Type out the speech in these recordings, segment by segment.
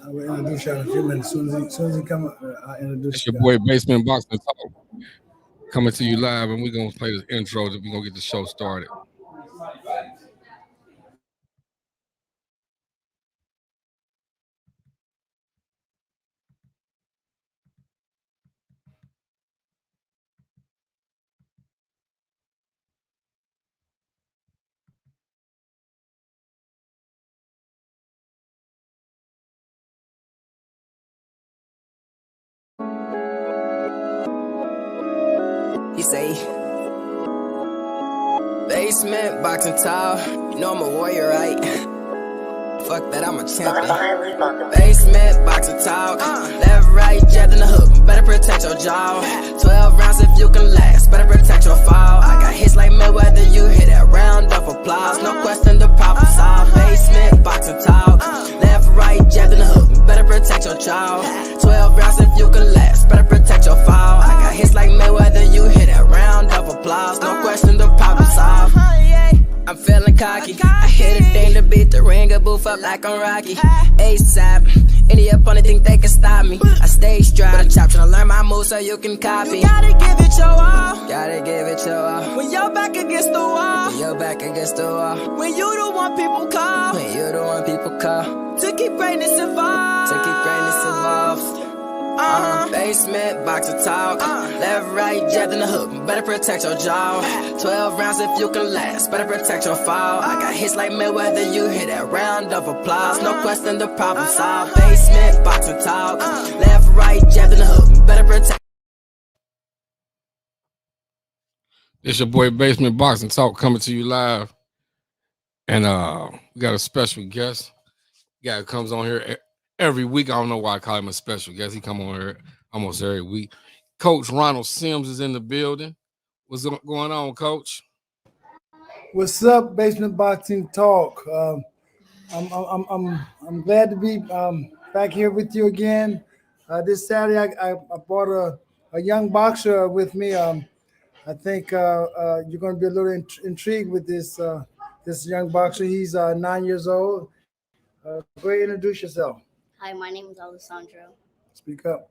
I will introduce you in a few minutes. As soon as he come, I'll introduce It's your you guys. boy Basement Boxing Talk coming to you live, and we're gonna play this intro. We're gonna get the show started. He say, basement, boxing tall. You know I'm a warrior, right? Fuck that, I'm a champion. Basement, boxing talk. Left, right, jab in the hook. Better protect your jaw. 12 rounds if you can last. Better protect your fall. I got hits like Mayweather. You hit that round of applause. No question, the problem solved. Basement, boxing talk. Left, right, jab in the hook. Better protect your jaw. 12 rounds if you can last. Better protect your fall. I got hits like Mayweather. You hit that round of applause. No question, the problem solved. I'm feeling cocky. I hit a thing to beat the ring, a boof up like I'm Rocky. ASAP. Any opponent think they can stop me. I stay strapped. But I chop tryna learn my moves so you can copy. You gotta give it your all. Gotta give it your all. When you're back against the wall. When you're back against the wall. When you the one people call. When you the one people call. To keep greatness involved. To keep greatness involved. Basement, boxer talk. Left, right, jab in the hook. Better protect your jaw. 12 rounds if you can last. Better protect your fall. I got hits like Mayweather. You hit that round of applause. No question, the problem solved. Basement, boxer talk. Left, right, jab in the hook. Better protect. It's your boy Basement Boxing Talk coming to you live, and we got a special guest. Guy comes on here every week. I don't know why I call him a special guest. He come on here almost every week. Coach Ronald Sims is in the building. What's going on, Coach? What's up, Basement Boxing Talk? I'm glad to be back here with you again. This Saturday, I brought a young boxer with me. I think you're going to be a little intrigued with this young boxer. He's 9 years old. Go ahead and introduce yourself. Hi, my name is Alessandro. Speak up.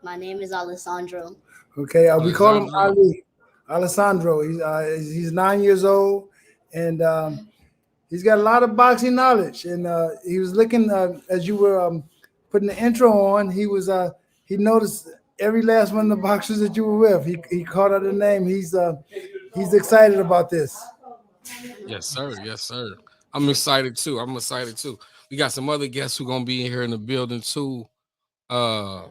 My name is Alessandro. Okay, we call him Alexandro. Ali. Alessandro. He's 9 years old, and he's got a lot of boxing knowledge. And he was looking as you were putting the intro on. He noticed every last one of the boxers that you were with. He called out the name. He's excited about this. Yes, sir. Yes, sir. I'm excited too. We got some other guests who gonna be in here in the building too. Uh,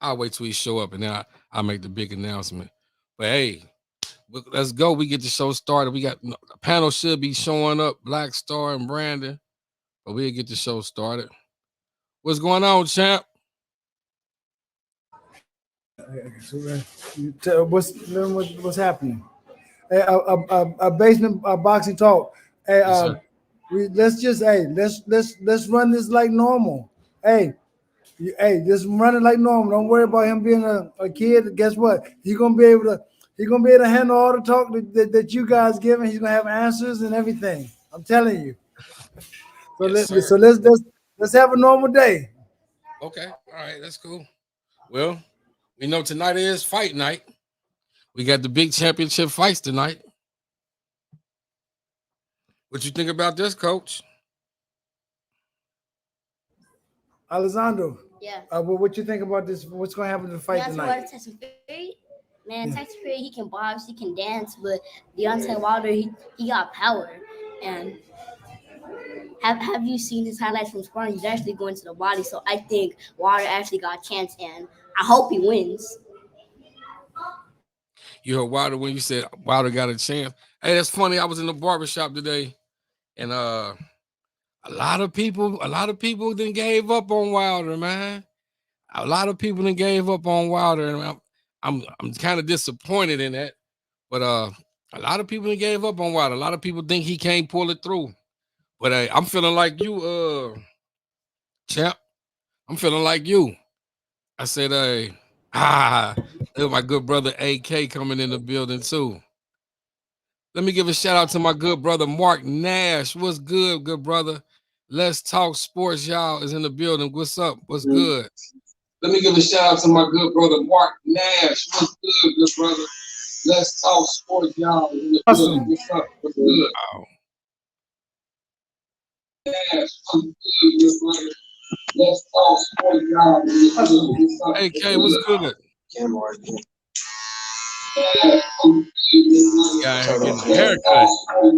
I'll wait till he show up and then I'll make the big announcement. But hey, let's go. We get the show started. We got the panel should be showing up. Black Star and Brandon, but we'll get the show started. What's going on, champ? So, what's happening? Hey, a basement boxing talk. Hey, Yes, sir. let's run this like normal. Hey, hey, just run it like normal. Don't worry about him being a kid. Guess what? He's gonna be able to handle all the talk that you guys give him. He's gonna have answers and everything. I'm telling you. So Yes, let sir. so let's have a normal day. Okay. All right. That's cool. Well, we know tonight is fight night. We got the big championship fights tonight. What you think about this, Coach? Alessandro, Yeah. what you think about this? What's gonna happen in the fight Deontay tonight? Wilder, Tyson Fury. Man, Tyson Fury, he can box, he can dance, but Deontay Wilder, he got power. And have you seen his highlights from sparring? He's actually going to the body. So I think Wilder actually got a chance, and I hope he wins. You heard Wilder when you said Wilder got a chance. Hey, that's funny. I was in the barbershop today, and a lot of people then gave up on Wilder, man. A lot of people then gave up on Wilder, and I'm kind of disappointed in that. But a lot of people then gave up on Wilder. A lot of people think he can't pull it through. But I'm feeling like you, champ. I'm feeling like you. I said, look, my good brother AK coming in the building too. Let me give a shout out to my good brother Mark Nash. What's good brother? Let's Talk Sports, y'all, is in the building. What's up? What's good? Let me give a shout out to my good brother Mark Nash. What's good brother? Let's Talk Sports, y'all, is in the building. What's up? What's good? Wow. Nash, what's good brother? Let's Talk Sports, y'all, is in the building. What's up? AK, what's good? Guy getting a haircut. We're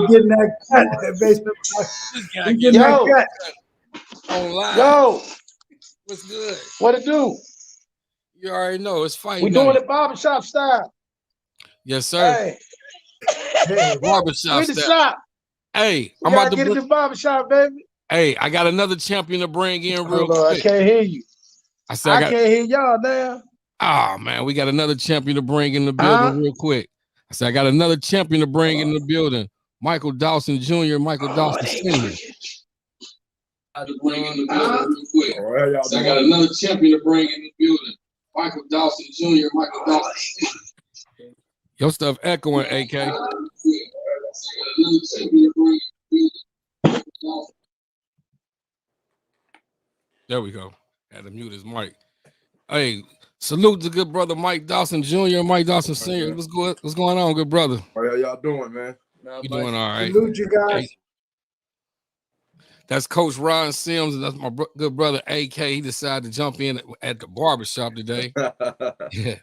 getting that cut, basement. We're getting that cut. Online. Yo, what's good? What it do? You already know it's fight We night. doing it barbershop style. Yes, sir. Hey, barbershop we the style. shop. Hey, I'm about to get in the barbershop, baby. Hey, I got another champion to bring in real quick. I can't hear you. I can't hear y'all now. Oh man, we got another champion to bring in the building real quick. I said I got another champion to bring in the building. Michael Dawson Jr., Michael Dawson Sr. I got another champion to bring in the building. Michael Dawson Jr., Michael Dawson Sr. Your stuff echoing, AK. There we go. Had to mute his mic. Hey, salute to good brother Mike Dawson Jr. and Mike Dawson Sr. What's going on, good brother? How y'all doing, man? You doing all right? Salute you guys. Hey, that's Coach Ron Sims, and that's my good brother AK. He decided to jump in at the barbershop today. Yeah.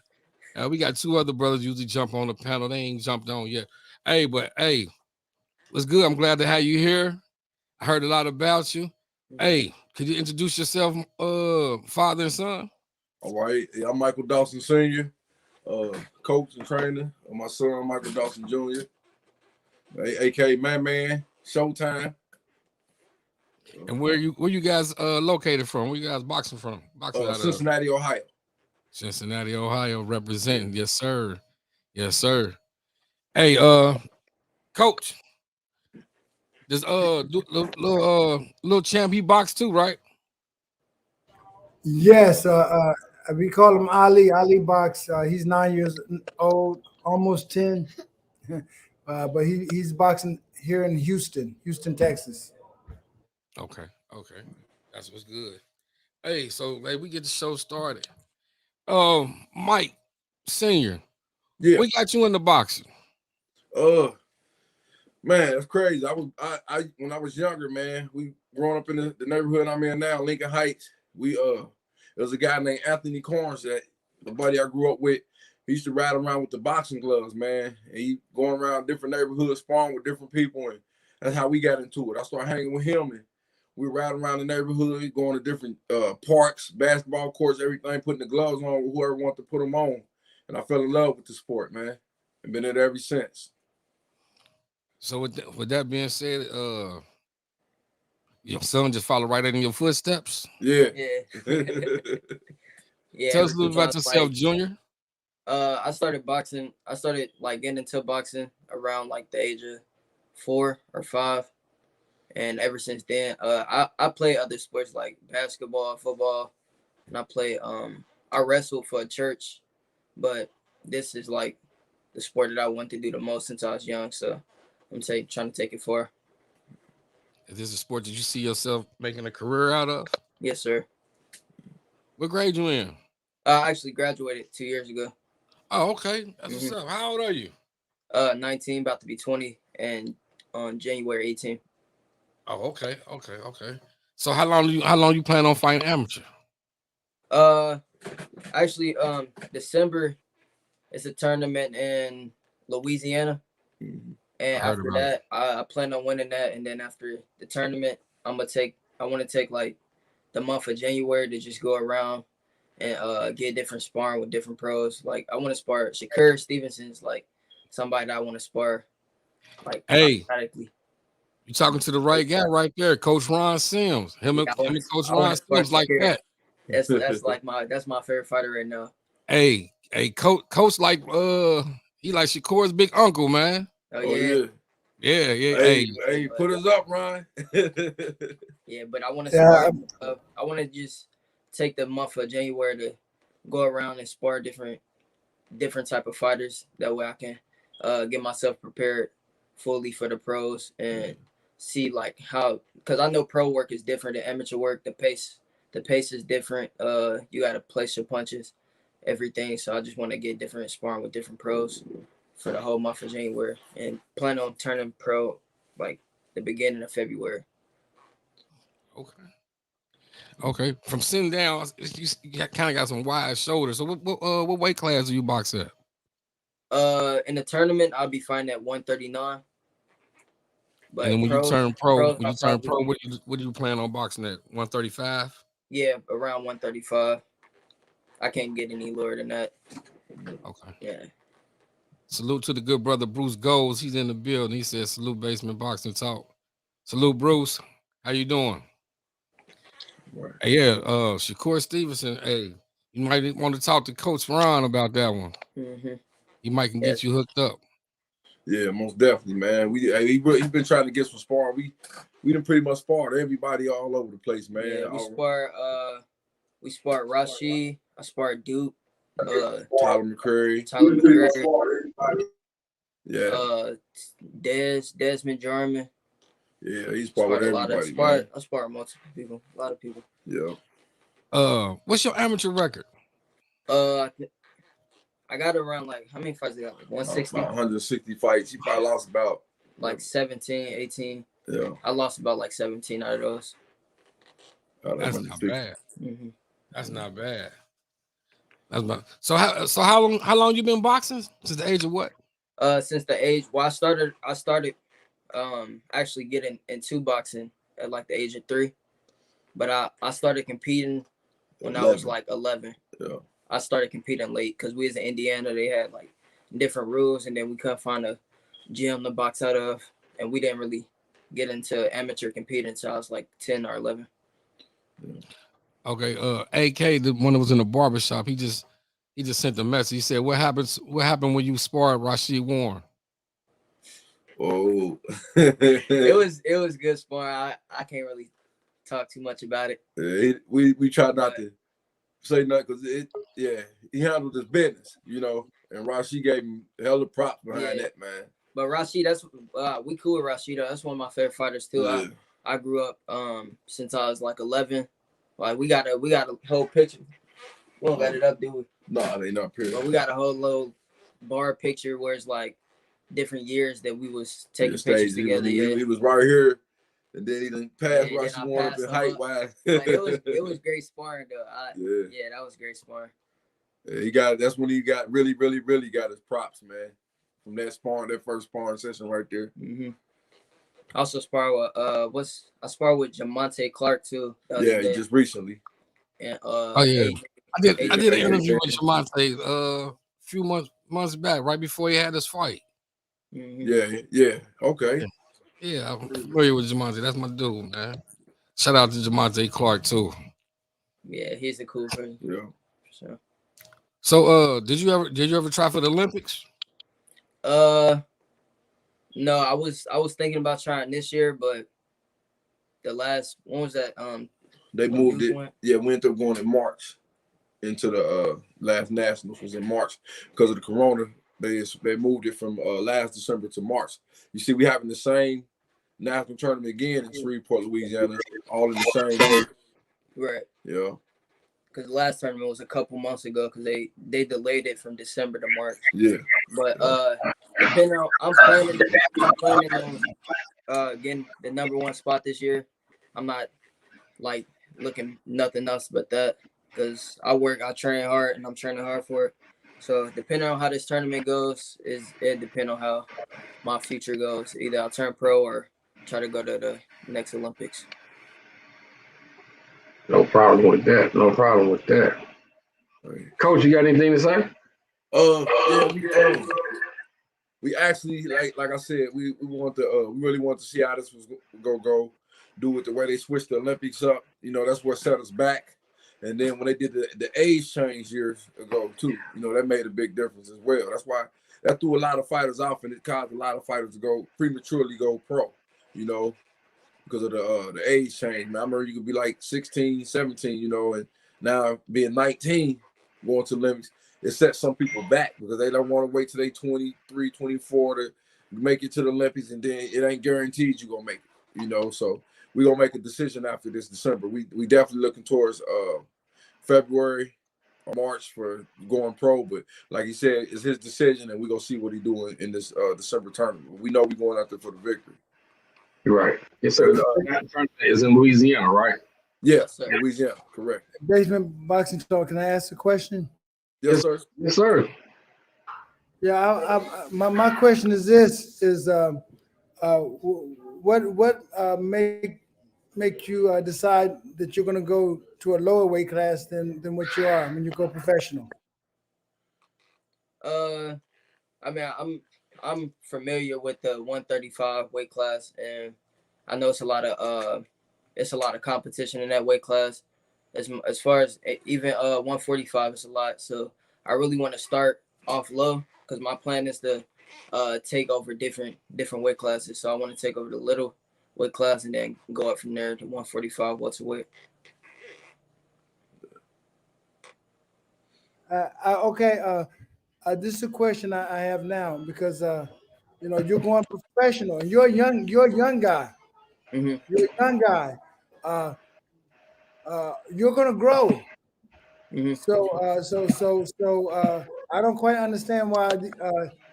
We got two other brothers usually jump on the panel. They ain't jumped on yet. Hey, but hey, what's good? I'm glad to have you here. I heard a lot about you. Hey, could you introduce yourself, father and son? All right. Yeah, I'm Michael Dawson Sr., coach and trainer of my son, Michael Dawson Jr., a.k.a. Man, Showtime. And where you guys located from? Where you guys boxing from? Cincinnati, Ohio. Cincinnati, Ohio, representing. Yes, sir. Yes, sir. Hey, coach. This little champ, he boxed too, right? Yes, we call him Ali. Ali box. He's 9 years old, almost 10. But he's boxing here in Houston, Texas. Okay. That's what's good. Hey, so we get the show started. Mike Senior. Yeah. We got you in the boxing. Man, that's crazy. I when I was younger, man, we growing up in the neighborhood I'm in now, Lincoln Heights. There was a guy named Anthony Corns, that the buddy I grew up with. He used to ride around with the boxing gloves, man. And he going around different neighborhoods, sparring with different people, and that's how we got into it. I started hanging with him, and we riding around the neighborhood, going to different parks, basketball courts, everything, putting the gloves on with whoever wanted to put them on. And I fell in love with the sport, man, and been there ever since. So with that being said, your son just followed right in your footsteps. Yeah. Yeah. Tell us a little about yourself, Junior. I started boxing. I started getting into boxing around the age of 4 or 5, and ever since then, I play other sports like basketball, football, and I wrestled for a church, but this is the sport that I want to do the most since I was young. So I'm trying to take it far. Is this a sport that you see yourself making a career out of? Yes, sir. What grade you in? I actually graduated 2 years ago. Oh, okay. That's what's up. How old are you? 19, about to be 20, and on January 18th. Oh, okay. So how long you plan on fighting amateur? Actually, December is a tournament in Louisiana. And after that, I plan on winning that. And then after the tournament, I want to take the month of January to just go around and get different sparring with different pros. I want to spar Shakur Stevenson's somebody that I want to spar. Hey, you talking to the right guy right there, Coach Ron Sims. Him and Coach Ron Sims like that. That's my favorite fighter right now. Hey, Coach he like Shakur's big uncle, man. Oh yeah. Yeah. Hey, put us up, Ryan. Yeah, but I want to I want to just take the month of January to go around and spar different type of fighters. That way I can get myself prepared fully for the pros and see like how, because I know pro work is different than amateur work. The pace is different. You got to place your punches, everything. So I just want to get different sparring with different pros for the whole month of January, and plan on turning pro like the beginning of February. Okay. From sitting down, you kind of got some wide shoulders. So what weight class do you box at? In the tournament, I'll be fighting at 139. But And then when you turn pros, pro, what do you plan on boxing at? 135? Yeah, around 135. I can't get any lower than that. Okay. Yeah. Salute to the good brother Bruce Goals. He's in the building. He says salute Basement Boxing Talk. Salute Bruce. How you doing? Right. Hey, yeah, Shakur Stevenson. Hey, you might want to talk to Coach Ron about that one. Mm-hmm. He might can get you hooked up. Yeah, most definitely, man. He's been trying to get some sparring. We done pretty much sparred everybody all over the place, man. Yeah, we sparred Rashid. I sparred Duke. Tyler McCurry. Yeah. Desmond Jarman. Yeah, he's sparred everybody, man. I sparred multiple people, a lot of people. Yeah. What's your amateur record? I got around like, how many fights I got? Like 160? About 160 fights. He probably lost about like 17, 18. Yeah. I lost about like 17 out of those. That's not bad. Mm-hmm. That's not bad. So how long you been boxing? Since the age of what? Since the age, well, I started actually getting into boxing at like the age of 3, but I started competing when 11. I was like 11. Yeah. I started competing late because we was in Indiana. They had like different rules, and then we couldn't find a gym to box out of, and we didn't really get into amateur competing until I was like 10 or 11. Yeah. Okay, AK, the one that was in the barbershop, he just sent a message. He said, What happened when you sparred Rashid Warren? Oh. it was good sparring. I can't really talk too much about it. Yeah, we try not to say nothing because he handled his business, you know, and Rashid gave him hella props behind that, man. But Rashid, that's we cool with Rashid. That's one of my favorite fighters too. Yeah. I grew up since I was like 11. Like we got a whole picture. We don't got it up, do we? No, they not period. But we got a whole little bar picture where it's like different years that we was taking pictures together. He was right here, and then he done passed Rashid Warren up in height wise. Like, it was great sparring though. Yeah, that was great sparring. Yeah, that's when he got really got his props, man. From that first sparring session right there. Mm-hmm. I also sparred with I sparred with Jamonte Clark too. Just recently. And I did an interview with Jamonte a few months back, right before he had his fight. Mm-hmm. Yeah. Okay. Yeah, I'm familiar with Jamonte. That's my dude, man. Shout out to Jamonte Clark too. Yeah, he's a cool person. Yeah. Sure. So did you ever try for the Olympics? No, I was thinking about trying this year, but the last one was that they moved it. Yeah, we ended up going in March into the last nationals was in March because of the corona. They moved it from last December to March. You see, we having the same national tournament again in Shreveport, Louisiana, all in the same year. Right. Yeah. Because the last tournament was a couple months ago because they delayed it from December to March. Yeah. But depending on, I'm planning on getting the #1 spot this year. I'm not like looking nothing else but that because I train hard, and I'm training hard for it. So depending on how this tournament goes, it depends on how my future goes. Either I'll turn pro or try to go to the next Olympics. No problem with that. Coach, you got anything to say? We actually like I said, we really want to see how this was go do with the way they switched the Olympics up. You know, that's what set us back. And then when they did the age change years ago too, you know, that made a big difference as well. That's why that threw a lot of fighters off, and it caused a lot of fighters to prematurely go pro, you know, because of the age change. Man, I remember you could be like 16, 17, you know, and now being 19, going to Olympics, it sets some people back because they don't want to wait till they 23, 24 to make it to the Olympics, and then it ain't guaranteed you're going to make it. you know. So we're gonna make a decision after this December. We definitely looking towards February or March for going pro, but like he said, it's his decision, and we're gonna see what he doing in this December tournament. We know we're going out there for the victory. You're right. Yes, sir. That tournament is in Louisiana, right? Yes, Louisiana, correct. Basement Boxing Talk. Can I ask a question? Yes, sir. Yes, sir. Yeah, my question is this: is what make you decide that you're going to go to a lower weight class than what you are when you go professional? I mean, I'm familiar with the 135 weight class, and I know it's a lot of competition in that weight class. As far as even 145, it's a lot. So I really want to start off low because my plan is to take over different weight classes. So I want to take over the little weight class and then go up from there to 145 welterweight. Okay. This is a question I have now because you know you're going professional and you're a young guy. Mm-hmm. You're a young guy. You're gonna grow. Mm-hmm. So I don't quite understand why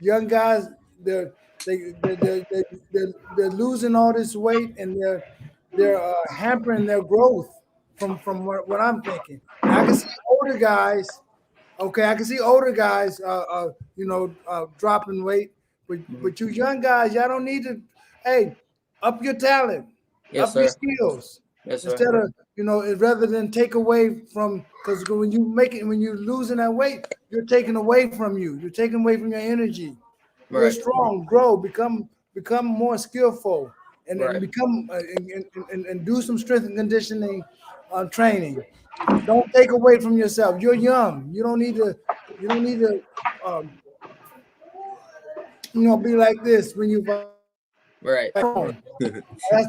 young guys they're they they're losing all this weight and they're hampering their growth from what I'm thinking. Now, I can see older guys. Okay, I can see older guys, dropping weight, but you young guys, y'all don't need to. Hey, up your talent, Yes, up your sir. skills, Yes, sir. instead of rather than take away from, because when you're losing that weight, you're taking away from you. You're taking away from your energy. You're Right. strong, grow, become more skillful, and Right. become and do some strength and conditioning training. Don't take away from yourself. You're young. You don't need to. You don't need to. Um, be like this when you. Right. That's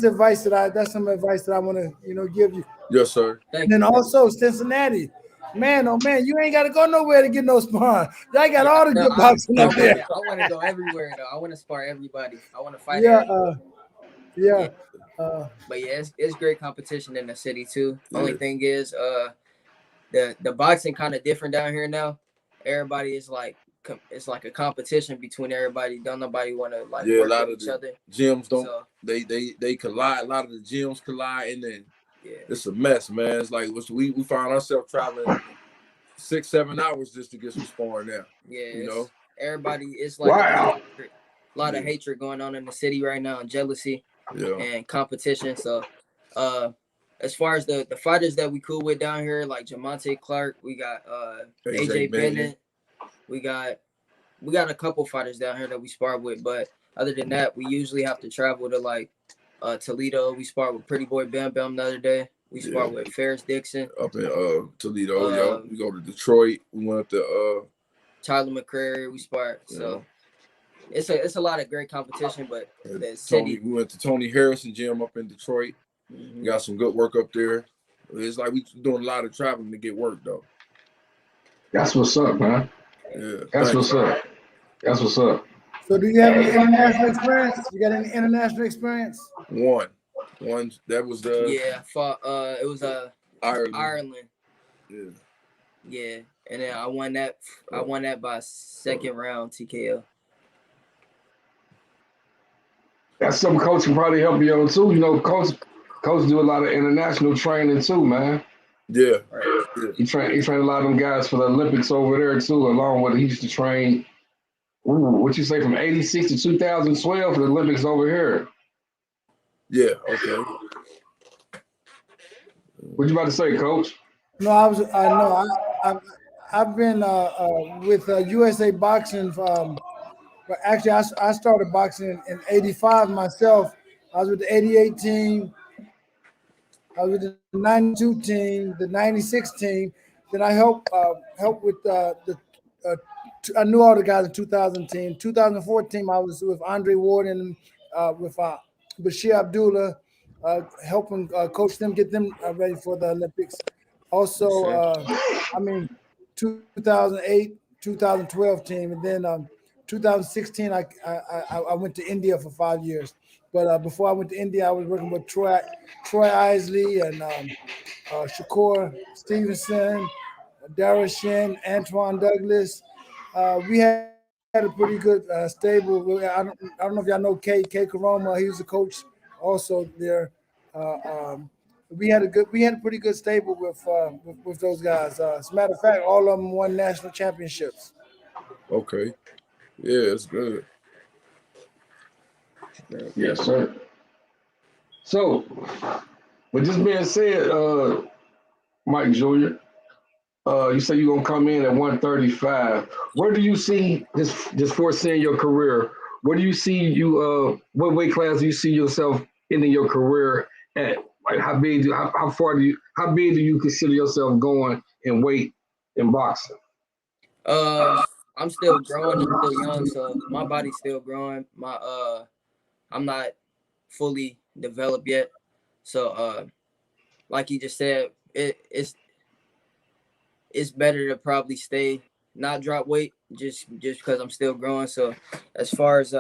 advice that's some advice that I want to give you. Yes, sir. Thank And then you. also Cincinnati, man, oh man, you ain't got to go nowhere to get no sparring. Y'all got all the No, good boxing up there. I want to go everywhere though. I want to spar everybody. I want to fight Yeah, everybody. yeah. But yeah, it's great competition in the city too. Yeah. Only thing is, the boxing kind of different down here now. Everybody is like, it's like a competition between everybody. Don't nobody want to like Yeah, a work lot with of each the other. gyms don't. So They collide. A lot of the gyms collide, and then yeah, it's a mess, man. It's like we find ourselves traveling 6-7 hours just to get some sparring now. yeah. You know. Everybody, it's like Wow. a lot of hatred going on in the city right now, and jealousy Yeah. and competition. So, as far as the fighters that we cool with down here, like Jamonte Clark, we got AJ Bennett, we got a couple fighters down here that we spar with, but other than that, we usually have to travel to like Toledo. We spar with Pretty Boy Bam Bam the other day. We spar with Ferris Dixon up in Toledo. We go to Detroit. We went to Tyler McCrary. We spar. So it's a lot of great competition, but the city. We went to Tony Harrison Gym up in Detroit. We got some good work up there. It's like we doing a lot of traveling to get work though. That's what's up, man. Yeah. That's what's up. That's what's up. So do you have any international experience? You got any international experience? One that was the It was Ireland. Yeah. Yeah, and then I won that by second round TKO. That's something coach can probably help you on too. Coach do a lot of international training too, man. Yeah. Right. Yeah. He trained a lot of them guys for the Olympics over there too, along with he used to train. What you say from '86 to 2012 for the Olympics over here? Yeah. Okay. What you about to say, Coach? No, I've been with USA Boxing. But actually, I started boxing in '85 myself. I was with the '88 team. I was with the '92 team, the '96 team. Then I helped with I knew all the guys in 2000 team. 2004 team, I was with Andre Ward and with Bashir Abdullah, helping coach them, get them ready for the Olympics. Also, 2008, 2012 team, and then 2016, I went to India for 5 years. But before I went to India, I was working with Troy Isley and Shakur Stevenson, Dara Shin, Antoine Douglas. We had a pretty good stable. I don't know if y'all know K Karoma. He was the coach also there. Um, we had a pretty good stable with those guys. As a matter of fact, all of them won national championships. Okay. Yeah, it's good. Yes, sir. So, with this being said, Mike Jr., you say you're gonna come in at 135. Where do you see this foreseeing your career? Where do you see you? What weight class do you see yourself ending your career at? Like how big do you consider yourself going in weight in boxing? I'm still growing. I'm still young, so my body's still growing. I'm not fully developed yet. So like you just said, it's better to probably stay, not drop weight, just because I'm still growing. So as far as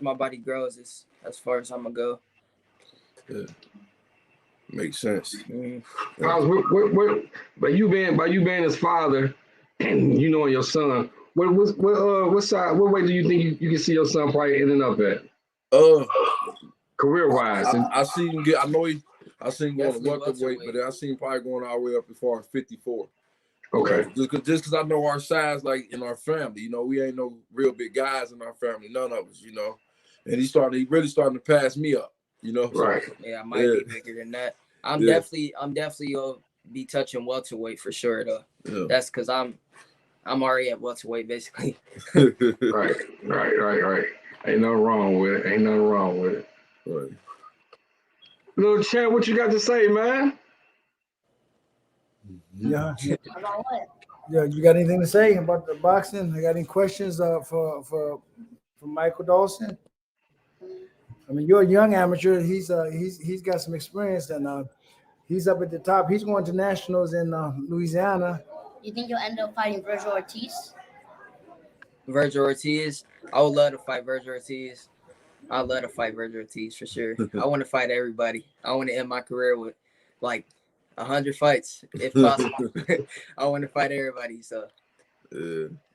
my body grows, it's as far as I'm gonna go. Yeah, makes sense. Mhm. How's by you being his father, and you knowing your son, what weight do you think you can see your son probably ending up at Uh, career wise? I see him get. I know he. I seen him going to Definitely welterweight, but welterweight. I seen him probably going all the way up as far as 54. Okay. Just because I know our size, like in our family, we ain't no real big guys in our family, none of us, And he really starting to pass me up, Right. So, Yeah, I might be bigger than that. I'm Yeah. definitely gonna be touching welterweight for sure though. Yeah. That's because I'm already at welterweight basically. Right. Ain't nothing wrong with it. Right. Little Chad, what you got to say, man? Yeah. About what? Yeah, you got anything to say about the boxing? You got any questions for Michael Dawson? I mean, you're a young amateur. He's got some experience, and he's up at the top. He's going to nationals in Louisiana. You think you'll end up fighting Virgil Ortiz? Virgil Ortiz, I would love to fight Virgil Ortiz. I'd love to fight Virgil Ortiz for sure. I want to fight everybody. I want to end my career with like 100 fights if possible. I want to fight everybody. So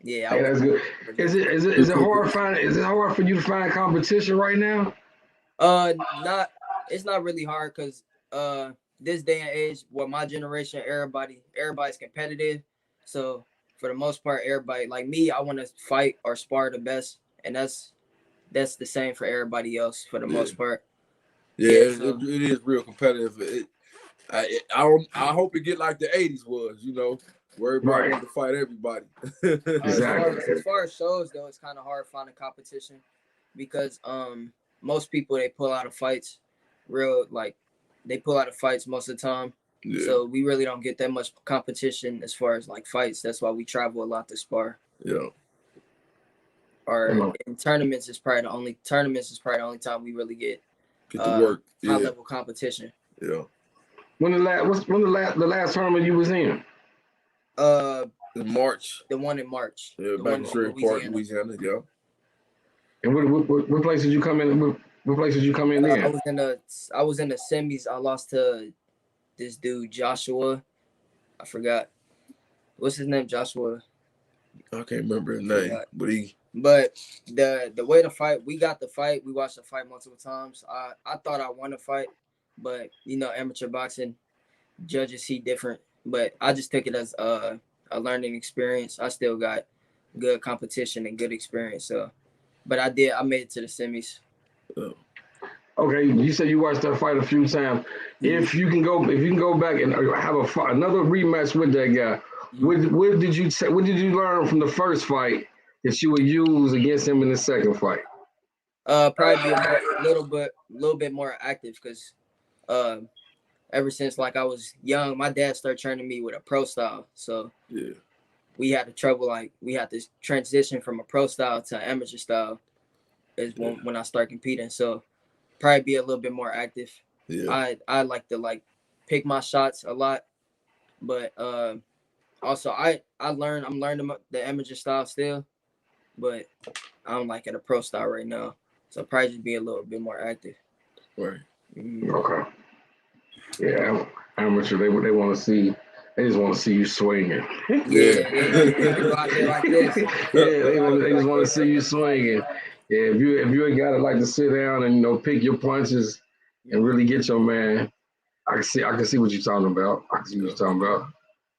yeah, Hey, that's good. Is it hard for you to find competition right now? It's not really hard because this day and age, my generation, everybody's competitive. So for the most part, everybody like me, I want to fight or spar the best, and that's the same for everybody else for the most part. Yeah, So, it is real competitive. I hope it get like the 80s was, where everybody wanted to fight everybody. Exactly. As far as shows though, it's kind of hard finding competition because most people they pull out of fights they pull out of fights most of the time. Yeah. So we really don't get that much competition as far as like fights. That's why we travel a lot to spar. Yeah. Or in tournaments is probably the only time we really get to work. High level competition. Yeah. When the last tournament you was in? In March. The one in March. Yeah, back in Shreveport Park, Louisiana. Yeah. And what place did you come in? What place did you come in there? I was in the semis. I lost to this dude Joshua. I forgot. What's his name? Joshua. I can't remember his name, But the way to fight, we got the fight. We watched the fight multiple times. I thought I won the fight, but amateur boxing judges see different. But I just took it as a learning experience. I still got good competition and good experience. So, but I made it to the semis. Okay, you said you watched that fight a few times. If you can go back and have another rematch with that guy, what did you learn from the first fight that you would use against him in the second fight? Probably be a little bit more active because ever since like I was young, my dad started training me with a pro style. So we had to transition from a pro style to amateur style is when I start competing. So probably be a little bit more active. Yeah. I like to pick my shots a lot, but also I'm learning the amateur style still, but I'm at a pro style right now. So probably just be a little bit more active. Right. Okay. Yeah, amateur. They want to see. They just want to see you swinging. Yeah. Go out there like this. Yeah, they just want to see you swinging. Yeah, if you ain't got to like to sit down and pick your punches and really get your man, I can see what you're talking about. I can see what you're talking about.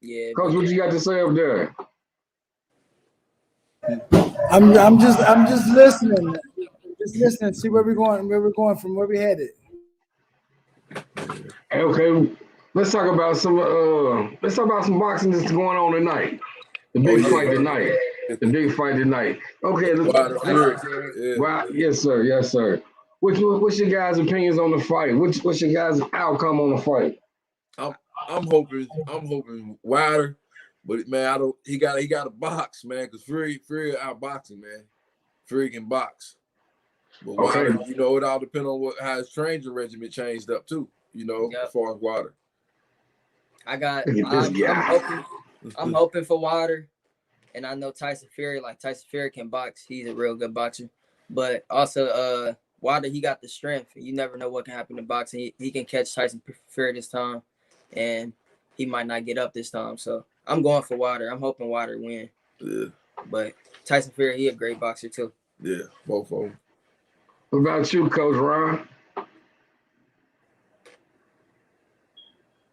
Yeah. Coach, what you got to say up there? I'm just listening. Just listening. See where we're going from where we headed. Okay, let's talk about some boxing that's going on tonight. The big fight tonight. The big fight tonight. Okay, Wilder Fury. Yeah. Wow, yes sir. What's your guys' opinions on the fight? What's your guys' outcome on the fight? I'm hoping Wilder, but man, he got to box, man, because Fury outboxing, man. Fury can box. But Wilder, it all depends on how his training regimen changed up too, as far as Wilder. I'm hoping for Wilder. And I know Tyson Fury can box. He's a real good boxer. But also Wilder, he got the strength. You never know what can happen in boxing. He can catch Tyson Fury this time, and he might not get up this time. So I'm going for Wilder. I'm hoping Wilder win. Yeah. But Tyson Fury, he a great boxer too. Yeah, both of them. What about you, Coach Ron?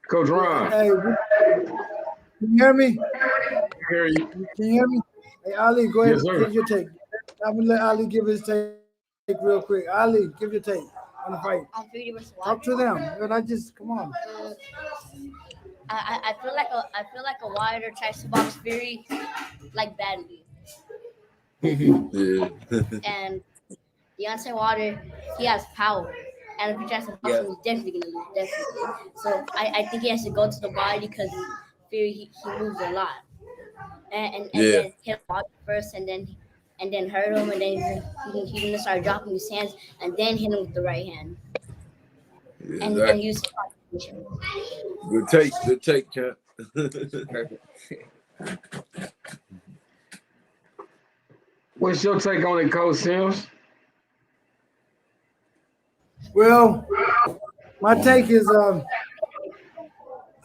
Coach Ron. Hey, can you hear me? I hear you. Can you hear me? Hey, Ali, go ahead. Yes, sir. Give your take. I'm gonna let Ali give his take real quick. Ali, give your take on the fight. On Fury versus Wilder. Talk to them. Not just come on. I feel like a Wilder tries to box Fury like badly. Yeah. And Deontay Wilder, he has power. And if he tries to box him, he's definitely gonna lose. Definitely. So I think he has to go to the body because Fury he moves a lot. And then hit Wilder first and then hurt him and then he's gonna start dropping his hands and then hit him with the right hand. Yeah, and use Good take, Cat. Perfect. What's your take on it, Coach Sims? Well, my take is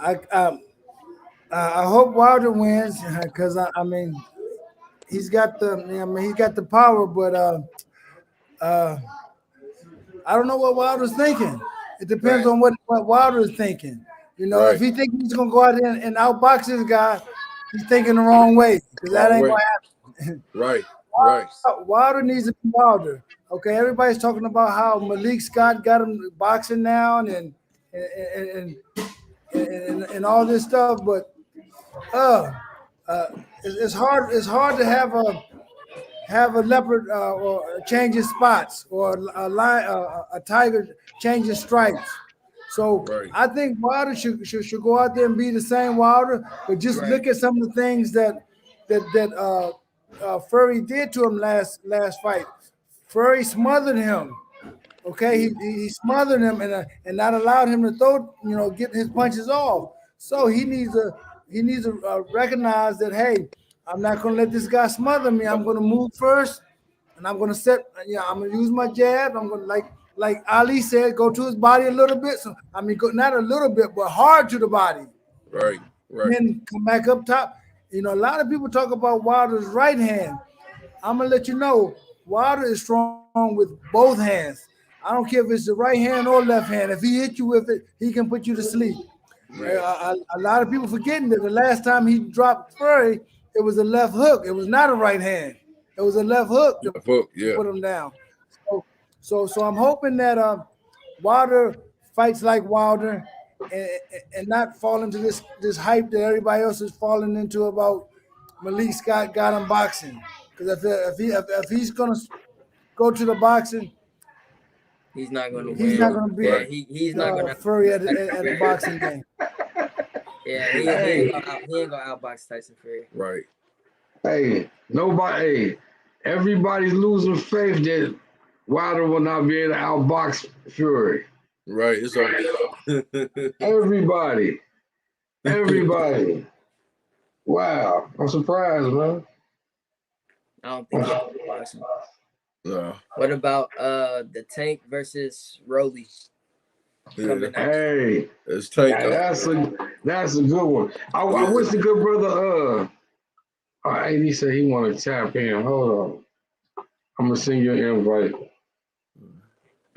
I hope Wilder wins because I mean he's got the power, but I don't know what Wilder's thinking. It depends on what Wilder is thinking. If he thinks he's gonna go out there and outbox this guy, he's thinking the wrong way because that ain't gonna happen. Right. Wilder needs to be Wilder. Okay, everybody's talking about how Malik Scott got him boxing now and all this stuff, but it's hard to have a leopard or changing spots or a tiger changing stripes. So I think Wilder should go out there and be the same Wilder, but just look at some of the things that Fury did to him last fight. Fury smothered him. Okay, he smothered him and not allowed him to throw, get his punches off. So he needs to recognize that, hey, I'm not gonna let this guy smother me. I'm gonna move first, and I'm gonna I'm gonna use my jab. I'm gonna like Ali said, go to his body a little bit. So not a little bit, but hard to the body. Right. Then come back up top. A lot of people talk about Wilder's right hand. I'm gonna let you know, Wilder is strong with both hands. I don't care if it's the right hand or left hand. If he hit you with it, he can put you to sleep. Right. A lot of people forgetting that the last time he dropped Fury, it was a left hook. It was not a right hand. It was a left hook to put him down. So I'm hoping that Wilder fights like Wilder and not fall into this hype that everybody else is falling into about Malik Scott got him boxing. Because if he's gonna go to the boxing, he's not gonna win. He's not gonna be. He's not gonna Fury at the boxing game. Yeah, he ain't gonna outbox Tyson Fury. Right. Hey, everybody's losing faith that Wilder will not be able to outbox Fury. Right. It's okay. Everybody. Wow, I'm surprised, man. I don't think he'll outbox him. No. What about the Tank versus Rolly? Yeah. Hey, It's Tank. that's a good one. I wish the good brother he said he want to tap in. Hold on. I'm gonna send you an invite.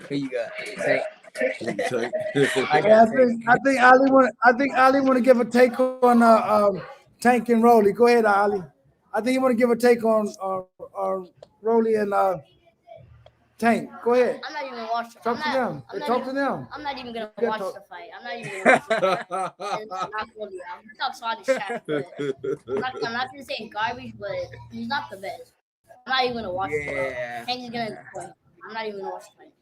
Who you got? Tank. Tank. I I got Tank. think Ali want to give a take on Tank and Rolly. Go ahead, Ali. I think you want to give a take on Rolly and Tank. Go ahead. I'm not even gonna watch. Talk to them. Talk to them. I'm not even gonna You watch gotta the fight. I'm not even gonna watch the fight. And not really. He talks all this trash, but I'm not gonna say garbage, but he's not the best. I'm not even gonna watch the Yeah. fight. Tank is gonna play. I'm not even gonna watch the fight.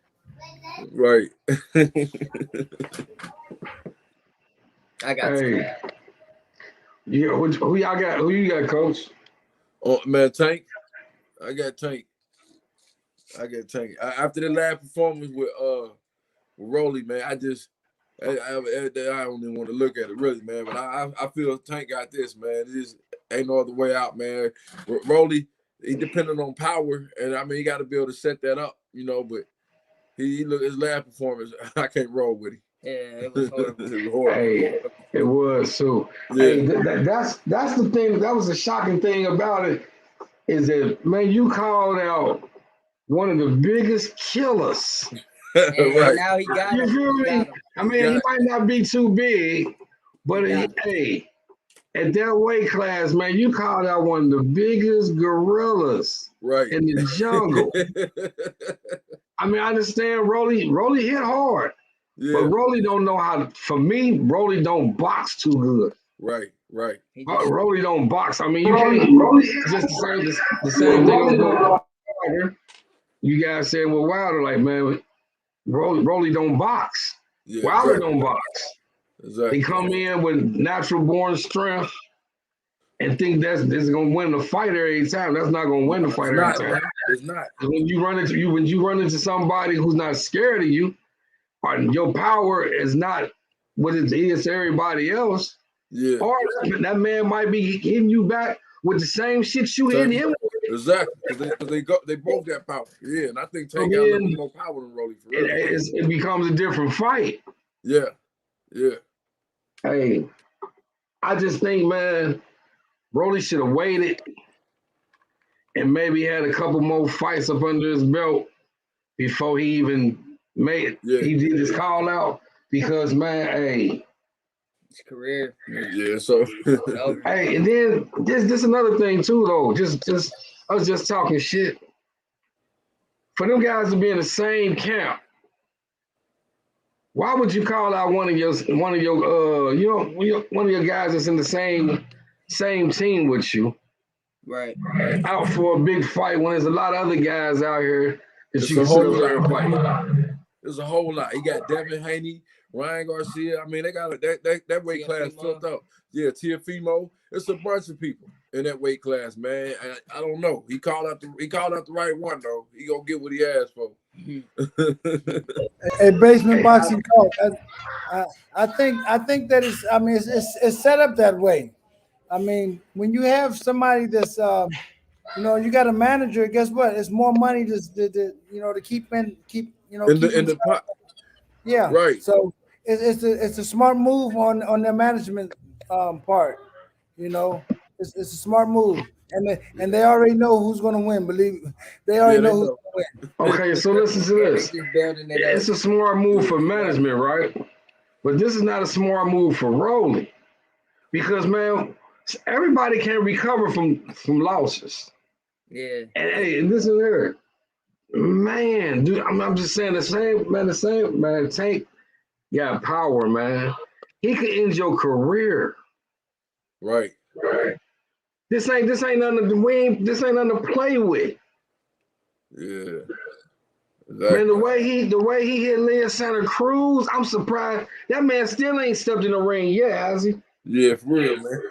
Right. I got Hey, who y'all got? Who you got, Coach? Oh man, Tank. I got Tank. After the last performance with Rolly, man, I don't even want to look at it really, man. But I feel Tank got this, man. It just ain't no other way out, man. Rolly, he depended on power, and I mean he got to be able to set that up, you know. But he look his last performance, I can't roll with him. Yeah, it was horrible. It was horrible. Hey, it was so. Yeah. Hey, that's the thing. That was the shocking thing about it is that man, you called out one of the biggest killers. And Right. now he got You him. feel He me? got him. I mean, he might not be too big, but hey, at that weight class, man, you called out one of the biggest gorillas Right. in the jungle. I mean, I understand Rolly hit hard, Yeah. but Rolly don't know how to. For me, Rolly don't box too good. Right. Rolly don't box. I mean, you can't. It's just the same thing about Wilder. You guys saying with Wilder, like man, Rolly don't box. Yeah, Wilder don't box. Exactly. They come in with natural born strength and think that's gonna win the fight every time. That's not gonna win the fight every time. Man. It's not. When you run into somebody who's not scared of you, or your power is not what it is to everybody else, Yeah. or that man might be hitting you back with the same shit you hitting him with. Exactly. Because they both got power. Yeah, and I think Tank got a little more power than Rolly for real. It becomes a different fight. Yeah. Hey, I just think, man, Rolly should have waited and maybe had a couple more fights up under his belt before he even he did his call out. Because, man, hey. His career. Yeah, so. Hey, and then this another thing, too, though. I was just talking shit. For them guys to be in the same camp, why would you call out one of your guys that's in the same team with you? Right. Out for a big fight when there's a lot of other guys out here that you can sit there and fight. There's a whole lot. He got Devin Haney, Ryan Garcia. I mean, they got that weight class filled up. Yeah, Tiafimo. It's a bunch of people in that weight class, man. I don't know. He called out the right one though. He gonna get what he asked for. A basement boxing coach. I think that is. I mean, it's set up that way. I mean, when you have somebody that's, you got a manager. Guess what? It's more money to keep in the pot. Yeah, right. So it's a smart move on their management part. It's a smart move, and they already know who's going to win. They already know who's going to win. Okay, so listen to this. It's a smart move for management, right? But this is not a smart move for Rolly, because man, everybody can recover from losses. Yeah. And listen here, man, dude. I'm just saying the same man. Tank got power, man. He could end your career. Right. This ain't nothing to win. This ain't nothing to play with. Yeah. Exactly. Man, the way he hit Leah Santa Cruz, I'm surprised that man still ain't stepped in the ring yet, has he? Yeah, for real, man.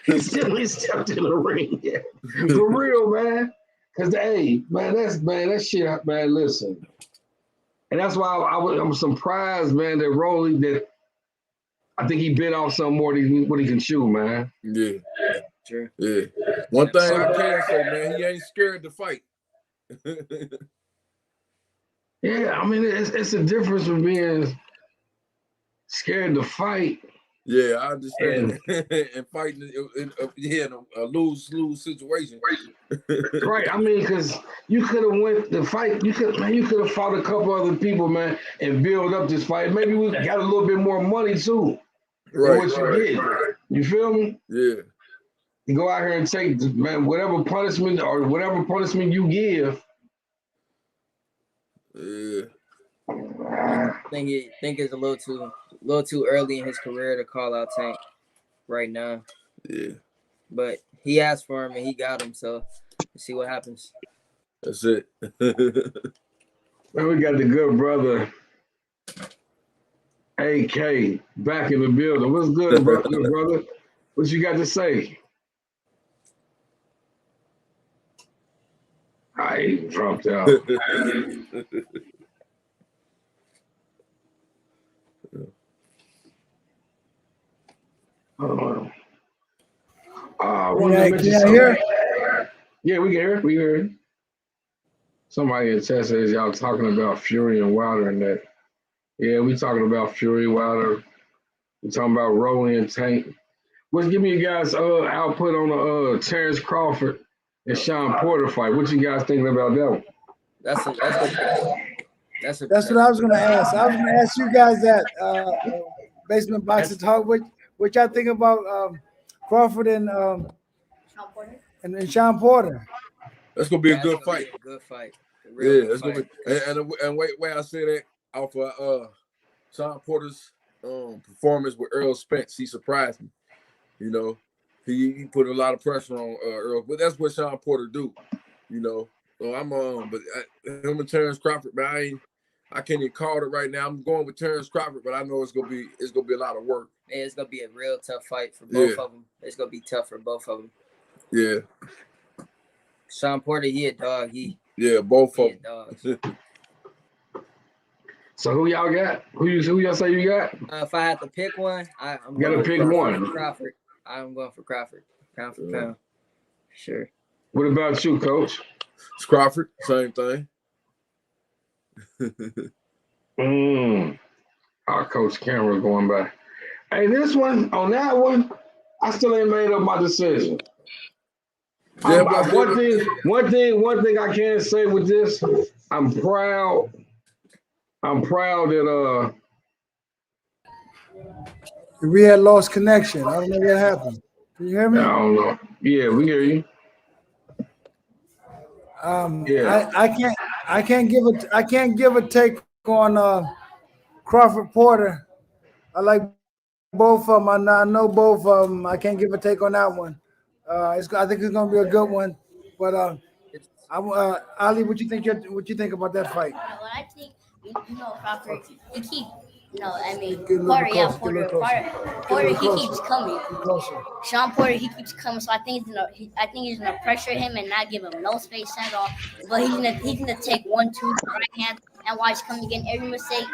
He still ain't stepped in the ring yet. For real, man. Cause that shit, man. Listen, and that's why I'm surprised, man. That Rolly, that I think he bit off some more than what he can chew, man. Yeah, sure. Yeah. One thing I can say, man, he ain't scared to fight. Yeah, I mean, it's a difference from being scared to fight. Yeah, I understand. And And fighting in a lose-lose situation. right, I mean, because you could have went the fight. You could have fought a couple other people, man, and build up this fight. Maybe we got a little bit more money too than Right, what you get. You feel me? yeah. You go out here and take, man, whatever punishment you give. Yeah. I think it's a little too early in his career to call out Tank right now. Yeah. But he asked for him and he got him, so let's see what happens. That's it. Man, we got the good brother AK back in the building. What's good, brother? What you got to say? I dropped out. Can you hear? Yeah, we can hear. We hear. Somebody in chat says y'all talking about Fury and Wilder and that. Yeah, we talking about Fury, Wilder. We talking about Rolling and Tank. What's give me you guys output on the Terrence Crawford and Sean Porter fight? What you guys thinking about that one? That's what I was going to ask. I was going to ask you guys that Basement Boxing Talk. What y'all think about Crawford and Sean Porter? That's gonna be a good fight. Good fight. Yeah, that's gonna be. And wait, I say that off of Sean Porter's performance with Earl Spence. He surprised me. You know, he put a lot of pressure on Earl, but that's what Sean Porter do. You know, so I'm but him and Terrence Crawford, man, I can't even call it right now. I'm going with Terrence Crawford, but I know it's gonna be a lot of work. Man, it's gonna be a real tough fight for both of them. It's gonna be tough for both of them. Yeah. Sean Porter, he a dog. Both of them. So who y'all got? Who y'all say you got? If I had to pick one, I'm gotta pick one. Crawford. I'm going for Crawford. Pound for pound. Sure. What about you, Coach? It's Crawford, same thing. Our Coach Cameron going by. Hey, this one, on that one, I still ain't made up my decision. Yeah, one thing I can say with this, I'm proud that we had lost connection. I don't know what happened. Can you hear me? I don't know. Yeah, we hear you. I can't give a take on Crawford Porter. I like both of them. I know both of them. I can't give a take on that one. I think it's gonna be a good one. But Ali, what you think about that fight? Well, I think Crawford. He keep. Porter, he keeps coming. Sean Porter, he keeps coming. So I think he's gonna pressure him and not give him no space at all. But he's gonna take 1, 2 right hand and watch coming again. Every mistake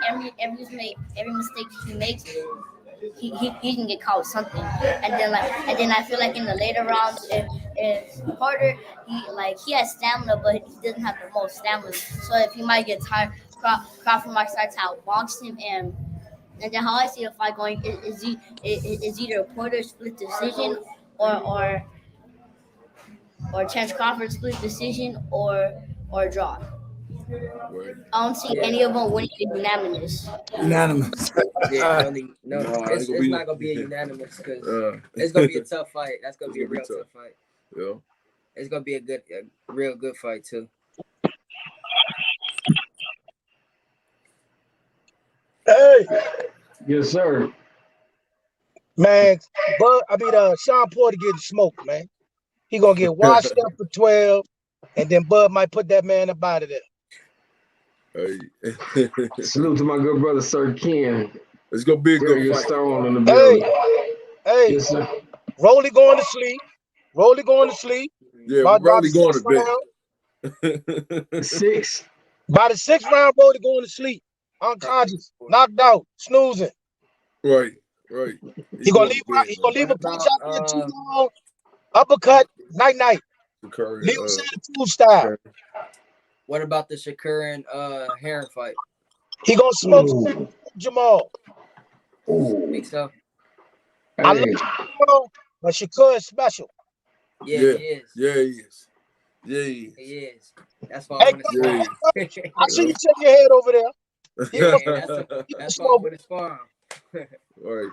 he makes, he can get caught with something. And then I feel like in the later rounds, if Porter, he has stamina, but he doesn't have the most stamina. So if he might get tired, Crawford might start to outbox him, and then how I see the fight going is either a Porter split decision or Chance Crawford split decision or draw. I don't see any of them winning unanimous. Yeah, it's not gonna be a unanimous because it's gonna be a tough fight. That's gonna be a real tough fight. Yeah, it's gonna be a real good fight too. Hey, yes, sir. Man, Sean Porter getting smoked, man. He gonna get washed up for 12, and then Bud might put that man up out of there. Hey. Salute to my good brother, Sir Ken. It's gonna be a good fight. Stone in the building. Hey, yes, sir. Rolly going to sleep. Yeah, Rolly going to bed. 6. By the 6th round, Rolly going to sleep. Unconscious, knocked out, snoozing. Right. He gonna leave a punch out there too long. Uppercut, night. Leave him to the food style. What about the Shakur and Heron fight? He gonna smoke Ooh. Jamal. Ooh. Think so? I love Hey, Jamal, but Shakur is special. Yeah, Yeah. he is. Yeah, he is. Yeah, he is. He is. That's why I Hey, want to Yeah, spar. I see you shake your head over there. He Yeah, gonna that's why I smoke. want to spar him. Right.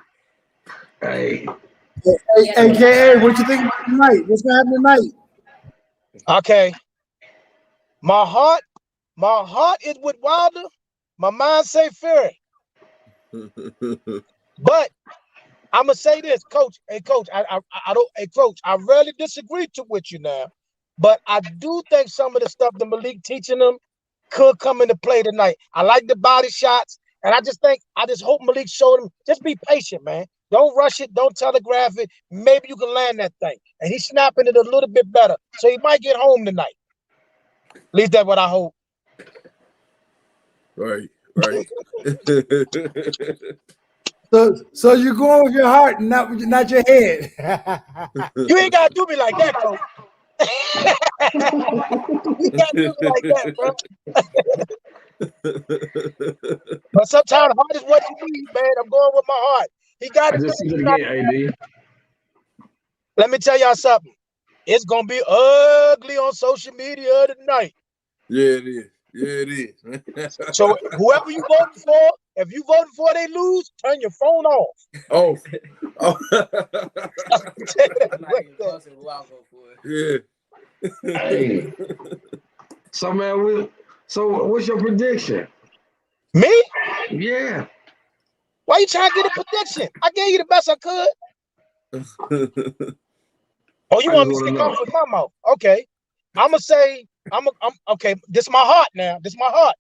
hey. Yeah. AKA, what you think about tonight? What's gonna happen tonight? Okay. My heart is with Wilder. My mind say Fury. But I'm gonna say this, Coach. Hey, Coach, I don't. Hey, Coach, I rarely disagree with you now, but I do think some of the stuff the Malik teaching them could come into play tonight. I like the body shots, and I just hope Malik showed them. Just be patient, man. Don't rush it. Don't telegraph it. Maybe you can land that thing. And he's snapping it a little bit better, so he might get home tonight. At least that's what I hope. Right. Right. So you're going with your heart, and not your head. You ain't gotta do me like that, Coach. You gotta do me like that, bro. But sometimes heart is what you need, man. I'm going with my heart. He got I it. just see it again, AD. Let me tell y'all something. It's gonna be ugly on social media tonight. Yeah, it is. Yeah, it is. So whoever you voting for, if you voting for they lose, turn your phone off. Oh. Oh. I'm not even close to who I vote for. Yeah. Hey. So, man, what's your prediction? Me? Yeah. Why you trying to get a prediction? I gave you the best I could. Oh, you I want me just to wanna stick know. up with my mouth? Okay. I'm gonna say I'm okay. This my heart now. This my heart.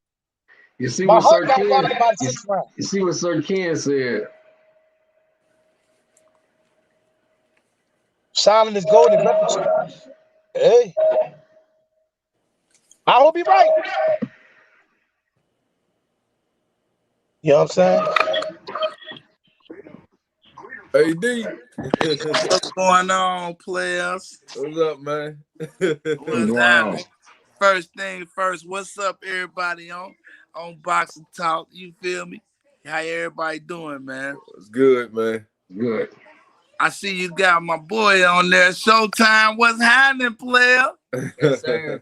You see My what heart Sir got Ken? Wilder by the 6th round. You see what Sir Ken said? Silent is golden. Hey, I hope he right. You know what I'm saying? AD. What's going on, players? What's up, man? What's happening? First thing first, what's up, everybody on Boxing Talk? You feel me? How everybody doing, man? It's good, man. Good. I see you got my boy on there. Showtime, what's happening, player? Yes, sir.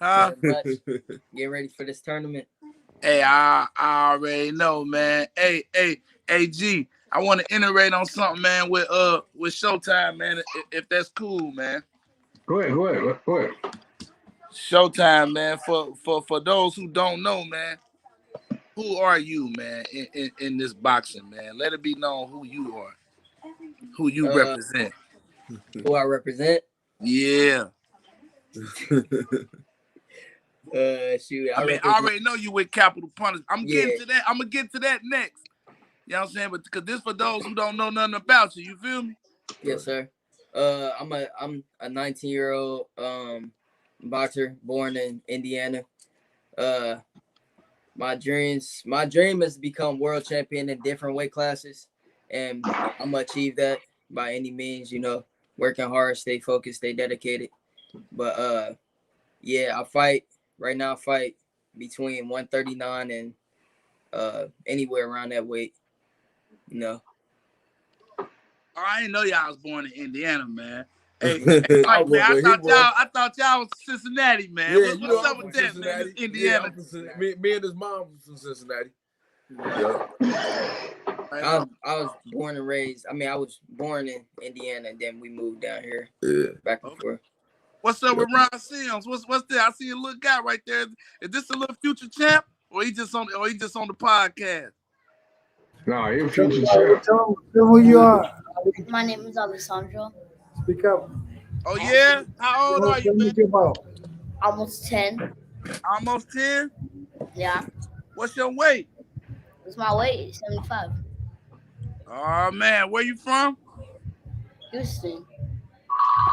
Huh? Not much. Get ready for this tournament. Hey, I already know, man. Hey, G, I want to iterate on something, man, with Showtime, man. If that's cool, man. Go ahead. Showtime, man. For those who don't know, man, who are you, man, in this boxing, man? Let it be known who you are, who you represent. Who I represent? Yeah. Shoot. I already know you with Capital Punishment. I'm Yeah. getting to that. I'm gonna get to that next. You know what I'm saying? But because this for those who don't know nothing about you. You feel me? Yes, sir. I'm a 19-year-old boxer born in Indiana. My dream is to become world champion in different weight classes, and I'm gonna achieve that by any means. You know, working hard, stay focused, stay dedicated. But yeah, I fight between 139 and anywhere around that weight. You know. I didn't know y'all was born in Indiana, man. Hey, Mike, man, I thought y'all was Cincinnati, man. Yeah, What's up I'm with from that, Cincinnati. man? This Indiana. Yeah, me and his mom was from Cincinnati. Yeah. I was born and raised. I mean, I was born in Indiana, and then we moved down here. Yeah. Back and forth. What's up with Ron Sims? What's that? I see a little guy right there. Is this a little future champ, or he just on the podcast? No, you're future champ. Tell them who you are. My name is Alessandro. Speak up. Oh yeah? How old are you, man? Almost 10. Almost 10? Yeah. What's your weight? It's my weight, 75. Oh man, where you from? Houston.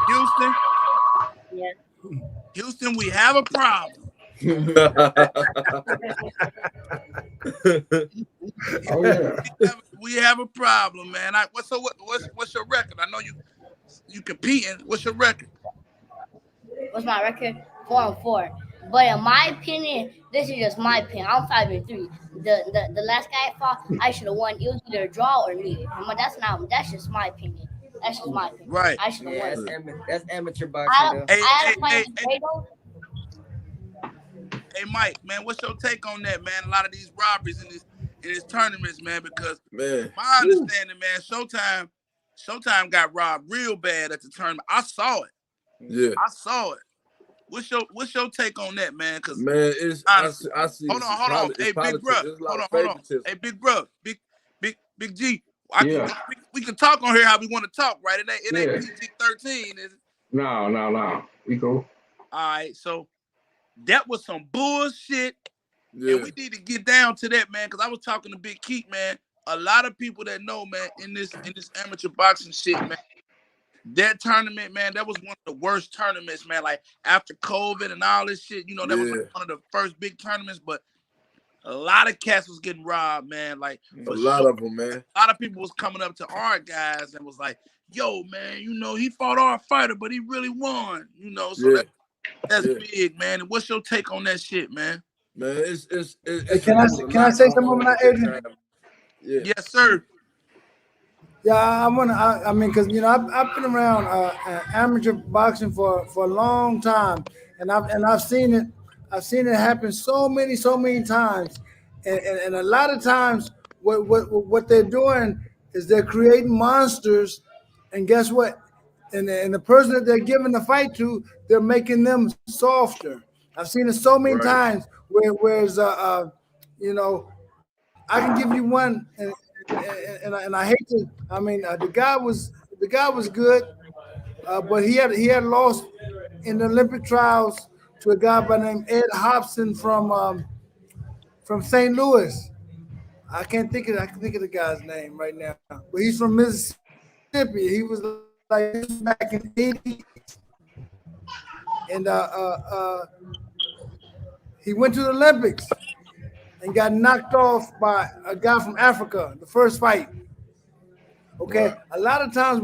Houston? Yeah. Houston, we have a problem. Oh yeah. We have a problem, man. What's your record? I know you competing. What's your record? What's my record? 4-4. But in my opinion, this is just my opinion. I'm 5-3. The last guy I fought, I should have won. It was either a draw or me. That's just my opinion. That's just my opinion. Right. I should have Yeah, won. that's amateur boxing though. Hey, I had hey, a fight hey, against Grado. hey, Mike, man, what's your take on that, man? A lot of these robberies in these tournaments, man, because Man. my understanding, man, Showtime got robbed real bad at the tournament. I saw it. Yeah. I saw it. What's your take on that, man? Because man, it's honestly, I see. hold on. Hey, big bro, hold on. Hey, big bro, big G. We can talk on here how we want to talk, right? It ain't PG-13, is it? No. We go. All right, so that was some bullshit, Yeah. and we need to get down to that, man. Because I was talking to Big Keith, man. A lot of people that know, man, in this amateur boxing shit, man. That tournament, man, that was one of the worst tournaments, man. Like after COVID and all this shit, you know, that was like one of the first big tournaments. But a lot of cats was getting robbed, man. Like a lot of them, man. A lot of people was coming up to our guys and was like, "Yo, man, you know, he fought our fighter, but he really won." You know, so that's big, man. And what's your take on that shit, man? Man, it's can I say something on that, Adrian? Yeah. Yes, sir. Yeah, I mean, because I've been around amateur boxing for a long time, and I've seen it. I've seen it happen so many times, and a lot of times what they're doing is they're creating monsters, and guess what? And the person that they're giving the fight to, they're making them softer. I've seen it so many times whereas I can give you one, and I hate to. I mean, the guy was good, but he had lost in the Olympic trials to a guy by the name Ed Hobson from St. Louis. I can think of the guy's name right now, but he's from Mississippi. He was like back in the 80s, and he went to the Olympics and got knocked off by a guy from Africa, the first fight. Okay, a lot of times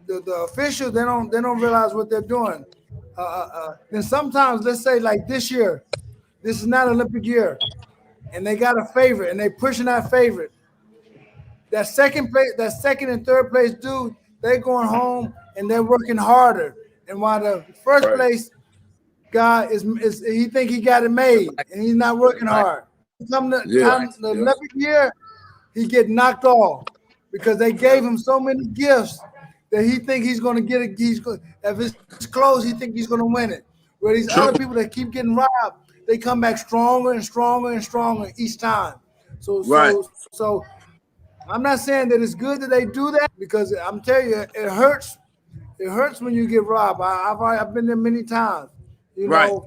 the officials they don't realize what they're doing. Then sometimes, let's say like this year, this is not Olympic year, and they got a favorite and they pushing that favorite. That second and third place dude, they're going home and they're working harder. And while the first place guy is he think he got it made and he's not working hard. Come the Olympic year, he get knocked off because they gave him so many gifts that he think he's going to get it. If it's close, he think he's going to win it. Where these other people that keep getting robbed, they come back stronger and stronger and stronger each time. So I'm not saying that it's good that they do that, because I'm telling you, it hurts. It hurts when you get robbed. I've been there many times. You know,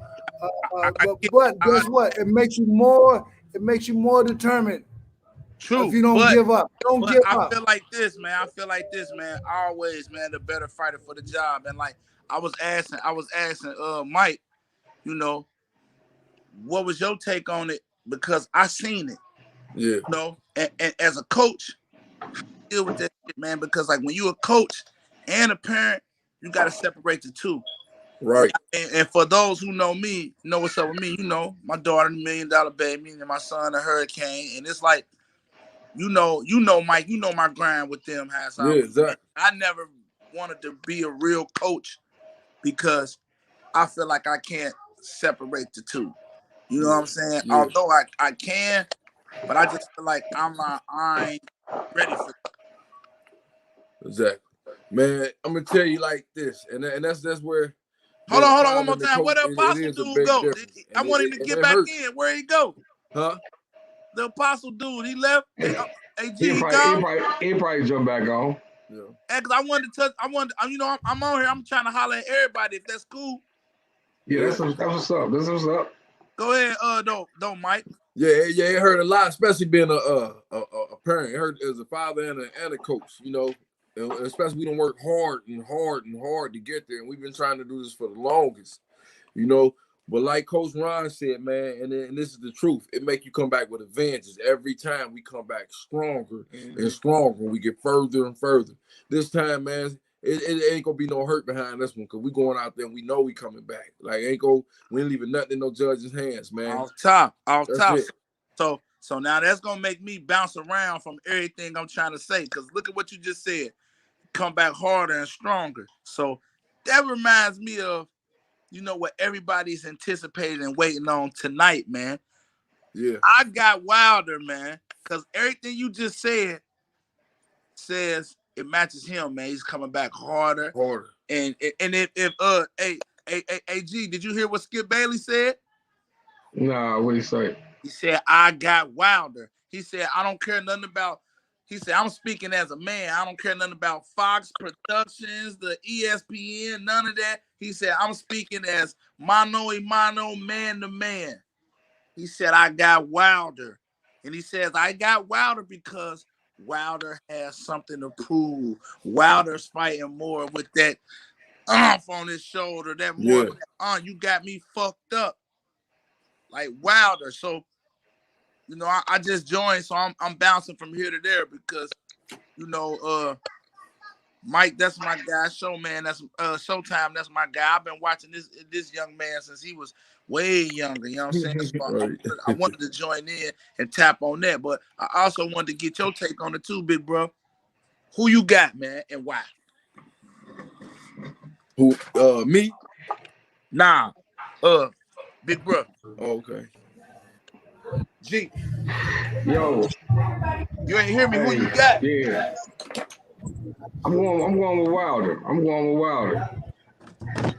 but guess what? It makes you more. It makes you more determined. True. If you don't give up, give up. I feel like this, man. Always, man, the better fighter for the job. And like I was asking Mike, you know, what was your take on it? Because I seen it. Yeah. You know, and as a coach, deal with that shit, man. Because like when you a coach and a parent, you gotta separate the two. Right. And for those who know me, know what's up with me. You know, my daughter, $1 million baby, and my son, a hurricane. And it's like, you know, Mike, you know my grind with them. Exactly. I never wanted to be a real coach because I feel like I can't separate the two. You know what I'm saying? Yeah. Although I can, but I just feel like I ain't ready for that. Exactly. Man, I'm gonna tell you like this, and that's where. Hold on, one more time. Where the Apostle dude go? I want him to get back in. Where he go? Huh? The Apostle dude, he left. Hey, G, He probably jump back on. Yeah. Because I wanted to touch. You know, I'm on here. I'm trying to holler at everybody. If that's cool. Yeah, that's what's up. That's what's up. Go ahead, don't Mike. Yeah, it hurt a lot, especially being a parent. It hurt as a father and a coach. You know, and especially we don't work hard to get there, and we've been trying to do this for the longest. You know, but like Coach Ron said, man, and this is the truth. It make you come back with advantages every time. We come back stronger and stronger. We get further and further. This time, man, it ain't gonna be no hurt behind this one because we going out there and we know we coming back. Like we ain't leaving nothing in no judge's hands, man. Off top. It. So now that's gonna make me bounce around from everything I'm trying to say. Because look at what you just said. Come back harder and stronger. So that reminds me of, what everybody's anticipating and waiting on tonight, man. Yeah. I got Wilder, man, because everything you just said says it matches him, man. He's coming back harder. And G, did you hear what Skip Bailey said? Nah, what he say? He said, I got Wilder. He said, I don't care nothing about. He said, I'm speaking as a man. I don't care nothing about Fox Productions, the ESPN, none of that. He said, I'm speaking as mano a mano, man to man. He said, I got Wilder. And he says, I got Wilder because Wilder has something to prove. Wilder's fighting more with that on his shoulder, that more, you got me fucked up. Like Wilder. So, I just joined, so I'm bouncing from here to there because, Mike, that's my guy. Showman, that's Showtime, that's my guy. I've been watching this young man since he was way younger. You know what I'm saying? So I wanted to join in and tap on that, but I also wanted to get your take on it too, big bro. Who you got, man, and why? Who? Me? Nah, big bro. Oh, okay. G. Yo. You ain't hear me. Who you got? Yeah. I'm going with Wilder.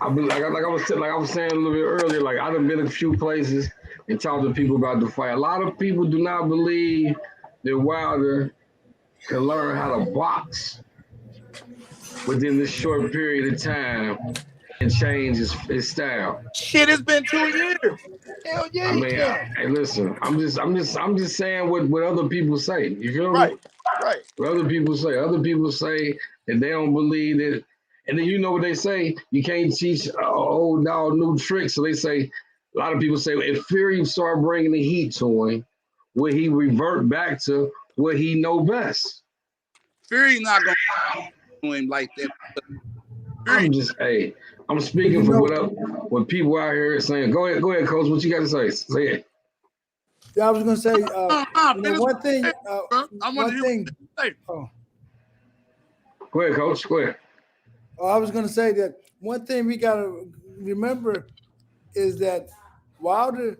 Like I was saying a little bit earlier, like I done been a few places and talked to people about the fight. A lot of people do not believe that Wilder can learn how to box within this short period of time and change his style. Shit, it's been 2 years. Hell yeah. I mean, hey, listen, I'm just saying what other people say. You feel me? Right. What other people say. Other people say that they don't believe it. And then you know what they say? You can't teach old dog new tricks. So they say, a lot of people say, if Fury start bringing the heat to him, will he revert back to what he know best? Fury not going to do him like that. I'm speaking for what people out here are saying. Go ahead, Coach. What you got to say? Say it. Yeah, I was gonna say one thing. Go ahead, Coach. Go ahead. I was gonna say that one thing we gotta remember is that Wilder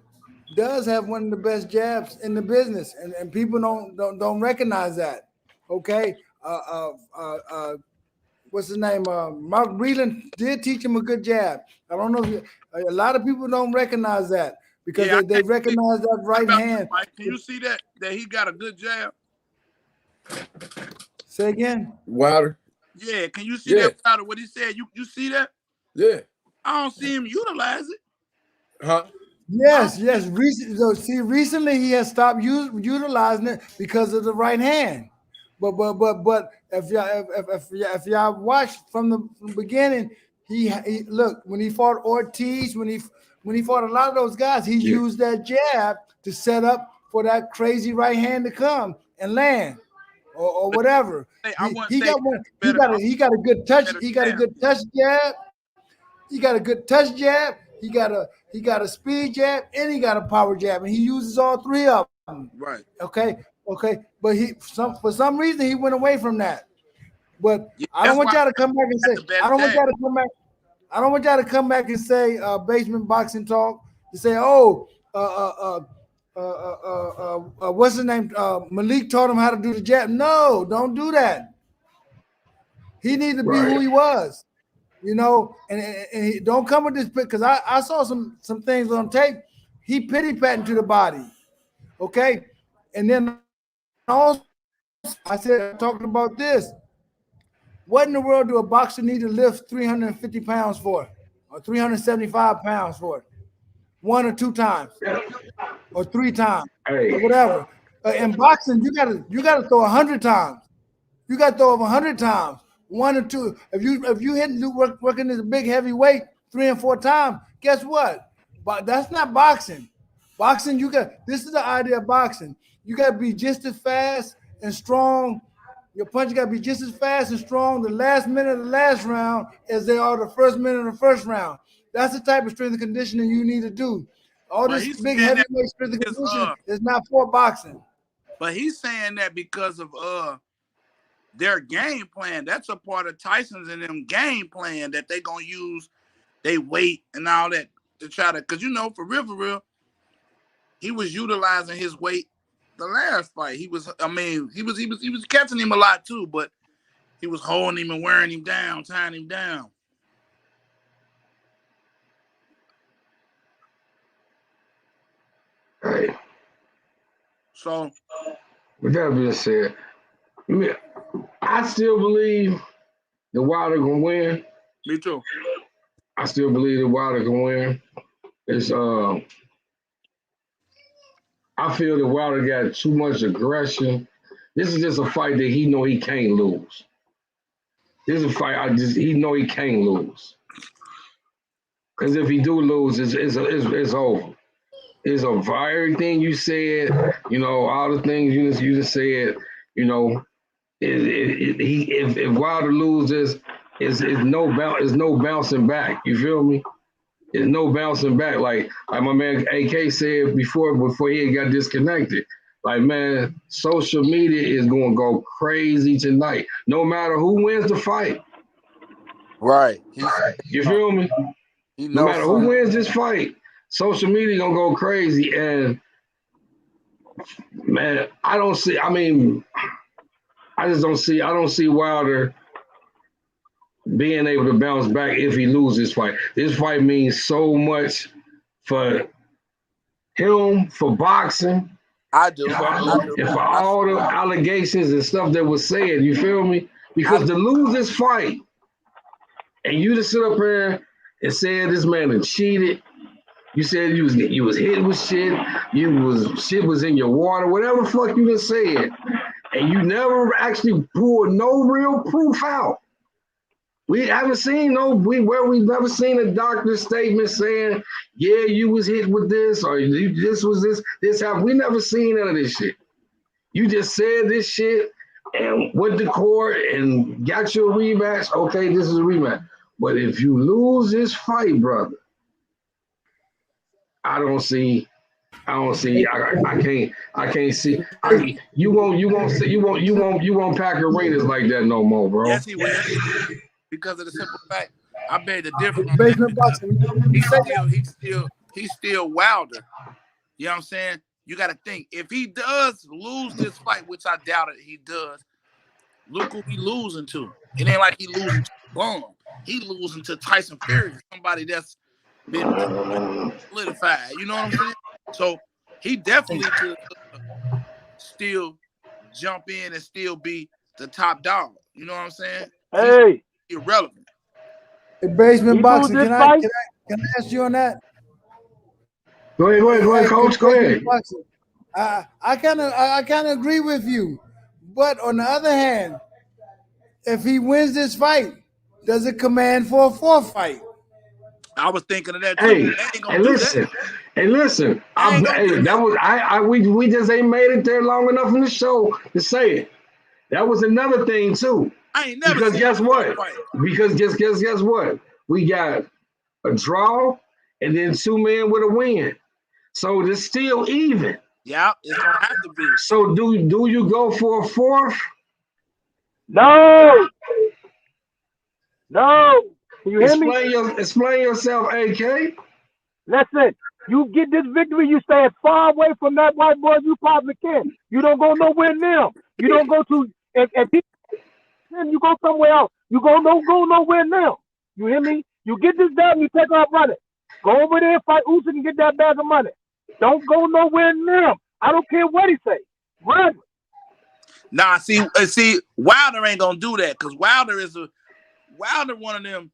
does have one of the best jabs in the business, and people don't recognize that. Okay. What's his name? Mark Breland did teach him a good jab. I don't know if a lot of people don't recognize that because they recognize that right hand. Can you see that he got a good jab? Say again. Wilder. Yeah, can you see that Wilder? What he said? You see that? Yeah. I don't see him utilize it. Huh? Yes. Recently he has stopped utilizing it because of the right hand. But if y'all watch from the beginning, he look when he fought Ortiz, when he fought a lot of those guys, he used that jab to set up for that crazy right hand to come and land or whatever. He got a good touch. He got a good touch jab. He got a good touch jab. He got a speed jab and he got a power jab, and he uses all three of them. Right. Okay. But for some reason he went away from that. But I don't want y'all to come back and say I don't want y'all to come back and say basement boxing talk to say what's his name? Malik taught him how to do the jab. No, don't do that. He needed to be who he was. And he don't come with this because I saw some things on tape. He pity patting to the body. Okay. And then also, I talked about this. What in the world do a boxer need to lift 350 pounds for, or 375 pounds for? 1 or 2 times, or 3 times, or whatever. In boxing, you gotta throw 100 times. You gotta throw over 100 times, 1 or 2. If you working this big heavy weight 3 and 4 times, guess what? But that's not boxing. Boxing, this is the idea of boxing. You got to be just as fast and strong Your punches got to be just as fast and strong the last minute of the last round as they are the first minute of the first round. That's the type of strength and conditioning you need to do. All But this he's big saying that heavyweight strength and because, conditioning is not for boxing. but he's saying that because of their game plan. That's a part of Tyson's and them game plan that they gonna use they weight and all that to try to, because for real, he was utilizing his weight the last fight. He was catching him a lot too, but he was holding him and wearing him down, tying him down. Right. So With that being said, I still believe the Wilder gonna win. me too. I still believe the Wilder can win. It's I feel that Wilder got too much aggression. This is just a fight that he know he can't lose. This is a fight he know he can't lose. Because if he do lose, it's over. It's over. Everything you said, all the things you just said, if Wilder loses, it's no bouncing back. You feel me? There's no bouncing back. Like my man AK said before he got disconnected. Like, man, social media is going to go crazy tonight. No matter who wins the fight. Right. You feel me? No matter who wins this fight, social media going to go crazy. And, man, I don't see Wilder being able to bounce back if he loses this fight. This fight means so much for him, for boxing. I do. And for all the allegations and stuff that was said, you feel me? Because to lose this fight and you to sit up here and say this man had cheated, you said you was hit with shit, shit was in your water, whatever the fuck you just said, and you never actually pulled no real proof out. We haven't seen we've never seen a doctor's statement saying, yeah, you was hit with this or this was this happened. We never seen none of this shit. You just said this shit and went to court and got your rematch. Okay, this is a rematch. But if you lose this fight, brother, I can't see. You won't pack your Raiders like that no more, bro. Yes, he will. Because of the simple fact, I beg the difference. He's still Wilder. You know what I'm saying? You got to think, if he does lose this fight, which I doubt it, he does. Look who he losing to. It ain't like he losing to Bum. He losing to Tyson Fury, somebody that's been solidified. You know what I'm saying? So he definitely could still jump in and still be the top dog. You know what I'm saying? Hey. Irrelevant. Basement boxing. Can I ask you on that? Go ahead, coach. Go ahead. I kind of agree with you, but on the other hand, if he wins this fight, does it command for a fourth fight? I was thinking of that too. Listen. We just ain't made it there long enough in the show to say it. That was another thing too. I ain't never because seen guess what? Because guess what? We got a draw and then 2 men with a win. So it's still even. Yeah, it's gonna have to be. So do you go for a fourth? No. Can you hear me? Explain yourself, AK. Listen, you get this victory, you stay as far away from that white boy as you possibly can. You don't go nowhere near him. You don't go to if people, you go somewhere else. You don't go nowhere now. You hear me? You get this done, you take off running. Go over there, fight Usyk and get that bag of money. Don't go nowhere near him. I don't care what he say. Run. Nah, see, Wilder ain't gonna do that because Wilder one of them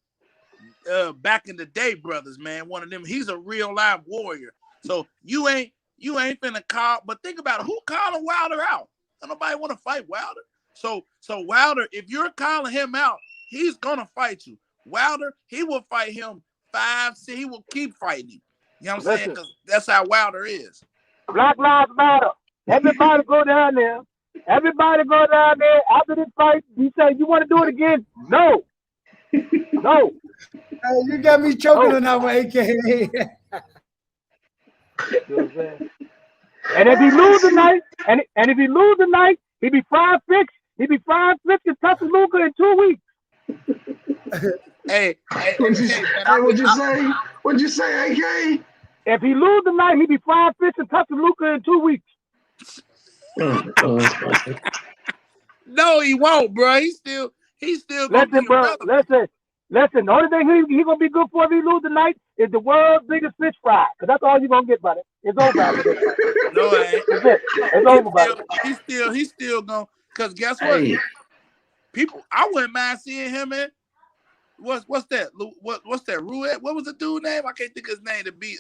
back in the day brothers, man. One of them. He's a real live warrior. So you ain't finna call. But think about it. Who calling Wilder out? Nobody want to fight Wilder. So Wilder, if you're calling him out, he's gonna fight you. Wilder, he will fight him 5, 6. He will keep fighting him. You know what I'm saying? Because that's how Wilder is. Black Lives Matter. Everybody go down there Everybody go down there after this fight. He say, "You want to do it again?" No, no, Hey, you got me choking no. on that one, AK. You know what I'm saying? And if he lose tonight, and if he lose tonight, he be 5'6". He be 5'6" in Tuscaloosa in 2 weeks. Hey, What'd you, AK, man, hey, what'd you say? What'd you say, AK? If he lose tonight, he be 5'6" in Tuscaloosa in 2 weeks. no, he won't, bro. He's still gonna Listen, be bro. irrelevant. Listen. The only thing he gonna be good for if he lose tonight is the world's biggest fish fry. Cause that's all you gonna get, buddy. It's over after this. No, it ain't. That's it. It's over, buddy. He's still gonna. Cause guess what? Hey, People, I wouldn't mind seeing him in. What's that? What's that? Ruette? What was the dude name? I can't think of his name to be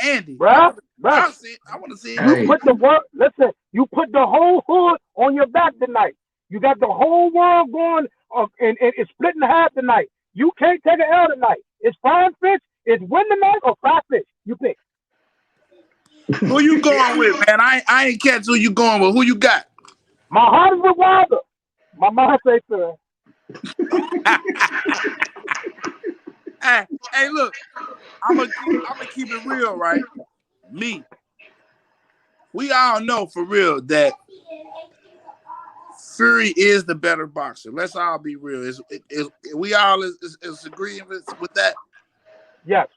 Andy. Bruh. I want to see him. Hey. You put the world. Listen. You put the whole hood on your back tonight. You got the whole world going, and it's split in half tonight. You can't take an L tonight. It's frying fish. It's win tonight or fry fish. You pick. Who you going with, man? I ain't catch who you going with. Who you got? My heart is with Wilder. My mind say so. Hey, look, I'm gonna keep it real, right? Me, we all know for real that Fury is the better boxer. Let's all be real. We all is agreeing with that? Yes.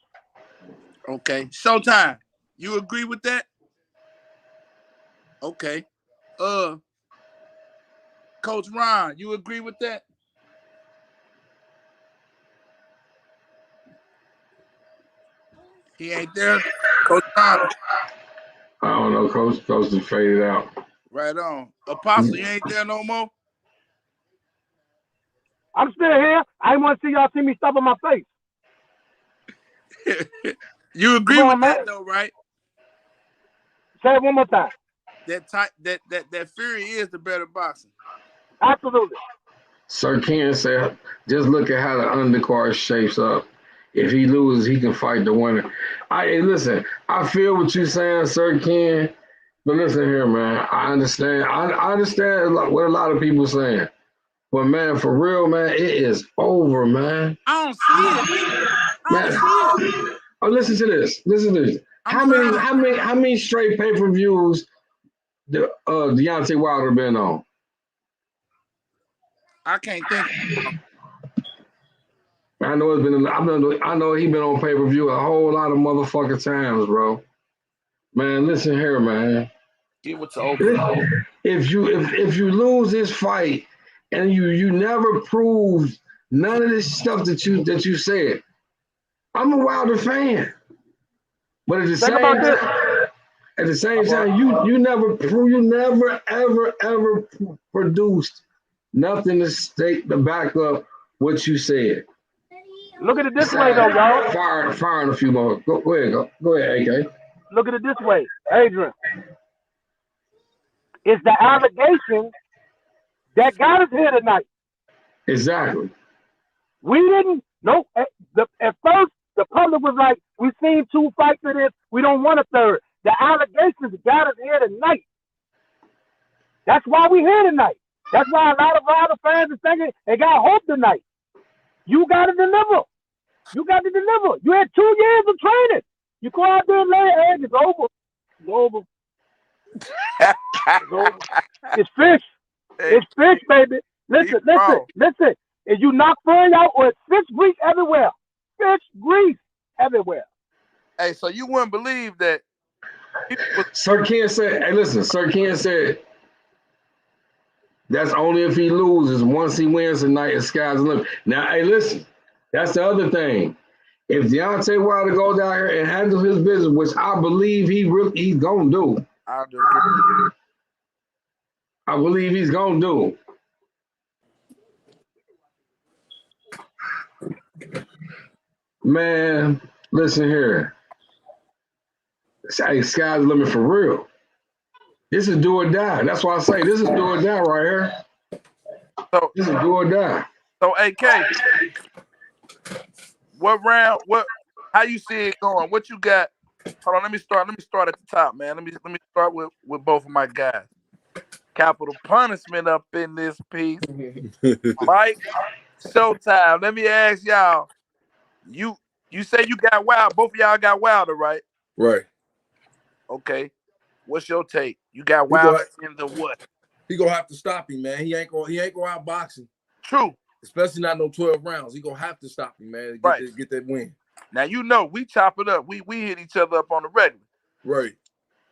Okay. Showtime. You agree with that? Okay. Coach Ron, you agree with that? He ain't there. Coach Ron. I don't know, Coach. Coach just faded out. Right on. Apostle, you ain't there no more? I'm still here. I didn't want to see y'all see me stuff on my face. You agree Come with on, that man. though, right? Say it one more time. That Fury is the better boxer. Absolutely. Sir Ken said, just look at how the undercard shapes up. If he loses, he can fight the winner. Hey, listen, I feel what you're saying, Sir Ken. But listen here, man. I understand. I understand what a lot of people saying. But man, for real, man, it is over, man. I don't see it. Man, oh, listen to this. Listen to this. How many straight pay-per-views Deontay Wilder been on? I can't think. I know it's been. I know he been on pay-per-view a whole lot of motherfucking times, bro. Man, listen here, man. Give it to open. If you lose this fight and you never proved none of this stuff that you said, I'm a Wilder fan. But at the same time, you never ever produced nothing to back up what you said. Look at it this way, though, y'all. Firing a few more. Go ahead, AK. Look at it this way, Adrian. It's the allegation that got us here tonight. Exactly. We didn't. No. At first, the public was like, "We've seen 2 fights of this. We don't want a third." The allegations got us here tonight. That's why we're here tonight. That's why a lot of Wilder fans are thinking they got hope tonight. You got to deliver. You got to deliver. You had 2 years of training. You go out there and lay an egg. It's over. It's over. It's over. It's fish. It's fish, baby. Listen. If you knock Fury out, or it's fish grease everywhere. Fish grease everywhere. Hey, so you wouldn't believe that. Sir Ken said, hey, listen, Sir Ken said, that's only if he loses. Once he wins tonight, the sky's the limit. Now, hey, listen, that's the other thing. If Deontay Wilder goes out here and handles his business, which I believe he's gonna do. I believe he's gonna do. Man, listen here. Hey, sky's the limit for real. This is do or die. That's why I say this is do or die right here. So this is do or die. So AK, what round? How you see it going? What you got? Hold on, let me start at the top, man. Let me start with both of my guys. capital punishment up in this piece. Mike, Showtime. Let me ask y'all. You say you got Wilder. Both of y'all got Wilder, right? Right. Okay. What's your take? You got He Wilder in the what? He gonna have to stop him, man. He ain't gonna out boxing. True. Especially not no 12 rounds. He gonna have to stop him, man, to get that win. Now you know we chop it up. We hit each other up on the regular. Right.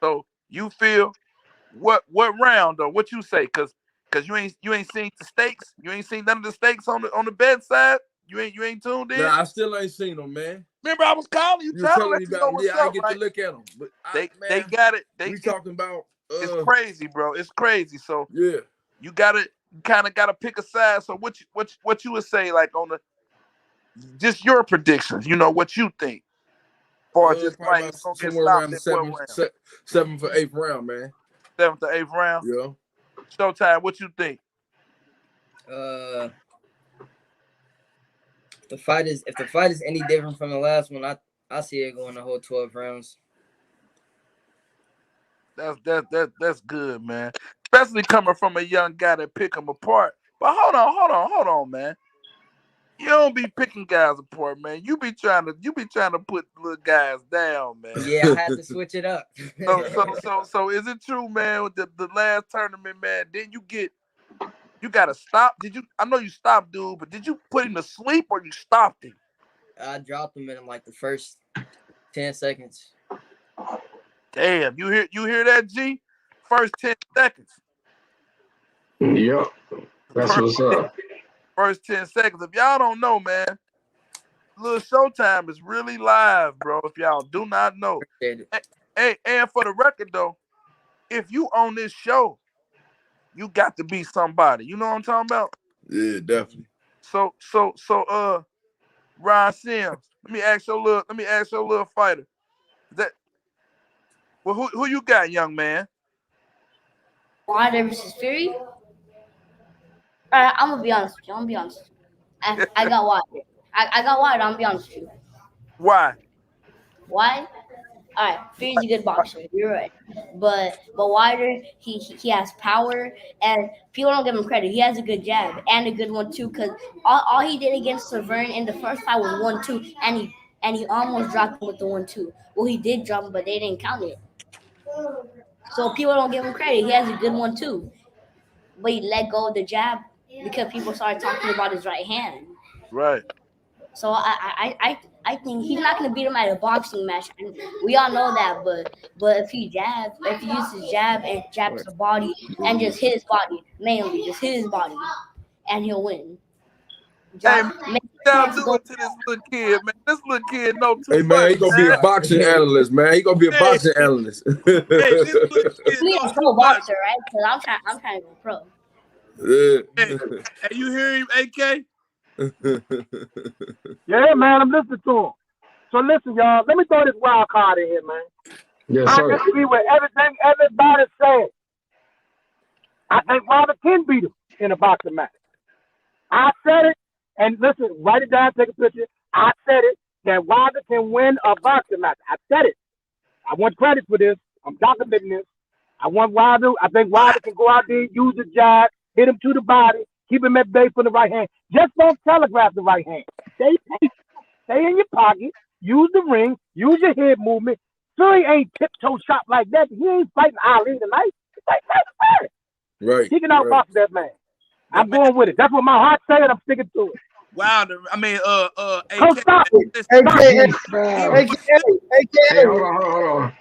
So you feel what round or what you say? Cause you ain't seen the stakes. You ain't seen none of the stakes on the bedside. You ain't tuned in. Nah, I still ain't seen them, man. Remember I was calling you, trying to let me you know about what's I up, get right? to look at them, but they got it. We talking about it's crazy, bro. It's crazy. So yeah, you kind of gotta pick a side. So what you would say like on the just your predictions? You know what you think, or just probably like it's gonna get somewhere stopped around the at what round? 7th or 8th round, man. 7th to 8th round. Yeah. Showtime. What you think? If the fight is any different from the last one, I see it going the whole 12 rounds. That's good, man. Especially coming from a young guy that pick them apart. But hold on, man. You don't be picking guys apart, man. You be trying to put little guys down, man. Yeah, I had to switch it up. So is it true, man? With the last tournament, man? Then you gotta stop. I know you stopped, dude, but did you put him to sleep or you stopped him? I dropped him in like the first 10 seconds. Damn, you hear that, G? First 10 seconds. Yep. That's what's up. First 10 seconds. If y'all don't know, man, Little Showtime is really live, bro. If y'all do not know. Hey, and for the record though, if you on this show, you got to be somebody. You know what I'm talking about? Yeah, definitely. So Ron Sims, let me ask your little fighter. Who you got, young man? Wilder versus Fury. I'm gonna be honest with you. I got Wilder. I got Wilder. I'm gonna be honest with you. Why? Why? All right, Fury's a good boxer. You're right, but Wilder, he has power, and people don't give him credit. He has a good jab and a good one too. Cause all he did against Severn in the first fight was 1-2, and he almost dropped him with the 1-2. Well, he did drop him, but they didn't count it. So people don't give him credit. He has a good one too, but he let go of the jab because people started talking about his right hand. Right. So I think he's not going to beat him at a boxing match. And we all know that, but if he uses his jab and jabs the body and just hit his body, mainly just hit his body, and he'll win. Hey, y'all do it to this little kid, man. This little kid know too much. Hey, man, he gonna be a boxing analyst, man. He gonna be a boxing analyst. Hey, this little kid He a pro boxer, right? Because I'm trying to go pro. Yeah. Hey, you hear him, AK? Yeah, man, I'm listening to him. So listen, y'all, let me throw this wild card in here, man. Yes, I sir. disagree with everything everybody said. I think Wilder can beat him in a boxing match. I said it, and listen, write it down, take a picture. I said it, that Wilder can win a boxing match. I said it. I want credit for this. I'm documenting this. I think Wilder can go out there, use the jab, hit him to the body, keep him at bay for the right hand. Just don't telegraph the right hand. Stay patient. Stay in your pocket. Use the ring. Use your head movement. Fury ain't tiptoe shot like that. He ain't fighting Ali tonight. He's fighting Right. He can outbox that man. I'm going with it. That's what my heart said. I'm sticking to it. Wilder. I mean, Don't stop it. Hey, hold on.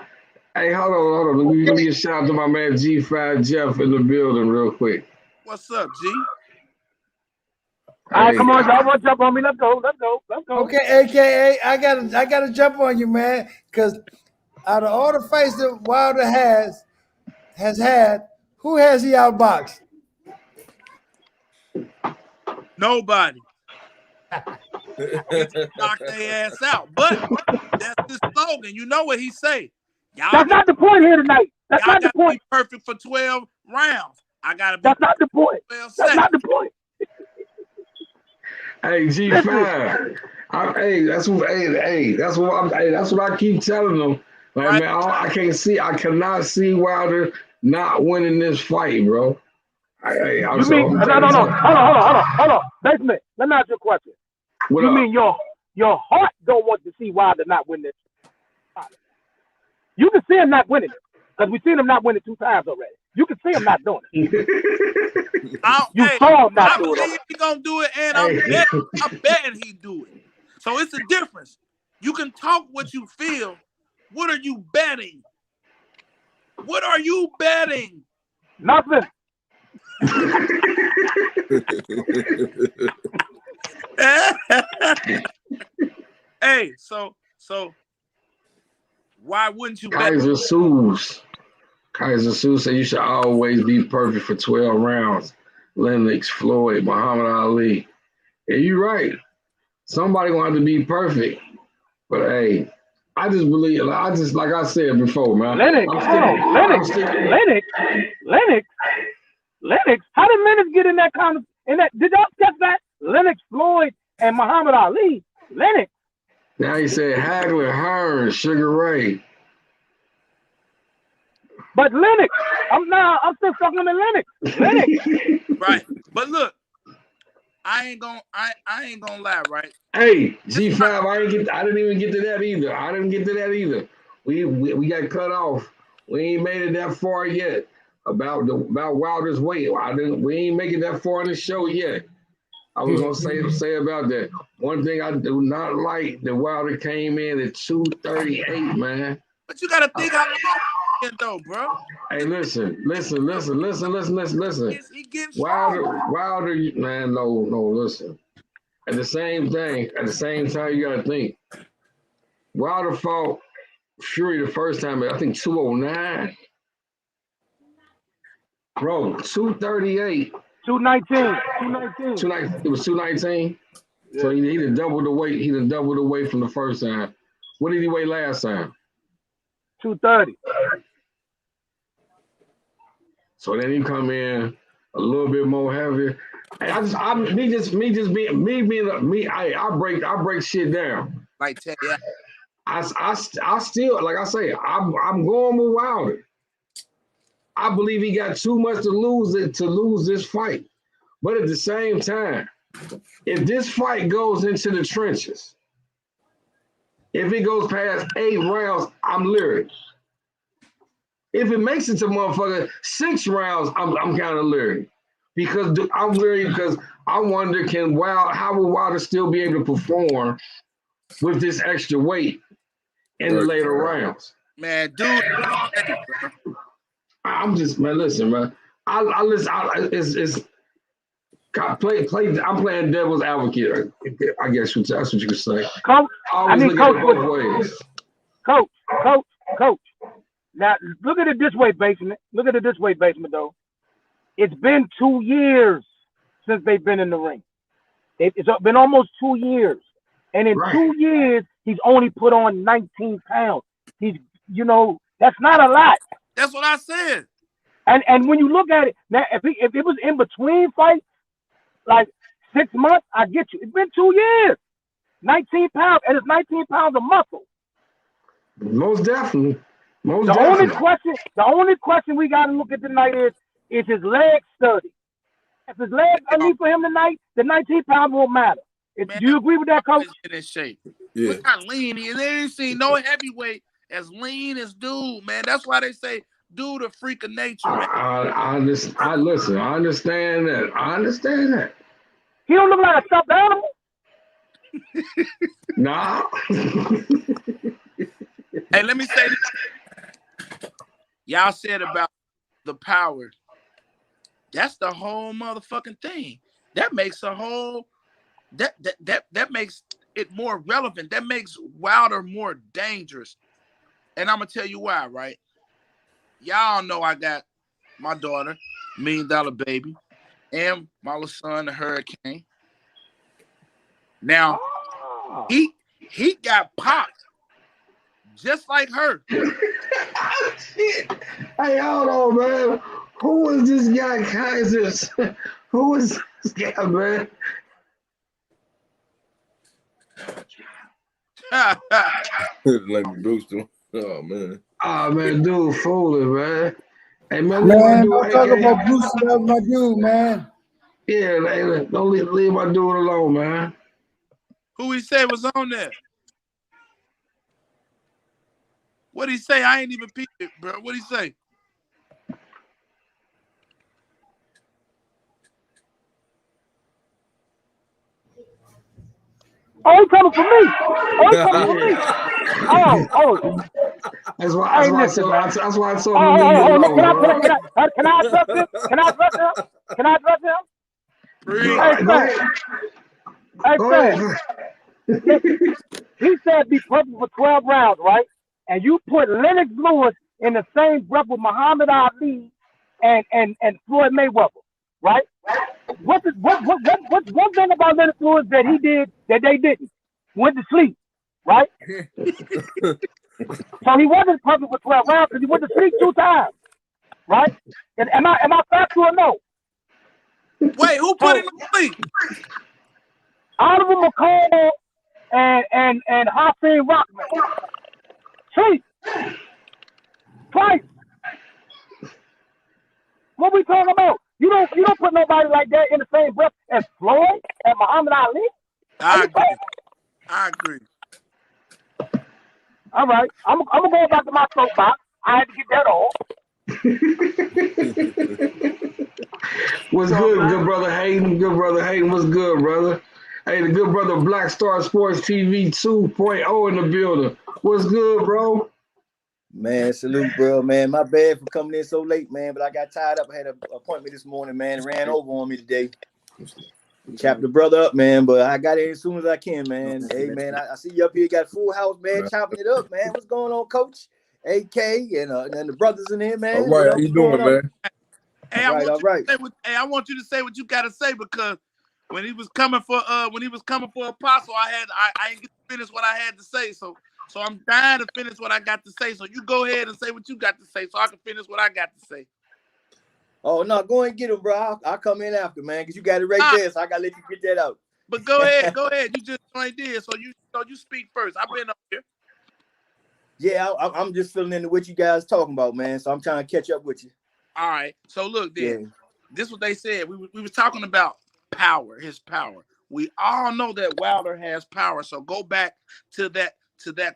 Hey, hold on. Let me give you a shout out to my man G5 Jeff in the building real quick. What's up, G? All right, come on, y'all want to jump on me? Let's go. Okay, AKA, I gotta jump on you, man, because out of all the fights that Wilder has had, who has he outboxed? Nobody. Knock their ass out. But that's his slogan. You know what he say? That's not the point here tonight. That's not the point. Be perfect for 12 rounds. I gotta be. That's not the point. That's not the point. Hey, G5. That's what I keep telling them. Like, right. Man, I cannot see Wilder not winning this fight, bro. You mean no? Hold on. Basement. Let me ask you a question. What You up? mean your heart don't want to see Wilder not win this fight? You can see him not winning it because we've seen him not win it 2 times already. You can see him not doing it. You saw him not I do it. believe he's gonna do it, and Hey. I'm betting he do it. So it's a difference. You can talk what you feel. What are you betting? What are you betting? Nothing. Hey, so why wouldn't you bet? Kaiser Soos said you should always be perfect for 12 rounds. Lennox, Floyd, Muhammad Ali. Yeah, you're right. Somebody gonna have to be perfect. But hey, I just believe, like I said before, man. Lennox. How did Lennox get in that kind of did y'all catch that? Lennox, Floyd, and Muhammad Ali. Lennox. Now he said Hagler, Hearn, Sugar Ray. But Lennox, I'm still stuck on the Lennox. Right. But look, I ain't gonna lie, right? Hey, G5, I didn't even get to that either. We got cut off. We ain't made it that far yet. About Wilder's weight. We ain't make it that far in the show yet. I was gonna say about that. One thing I do not like that Wilder came in at 238, man. But you gotta think how long though, bro. Hey, listen. He getting strong. Wilder, man, no, listen. At the same time, you gotta think. Wilder fought Fury the first time at I think 209. Bro, 238. 219. It was 219. Yeah. So he done doubled the weight. He done doubled the weight from the first time. What did he weigh last time? 230. So then he come in a little bit more heavy. Hey, I break shit down. Like yeah. I still, like I say, I'm going with Wilder. I believe he got too much to lose this fight. But at the same time, if this fight goes into the trenches, if it goes past 8 rounds, I'm leery. If it makes it to motherfucker 6 rounds, I'm kind of leery. Because I'm leery because I wonder how will Wilder still be able to perform with this extra weight in the later rounds? Man, dude. I'm just, man, listen, man. I'm playing devil's advocate. I guess that's what you could say. Coach, Coach. Now look at it this way, basement. Though. It's been 2 years since they've been in the ring. It's been almost 2 years, and in 2 years he's only put on 19 pounds. That's not a lot. That's what I said. And when you look at it now, if it was in between fights, like 6 months, I get you. It's been 2 years. 19 pounds, and it's 19 pounds of muscle. Most definitely. The only question we got to look at tonight is his leg sturdy. If his legs are lean for him tonight, the 19 pounds won't matter. Do you agree with that, Coach? In his shape. Yeah. Look how lean he is. They ain't seen no heavyweight as lean as dude, man. That's why they say dude a freak of nature, man. I understand that. He don't look like a stuffed animal. Nah. Hey, let me say this. Y'all said about the power. That's the whole motherfucking thing. That makes a whole that makes it more relevant. That makes Wilder more dangerous. And I'm gonna tell you why, right? Y'all know I got my daughter, $1 Million Baby, and my little son, the Hurricane. Now, he got popped just like her. Shit. Hey, hold on, man. Who is this guy, Kaiser? Who is this guy, man? Let me boost him. Oh man. Oh man, dude, fooling, man. Hey man, leave my Man, dude, don't talk AK. about Bruce. That was my dude, man. Yeah, hey, don't leave my dude alone, man. Who he say was on there? What he say? I ain't even peeped it, bro. What he say? Oh, he coming for me. Oh, he coming for me. Oh. That's why. Hey, listen, man. That's why I told him to leave you alone, Can I bro. address him? Can I address him? Can I address him? Free. All right, go ahead. Hey, Go Fred. ahead. Listen, he said be perfect for 12 rounds, right? And you put Lennox Lewis in the same breath with Muhammad Ali and Floyd Mayweather, right? What's one thing about Lennox Lewis that he did that they didn't? Went to sleep, right? So he wasn't perfect for 12 rounds because he went to sleep 2 times, right? And am I factual or no? Wait, who put him to sleep? Oliver McCall and Hakeem Rockman. Sleep. Twice. What we talking about? You don't put nobody like that in the same breath as Floyd and Muhammad Ali. I agree. All right, I'm gonna go back to my soapbox. I had to get that off. What's good brother Hayden? Good brother Hayden. What's good, brother? Hey, the good brother Black Star Sports TV 2.0 in the building. What's good, bro? Man, salute, bro. Man, my bad for coming in so late, man. But I got tied up. I had an appointment this morning, man. It ran over on me today. Chop the brother up, man. But I got in as soon as I can, man. Hey, man, I see you up here. Got full house, man. Chopping it up, man. What's going on, Coach? AK and the brothers in here, man. All right, how you doing, man? Hey, All right. I want you to say what you gotta say because when he was coming for Apostle, I didn't get to finish what I had to say. So I'm dying to finish what I got to say. So you go ahead and say what you got to say so I can finish what I got to say. Oh no, go and get him, bro. I'll come in after, man, because you got it right there. So I gotta let you get that out. But go ahead. You just right there. So you speak first. I've been up here. Yeah, I'm just filling into what you guys talking about, man. So I'm trying to catch up with you. All right. So look, then. Yeah. This is what they said. We was talking about power, his power. We all know that Wilder has power. So go back to that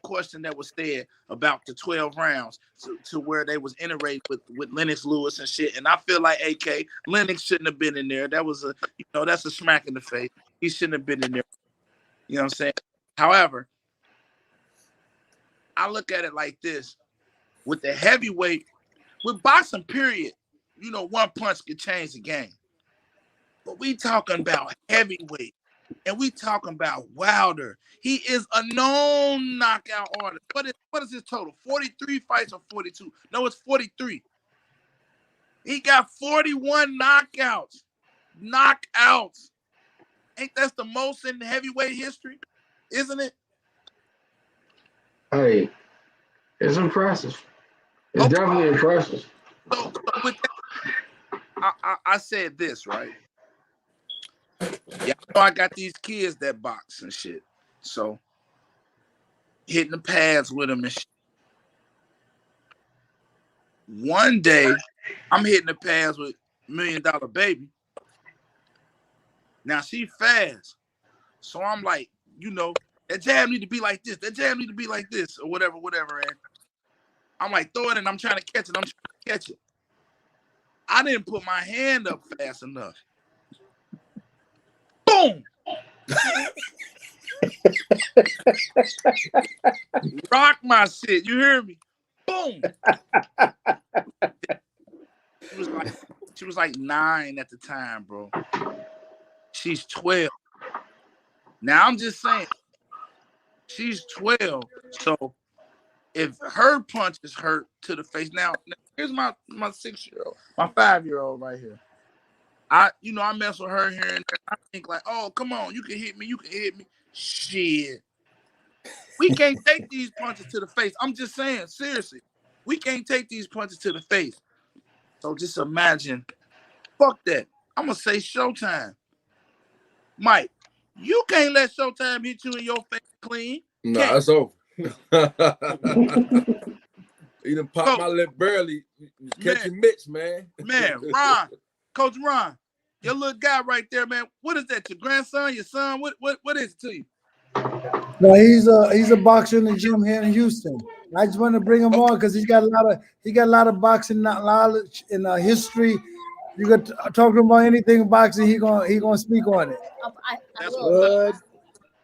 question that was said about the 12 rounds to where they was iterating with Lennox Lewis and shit. And I feel like AK Lennox shouldn't have been in there. That was that's a smack in the face. He shouldn't have been in there. You know what I'm saying? However, I look at it like this: with the heavyweight, with boxing, period. One punch could change the game. But we talking about heavyweight, and we talking about Wilder. He is a known knockout artist. What is his total? 43 fights or 42? No, it's 43. He got 41 knockouts. Knockouts. Ain't that the most in heavyweight history? Isn't it? Hey, it's impressive. It's definitely impressive. So with that, I said this, right? Yeah, I got these kids that box and shit. So hitting the pads with them and shit. One day, I'm hitting the pads with $1 Million Baby. Now she fast. So I'm like, that jab need to be like this. That jab need to be like this or whatever. And I'm like, throw it and I'm trying to catch it. I didn't put my hand up fast enough. Boom! Rock my shit. You hear me? Boom! She was like 9 at the time, bro. She's 12. Now I'm just saying, she's 12. So if her punches hurt to the face, now here's my 6-year-old, my 5-year-old right here. I mess with her here and there. I think like, oh, come on, you can hit me. Shit. We can't take these punches to the face. I'm just saying, seriously. We can't take these punches to the face. So just imagine, fuck that. I'm going to say Showtime. Mike, you can't let Showtime hit you in your face clean. Nah, that's over. He done popped my lip barely. Catching mitts, man. Man, Ron, Coach Ron, your little guy right there, man. What is that? Your grandson? Your son? What is it to you? No, he's a boxer in the gym here in Houston. I just want to bring him on because he got a lot of boxing knowledge and history. You could talk to him about anything boxing. He gonna speak on it. That's what's up.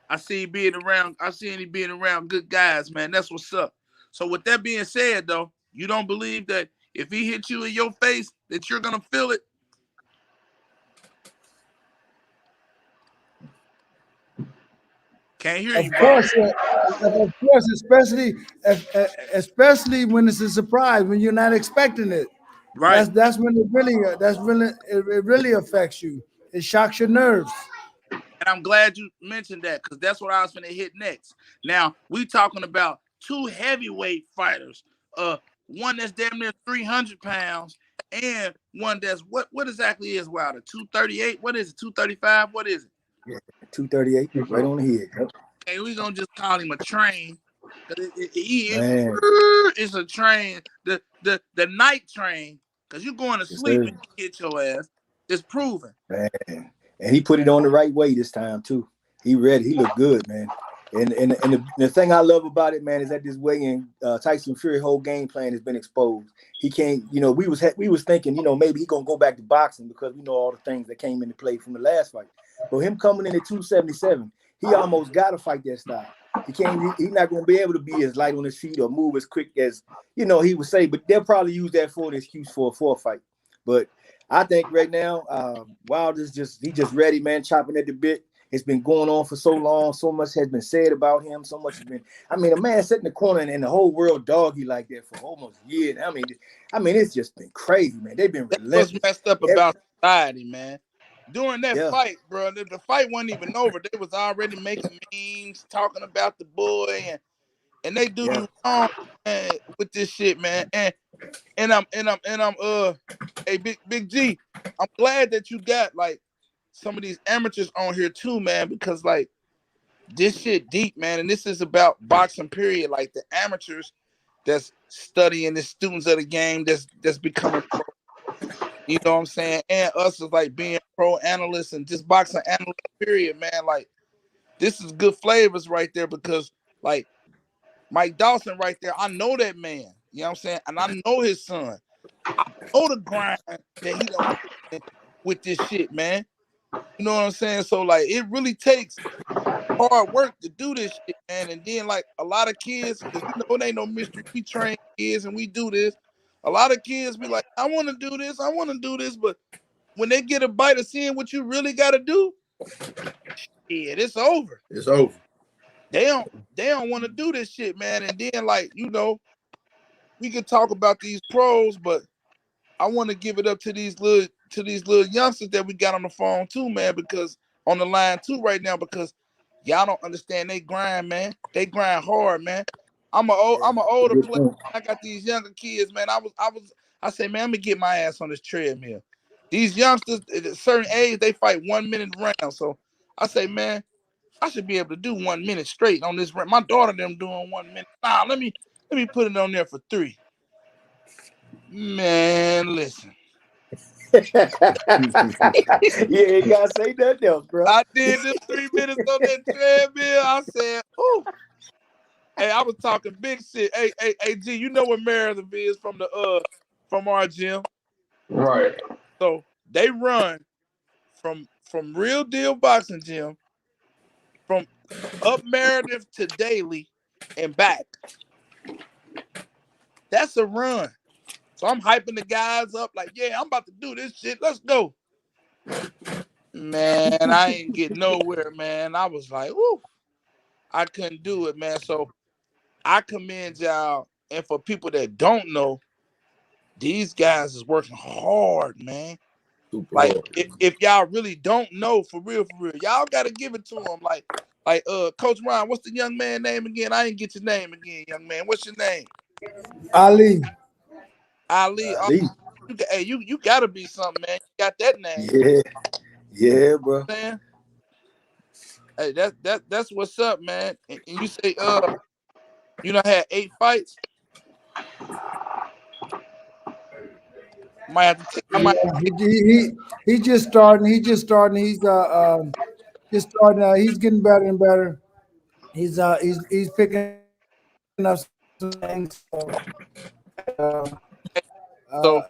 I see him being around good guys, man. That's what's up. So with that being said, though, you don't believe that if he hits you in your face, that you're gonna feel it? Can't hear you, bro. Of course, especially when it's a surprise, when you're not expecting it. Right. That's when it really affects you. It shocks your nerves. And I'm glad you mentioned that because that's what I was going to hit next. Now, we talking about two heavyweight fighters. One that's damn near 300 pounds and one that's what exactly is Wilder? 238? What is it? 235? What is it? Yeah, 238, right on the head. Yep. Okay, we're going to just call him a train. Man. It's a train. The night train, because you're going to sleep and you hit your ass. It's proven. Man. And he put it on the right way this time too. He ready. He looked good, man. And the thing I love about it, man, is that this weigh-in, Tyson Fury whole game plan has been exposed. He can't, we was thinking, maybe he gonna go back to boxing because we know all the things that came into play from the last fight. But him coming in at 277, he almost got to fight that style. He's not gonna be able to be as light on his feet or move as quick as he would say. But they'll probably use that for an excuse for a fourth fight. But I think right now, Wilder's just ready, man, chopping at the bit. It's been going on for so long. So much has been said about him. So much has been. I mean, a man sitting in the corner and the whole world doggy like that for almost a year. I mean, it's just been crazy, man. They've been relentless. What's messed up about society, man? During that fight, bro, the fight wasn't even over. They was already making memes, talking about the boy, and they do you wrong, man, with this shit, man. And I'm hey, Big G, I'm glad that you got like some of these amateurs on here too, man, because like this shit deep, man, and this is about boxing period. Like the amateurs that's studying, the students of the game that's becoming pro. You know what I'm saying? And us is like being pro analysts and just boxing analyst period, man. Like this is good flavors right there because like Mike Dawson right there, I know that man. You know what I'm saying? And I know his son. I know the grind that he done with this shit, man. You know what I'm saying? So like it really takes hard work to do this shit, man. And then like a lot of kids, because it ain't no mystery. We train kids and we do this. A lot of kids be like, I want to do this, but when they get a bite of seeing what you really got to do, shit, it's over. It's over. They don't want to do this shit, man. And then like, we could talk about these pros, but I want to give it up to these little youngsters that we got on the phone too, man, because on the line too right now, because y'all don't understand they grind, man. They grind hard, man. I'm an older player. I got these younger kids, man. I say, man, I'm gonna get my ass on this treadmill. These youngsters at a certain age, they fight 1 minute round. So I say, man, I should be able to do 1 minute straight on this. My daughter them doing 1 minute. Nah, let me put it on there for 3. Man, listen. Yeah, you gotta say nothing else, bro. I did this 3 minutes on that treadmill. I said, "Ooh." Hey, I was talking big shit. Hey, G, you know what Meredith is from our gym, Right? So they run from Real Deal Boxing Gym, from up Meredith to Daly and back. That's a run. So I'm hyping the guys up like, yeah, I'm about to do this shit. Let's go. Man, I ain't get nowhere, man. I was like, whoo, I couldn't do it, man. So I commend y'all. And for people that don't know, these guys is working hard, man. Super like hard. if y'all really don't know, for real, y'all got to give it to them. Like Coach Ron, what's the young man name again? I didn't get your name again, young man. What's your name? Ali. You gotta be something, man. You got that name. Yeah, bro. Man. Hey, that's what's up, man. And you say you done had 8 fights? Might have to take. I might. He's just starting. He's just starting. He's getting better and better. He's picking up some things. So,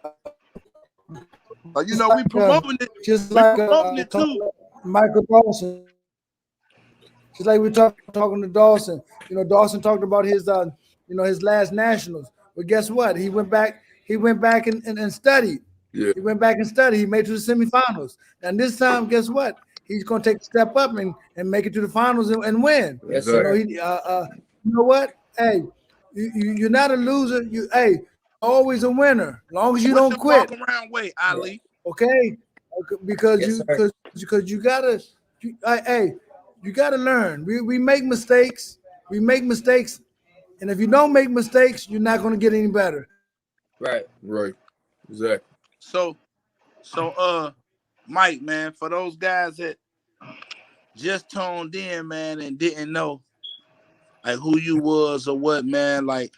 Just you know, like we promoting it. just We like promoting it talk too. about Michael Dawson. Just like we talking to Dawson. You know, Dawson talked about his his last nationals. But guess what? He went back. He went back and studied. Yeah. He went back and studied. He made it to the semifinals. And this time, guess what? He's going to take a step up and make it to the finals and win. Yes, You know, sir. you know what? Hey, you're not a loser. You're always a winner. As long as you What's don't your quit. walk around way, Ali? Okay, because Yes, you sir. because you gotta hey, you gotta learn. We make mistakes. We make mistakes, and if you don't make mistakes, you're not going to get any better. Right. Right. Exactly. So, Mike, man, for those guys that just tuned in, man, and didn't know like who you was or what, man, like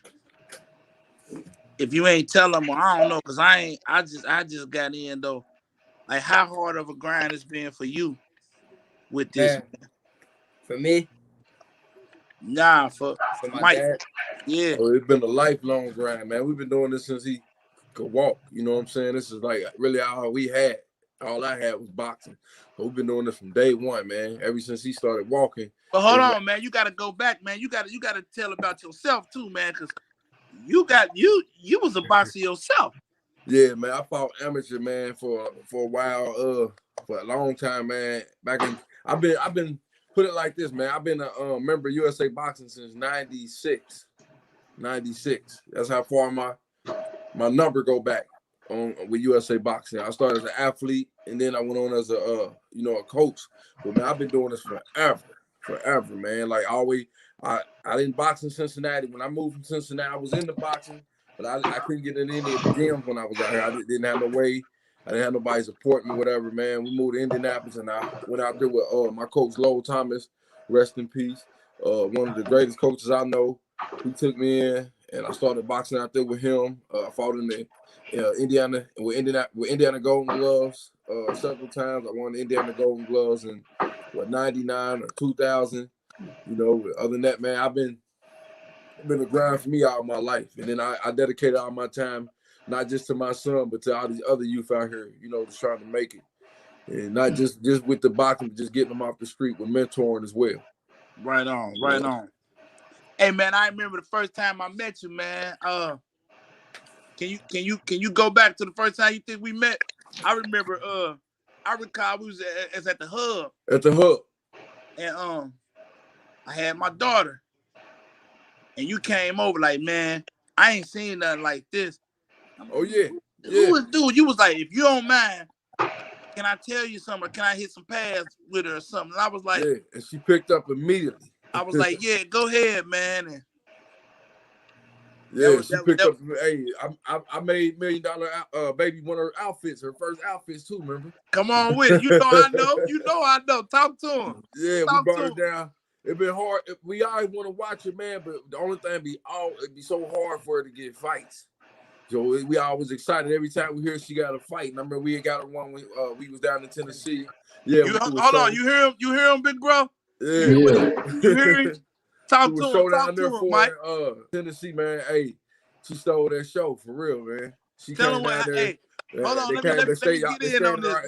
if you ain't tell them, well, I don't know, cause I just got in though. Like how hard of a grind it's been for you with this, Man, for me, nah, for for my Mike, dad. yeah. Oh, it's been a lifelong grind, man. We've been doing this since he could walk. You know what I'm saying? This is like really all we had. All I had was boxing. So we've been doing this from day one, man. Ever since he started walking. But hold It's like, on, man, you gotta go back, man. You gotta tell about yourself too, man, cause you was a boxer yourself. yeah, man. I fought amateur, man, for a while, for a long time, man. I've been put it like this, man. I've been a member of USA Boxing since '96. 96. That's how far my number go back on with USA Boxing. I started as an athlete, and then I went on as a coach. But man, I've been doing this forever, man. Like always, I didn't box in Cincinnati. When I moved from Cincinnati, I was into boxing, but I couldn't get in any of the gyms when I was out here. I didn't have no way. I didn't have nobody support me, whatever, man. We moved to Indianapolis, and I went out there with my coach Lowell Thomas, rest in peace. One of the greatest coaches I know. He took me in, and I started boxing out there with him. I fought in the Indiana Golden Gloves several times. I won the Indiana Golden Gloves in 99 or 2000. You know, other than that, man, I've been a grind for me all my life, and then I dedicated all my time not just to my son, but to all these other youth out here, you know, just trying to make it, and not just with the boxing, but just getting them off the street with mentoring as well. Right on. Hey man, I remember the first time I met you, man. Can you go back to the first time you think we met? I remember I recall we was at the hub. At the hub. And I had my daughter. And you came over like, man, I ain't seen nothing like this. Oh yeah. Who is dude? You was like, if you don't mind, can I tell you something? Or can I hit some pads with her or something? And I was like, yeah, and she picked up immediately. I was like, yeah, go ahead, man. And yeah, she picked up. Hey, I made $1 million baby one of her outfits, her first outfits too. Remember? Come on with it. You know I know. You know I know. Talk to him. Yeah, we brought her down. It been hard. We always want to watch it, man, but the only thing it'd be so hard for her to get fights. So we always excited every time we hear she got a fight. And I remember we got her one when we was down in Tennessee. Yeah, hold on. You hear him, big bro? Yeah. You hear him? Talk to him. Talk to him, Mike. Tennessee, man. Hey, she stole that show for real, man. She Tell came him what. down there. Hey, hold on. Let me get in on this,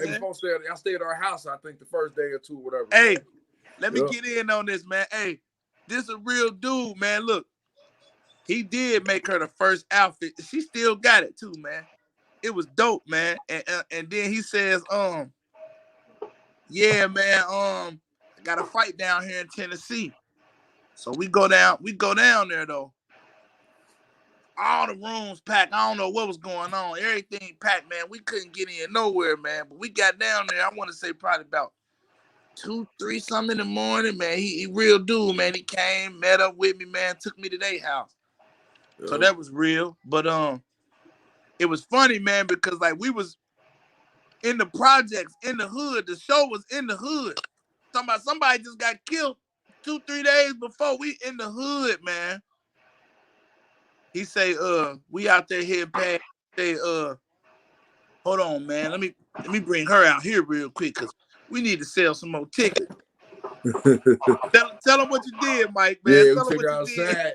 man. I stayed at our house, I think, the first day or two, whatever. Hey, let me get in on this, man. Hey, this a real dude, man. Look, he did make her the first outfit. She still got it too, man. It was dope, man. And then he says, yeah, man, I got a fight down here in Tennessee. So we go down there though. All the rooms packed. I don't know what was going on. Everything packed, man. We couldn't get in nowhere, man. But we got down there. I want to say probably about 2, 3 something in the morning, man. He real dude, man. He came, met up with me, man. Took me to their house. Yeah. So that was real. But it was funny, man, because like we was in the projects in the hood. The show was in the hood. Somebody just got killed 2, 3 days before. We in the hood, man. He say, we out there here past. Say, Hold on, man. Let me bring her out here real quick because we need to sell some more tickets. Tell them what you did, Mike, man. Yeah, we Tell them took what her you outside.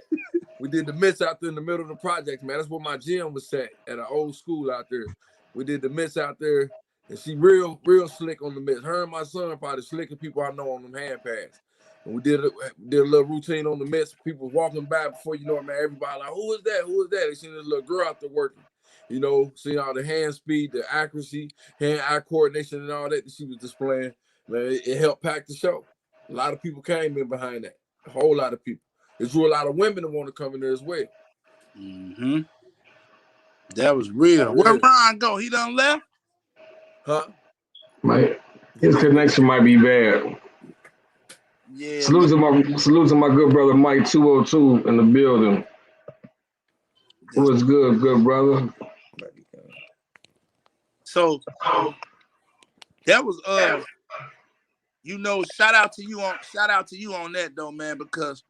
We did the mitts out there in the middle of the project, man. That's where my gym was at an old school out there. We did the mitts out there, and she real slick on the mitts. Her and my son probably slickest people I know on them hand pads. And we did a little routine on the mitts. People walking by before you know it, man. Everybody like, who is that? Who is that? They seen this little girl out there working. You know, seeing all the hand speed, the accuracy, hand-eye coordination, and all that she was displaying. Man, it helped pack the show. A lot of people came in behind that. A whole lot of people. It drew a lot of women that want to come in there as well. Mm-hmm. That was real. Where Ron go? He done left? Huh? His connection might be bad. Yeah. Salute to my good brother Mike 202 in the building. What's good brother? So that was shout out to you on that though, man, because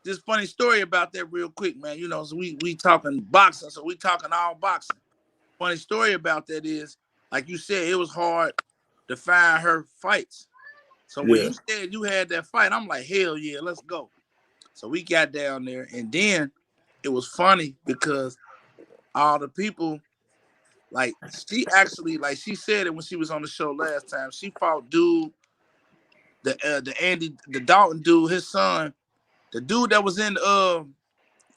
this funny story about that real quick, man. You know, so we talking boxing, so we talking all boxing. Funny story about that is, like you said, it was hard to find her fights. So when you said you had that fight, I'm like, hell yeah, let's go. So we got down there, and then it was funny because all the people, like she actually, like she said it when she was on the show last time. She fought dude, the Dalton dude, his son, the dude that was in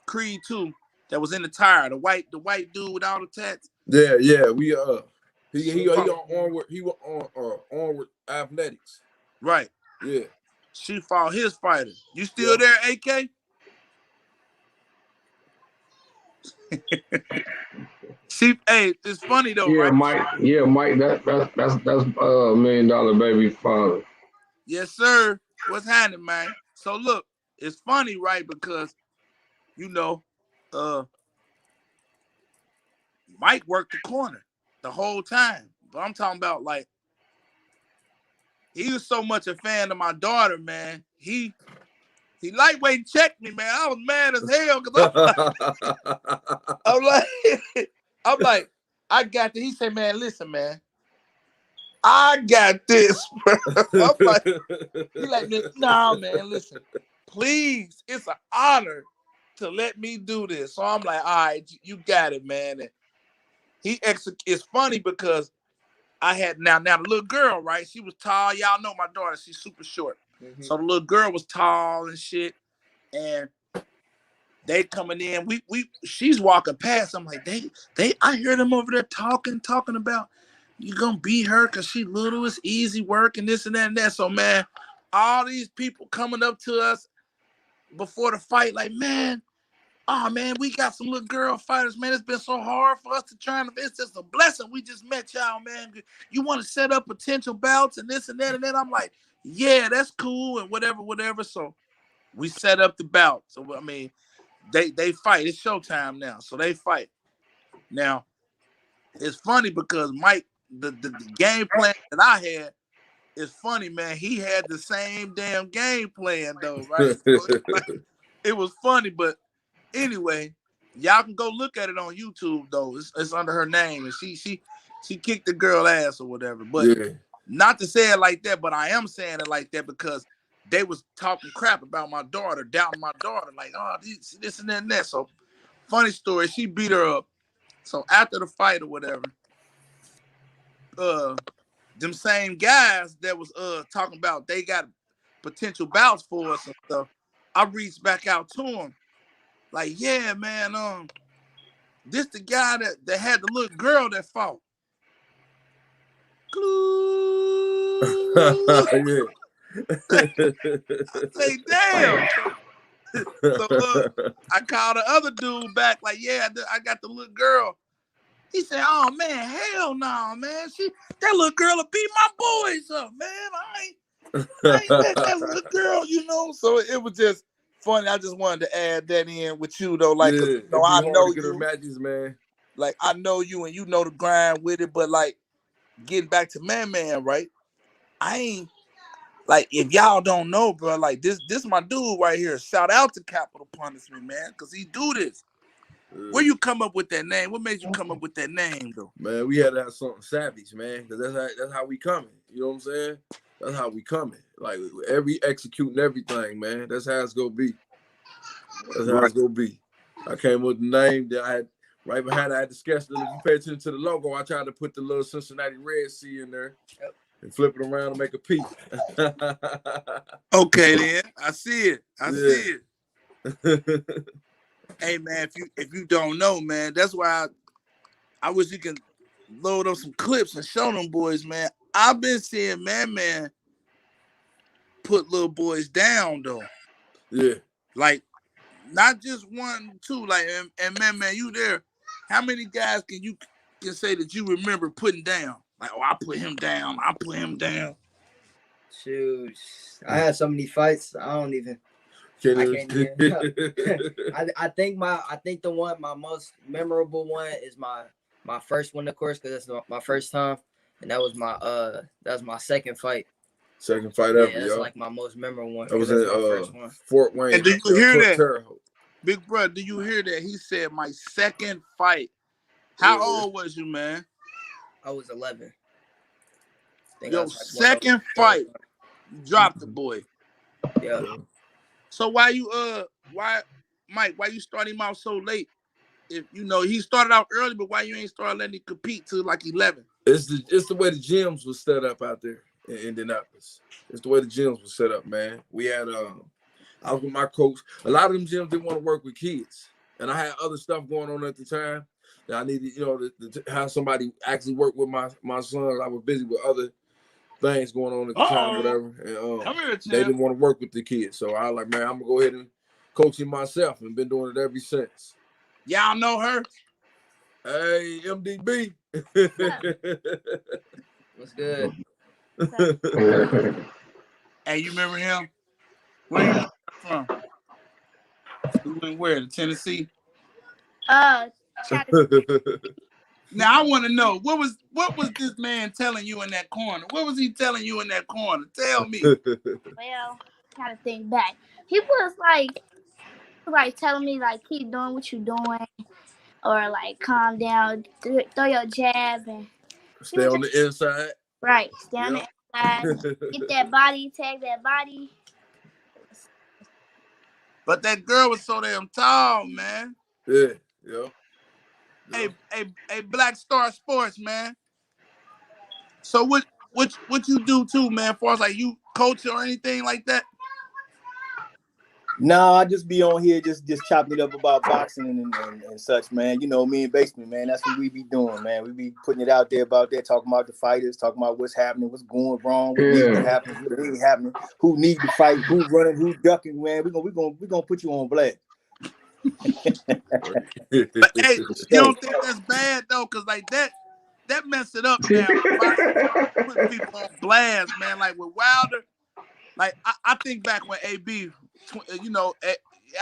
Creed 2, that was in the tire, the white dude with all the tats. Yeah. We he on Onward Athletics. Right. Yeah. She fought his fighter. You still there, AK? Hey, it's funny though, right? Mike. That's $1 million baby father. Yes, sir. What's happening, man? So look, it's funny, right? Because Mike worked the corner the whole time. But I'm talking about like he was so much a fan of my daughter, man. He lightweight checked me, man. I was mad as hell because I'm like, I got this. He said, man, listen, man, I got this, bro. I'm like, he like, nah, man, listen, please, it's an honor to let me do this. So I'm like, all right, you got it, man. And it's funny because I had now the little girl, right? She was tall. Y'all know my daughter. She's super short. Mm-hmm. So the little girl was tall and shit. And they coming in. She's walking past. I'm like, I hear them over there talking about you gonna beat her because she little, it's easy work and this and that and that. So man, all these people coming up to us before the fight, like, man, oh man, we got some little girl fighters, man. It's been so hard for us to try and it's just a blessing. We just met y'all, man. You want to set up potential bouts and this and that. And then I'm like, yeah, that's cool and whatever. So we set up the bout. So I mean, they fight. It's showtime now. So they fight. Now, it's funny because Mike, the game plan that I had is funny, man. He had the same damn game plan though, right? So it was funny, but anyway, y'all can go look at it on YouTube though. It's under her name, and she kicked the girl ass or whatever. But not to say it like that, but I am saying it like that because they was talking crap about my daughter, doubting my daughter, like, oh, this and that and that. So funny story, she beat her up. So after the fight or whatever, them same guys that was talking about they got potential bouts for us and stuff, I reached back out to them. Like, yeah, man, this the guy that had the little girl that fought. I say, damn. So I called the other dude back, like, yeah, I got the little girl. He said, oh man, hell no, man. That little girl will beat my boys up, man. I ain't let that little girl, So it was just funny. I just wanted to add that in with you though, like, I know you. Her matches, man. Like, I know you and you know the grind with it, but like getting back to man, right? I ain't like, if y'all don't know, bro, like this my dude right here. Shout out to Capital Punishment, man, because he do this. Where you come up with that name? What made you come up with that name, though? Man, we had to have something savage, man, because that's how we coming. You know what I'm saying? That's how we coming. Like executing everything, man. That's how it's gonna be. That's how it's gonna be. I came with the name that I had right behind. I had to sketch. If you pay attention to the logo, I tried to put the little Cincinnati Red C in there and flip it around to make a P. Okay, then I see it. I see it. Hey man, if you don't know, man, that's why I wish you can load up some clips and show them boys, man. I've been seeing man put little boys down though. Yeah. Like not just 1, 2, like and man, you there. How many guys can say that you remember putting down? Like, oh, I put him down. I put him down. Shoot, I had so many fights. I can't even. I think my most memorable one is my first one, of course, because that's my first time, and that was my second fight. Second fight ever, that's like my most memorable one. That was in Fort Wayne. And do you hear that, Big Bro? Do you hear that? He said my second fight. How old was you, man? I was 11. Your second fight, you dropped the boy. Yeah. So why Mike, why you start him out so late? If you know he started out early, but why you ain't started letting him compete till like 11? It's the way the gyms was set up out there in Indianapolis. It's the way the gyms was set up, man. We had I was with my coach. A lot of them gyms didn't want to work with kids, and I had other stuff going on at the time that I needed, to have somebody actually work with my son. I was busy with other things going on at the time, whatever. And they didn't want to work with the kids. So I was like, man, I'm gonna go ahead and coach him myself, and been doing it ever since. Y'all know her? Hey, MDB. What's good? Hey, you remember him? Where you from? He went where? To Tennessee? Now I want to know what was this man telling you in that corner? What was he telling you in that corner? Tell me. Well, gotta think back. He was like telling me like keep doing what you're doing, or like calm down, throw your jab and stay on the inside. Right, stay on the inside. Get that body, tag that body. But that girl was so damn tall, man. Yeah. Hey, Black Star Sports, man. So what you do too, man? As far as like you coach or anything like that? No, I just be on here just chopping it up about boxing and such, man. You know, me and Basement, man, that's what we be doing, man. We be putting it out there about that, talking about the fighters, talking about what's happening, what's going wrong, what needs to happen, what ain't happening, who need to fight, who running, who ducking, man. We gonna put you on blast. But hey, you don't think that's bad though, cause like that messed it up now. Putting people on blast, man. Like with Wilder, like I think back when AB,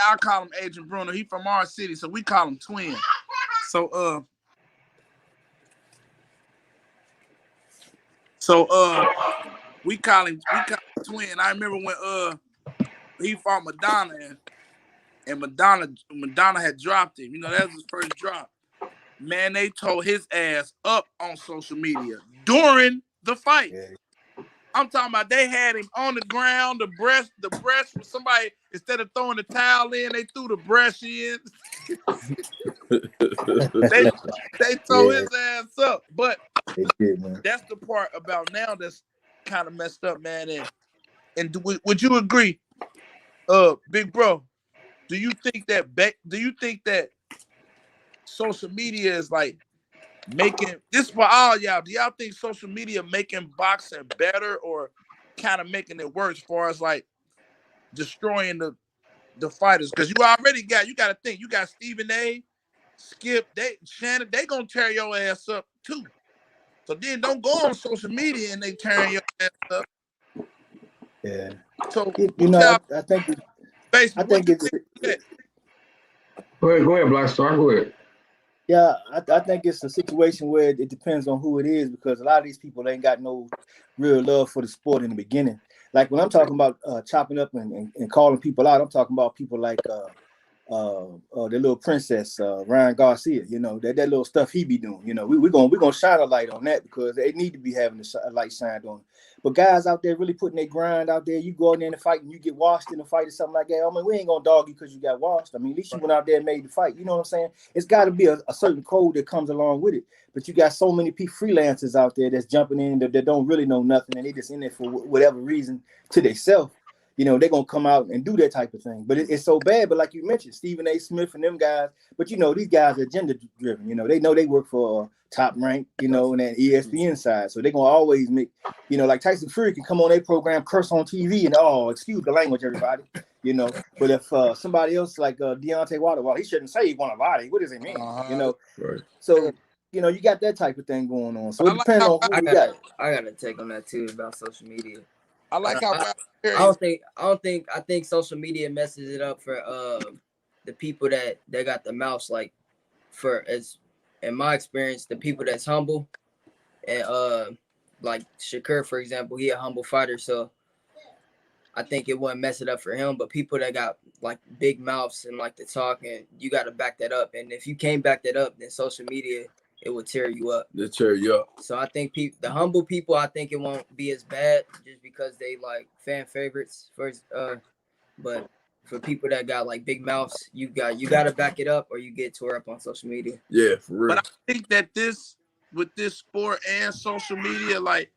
I call him Agent Bruno. He from our city, so we call him Twin. So we call him Twin. I remember when he fought Madonna and Madonna had dropped him. You know, that was his first drop. Man, they tore his ass up on social media during the fight. Yeah. I'm talking about they had him on the ground, the breast was somebody, instead of throwing the towel in, they threw the breast in. they tore his ass up. But that's the part about now that's kind of messed up, man. And would you agree, Big Bro? Do you think that social media is like making this for all y'all? Do y'all think social media making boxing better or kind of making it worse as far as like destroying the fighters? Because you got to think you got Stephen A, Skip, Shannon, they gonna tear your ass up too. So then don't go on social media and they tearing your ass up. Yeah. So I think it's Go ahead, Black Star. Go ahead. Yeah, I think it's a situation where it depends on who it is, because a lot of these people ain't got no real love for the sport in the beginning. Like when I'm talking about chopping up and calling people out, I'm talking about people like the little princess, Ryan Garcia, you know, that little stuff he be doing, you know, we're gonna shine a light on that because they need to be having a light shined on. But guys out there really putting their grind out there, you go in there and fight and you get washed in a fight or something like that. I mean, we ain't gonna dog you because you got washed. I mean, at least you went out there and made the fight. You know what I'm saying? It's got to be a certain code that comes along with it. But you got so many freelancers out there that's jumping in that don't really know nothing and they just in there for whatever reason to themselves. You know, they're going to come out and do that type of thing. But it's so bad. But like you mentioned, Stephen A. Smith and them guys, but, you know, these guys are agenda driven. You know they work for Top Rank, you know, and that ESPN side. So they're going to always make, you know, like Tyson Fury can come on their program, curse on TV and, excuse the language, everybody, you know. But if somebody else like Deontay Wilder, well, he shouldn't say he want a body. What does it mean? You know, so, you know, you got that type of thing going on. So it depends on who you got. I got a take on that too about social media. I like how I think social media messes it up for the people that got the mouths, like as in my experience, the people that's humble and like Shakur, for example, he a humble fighter, so I think it wouldn't mess it up for him. But people that got like big mouths and like to talk, and you got to back that up. And if you can't back that up, then social media, it will tear you up. They'll tear you up. So I think the humble people, I think it won't be as bad just because they like fan favorites first. But for people that got like big mouths, you got to back it up or you get tore up on social media. Yeah, for real. But I think that with this sport and social media, like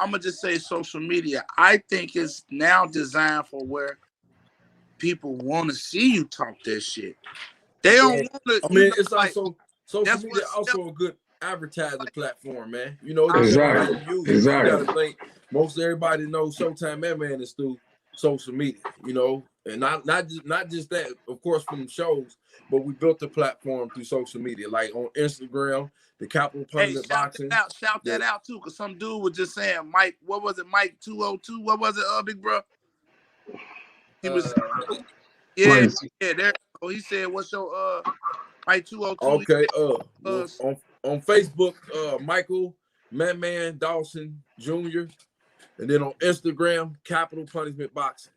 I'm gonna just say social media, I think it's now designed for where people want to see you talk that shit. They don't want to. I mean, it's like, also social media also a good advertising platform, man. You know, exactly. You gotta think most everybody knows Showtime Man is through social media, you know, and not just that, of course, from shows, but we built the platform through social media, like on Instagram, the Capital Punishment Boxing. Shout that out too, because some dude was just saying, Mike, what was it, Mike 202? What was it, big bro? He was, there. Oh, he said, what's your Mike 202? Okay, on Facebook, Michael Man Dawson Jr. And then on Instagram, Capital Punishment Boxing.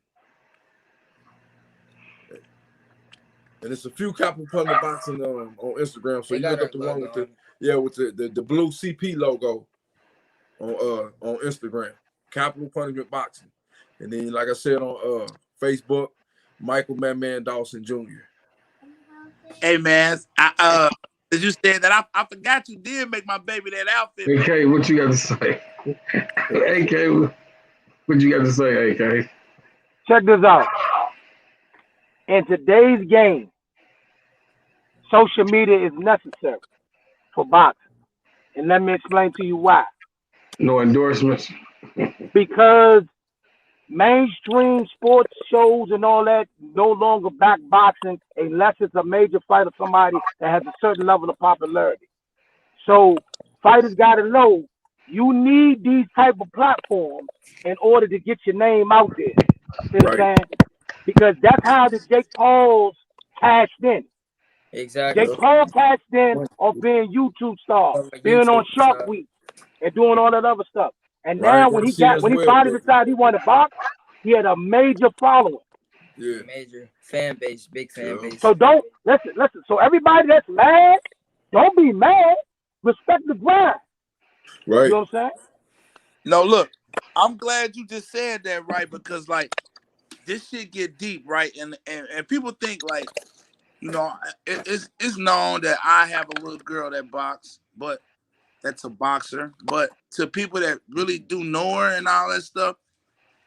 And it's a few Capital Punishment Boxing on Instagram. So you look up the one with the blue CP logo on Instagram, Capital Punishment Boxing. And then, like I said, on Facebook, Michael Man Dawson Jr. Hey man, as you said that, I forgot you did make my baby that outfit. AK, what you got to say? AK, what you got to say, AK? Check this out. In today's game, social media is necessary for boxing. And let me explain to you why. No endorsements. Because mainstream sports shows and all that no longer back boxing unless it's a major fight or somebody that has a certain level of popularity. So fighters got to know you need these type of platforms in order to get your name out there. You know what I'm saying? Because that's how the Jake Pauls cashed in. Exactly. Jake Paul cashed in on being YouTube star, being on Shark Week, and doing all that other stuff. And now when he finally decided he wanted to box, he had a major following. Yeah. Major fan base, big fan base. So don't listen. So everybody that's mad, don't be mad. Respect the grind. Right. You know what I'm saying? No, look, I'm glad you just said that, right? Because like this shit get deep, right? And people think like, you know, it's known that I have a little girl that box, but that's a boxer. But to people that really do know her and all that stuff,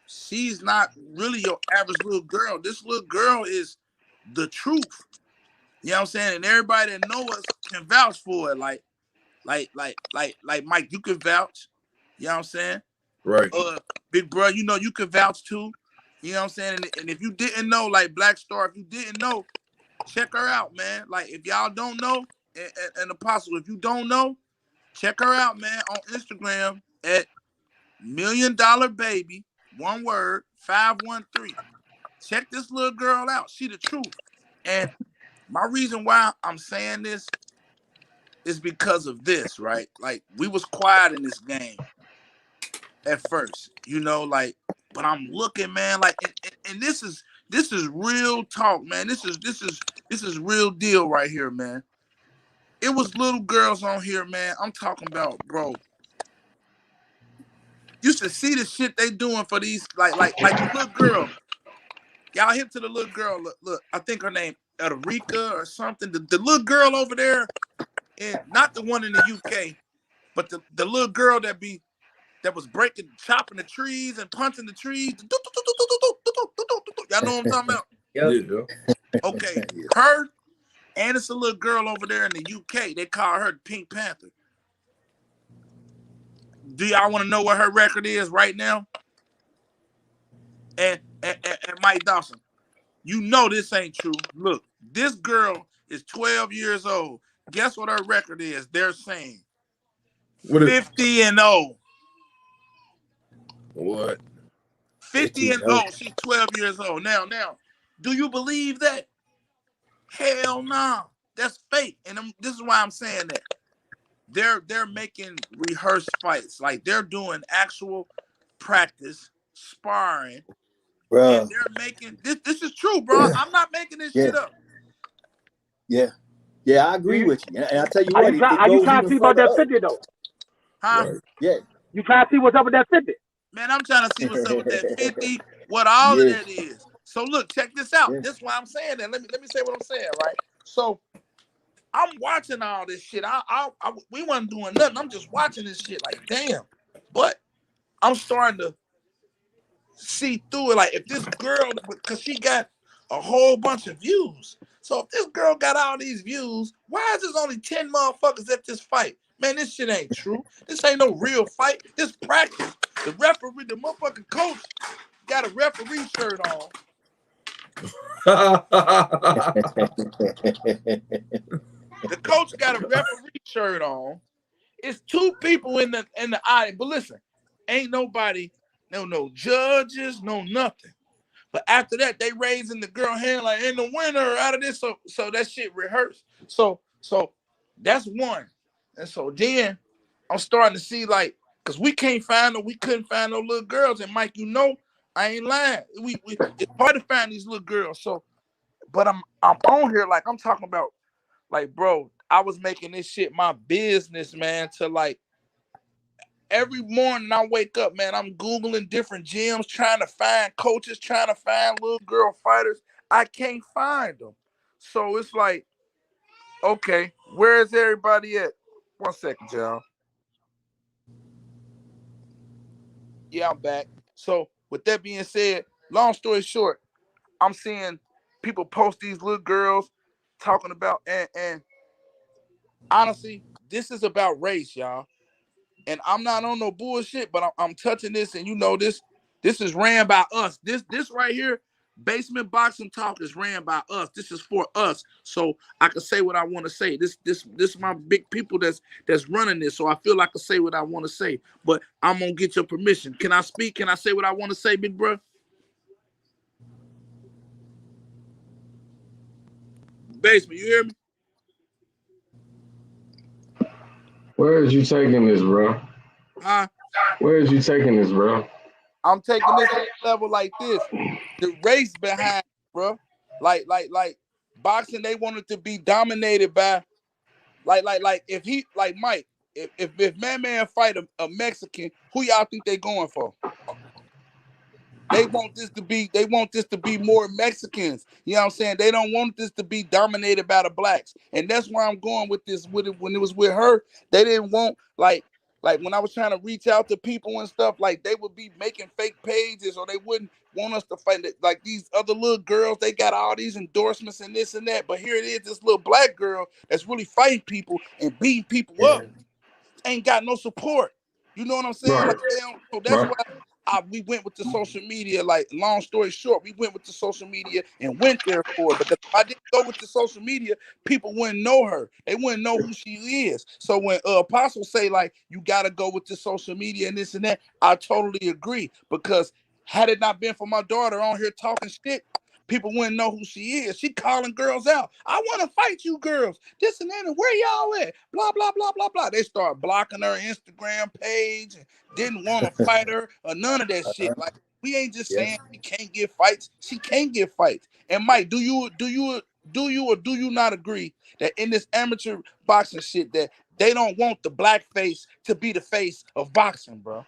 she's not really your average little girl. This little girl is the truth. You know what I'm saying? And everybody that know us can vouch for it. Like Mike, you can vouch. You know what I'm saying? Right. Big bro, you know you can vouch too. You know what I'm saying? And if you didn't know, like Black Star, if you didn't know, check her out, man. Like if y'all don't know, and Apostle, if you don't know, check her out, man, on Instagram at $1 Million Baby, one word, 513. Check this little girl out. She the truth. And my reason why I'm saying this is because of this, right? Like we was quiet in this game at first, you know, like, but I'm looking, man, like, and this is, This is real talk, man. This is real deal right here, man. It was little girls on here, man. I'm talking about, bro. You should see the shit they doing for these, like the little girl. Y'all hip to the little girl? Look, I think her name Edrica or something. The little girl over there, and not the one in the UK, but the little girl that was chopping the trees and punching the trees. Y'all know what I'm talking about? Yeah. Okay, her, and it's a little girl over there in the UK. They call her the Pink Panther. Do y'all want to know what her record is right now? And Mike Dawson, you know this ain't true. Look, this girl is 12 years old. Guess what her record is? They're saying 50-0. What? 50-0. She's 12 years old. Now, do you believe that? Hell no. That's fake. And this is why I'm saying that. They're making rehearsed fights. Like they're doing actual practice, sparring. Bro. And they're making this is true, bro. I'm not making this shit up. Yeah, I agree with you. And I tell you Are what, you trying to see about that 50 though? Huh? Right. Yeah. You trying to see what's up with that 50? Man, I'm trying to see what's up with that 50, what all of that is. So look, check this out. Yeah. This is why I'm saying that. Let me say what I'm saying, right? So I'm watching all this shit. We wasn't doing nothing. I'm just watching this shit like, damn. But I'm starting to see through it. Like if this girl, because she got a whole bunch of views. So if this girl got all these views, why is there only 10 motherfuckers at this fight? Man, this shit ain't true. This ain't no real fight. This practice. The referee, the motherfucking coach got a referee shirt on. The coach got a referee shirt on. It's two people in the audience. But listen, ain't nobody, no judges, no nothing. But after that, they raising the girl hand like, ain't the winner out of this. So that shit rehearsed. So that's one. And so then I'm starting to see like, cause we couldn't find no little girls. And Mike, you know, I ain't lying. It's hard to find these little girls. So, but I'm on here like I'm talking about, like, bro, I was making this shit my business, man, to like every morning I wake up, man, I'm Googling different gyms, trying to find coaches, trying to find little girl fighters. I can't find them. So it's like, okay, where is everybody at? 1 second, y'all. Yeah, I'm back. So with that being said, long story short, I'm seeing people post these little girls talking about, and honestly, this is about race, y'all. And I'm not on no bullshit, but I'm touching this, and you know this is ran by us. This right here, Basement Boxing Talk, is ran by us. This is for us, so I can say what I want to say. This is my big people that's running this, so I feel like I can say what I want to say. But I'm gonna get your permission. Can I speak? Can I say what I want to say, big bro? Basement, you hear me? Where is you taking this, bro? Huh? Where is you taking this, bro? I'm taking this level like this. The race behind, bro. Like boxing, they wanted to be dominated by, like if he, like Mike, if man fight a Mexican, who y'all think they going for? They want this to be more Mexicans. You know what I'm saying? They don't want this to be dominated by the blacks. And that's why I'm going with this. With it, when it was with her, they didn't want like when I was trying to reach out to people and stuff, like they would be making fake pages, or they wouldn't want us to fight it. Like these other little girls, they got all these endorsements and this and that. But here it is, this little black girl that's really fighting people and beating people up, ain't got no support. You know what I'm saying? Right. Like they don't, so that's why we went with the social media. Like, long story short, we went with the social media and went there for it. Because if I didn't go with the social media, people wouldn't know her. They wouldn't know who she is. So when Apostle say like you gotta go with the social media and this and that, I totally agree. Because had it not been for my daughter on here talking shit, people wouldn't know who she is. She calling girls out. I want to fight you girls. This and that. And where y'all at? Blah, blah, blah, blah, blah. They start blocking her Instagram page and didn't want to fight her or none of that shit. Like, We ain't just saying she can't get fights. She can get fights. And Mike, do you or do you not agree that in this amateur boxing shit that they don't want the black face to be the face of boxing, bro?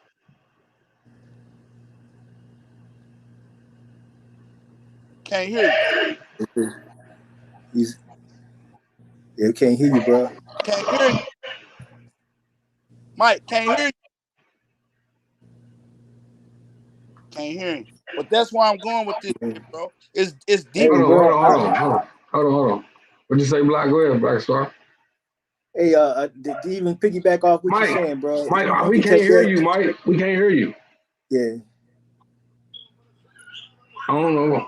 Can't hear you. Yeah, can't hear you, bro. Can't hear you. Mike, can't hear you. Can't hear you. But that's why I'm going with this, bro. It's deep. Hey, Hold on. What'd you say, Black? Go ahead, Black Star. Hey, to even piggyback off what you're saying, bro. Mike, we can't hear you, Mike. We can't hear you. Yeah. I don't know.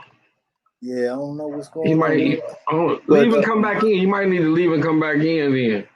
Yeah, I don't know what's going on. Leave and come back in. You might need to leave and come back in then.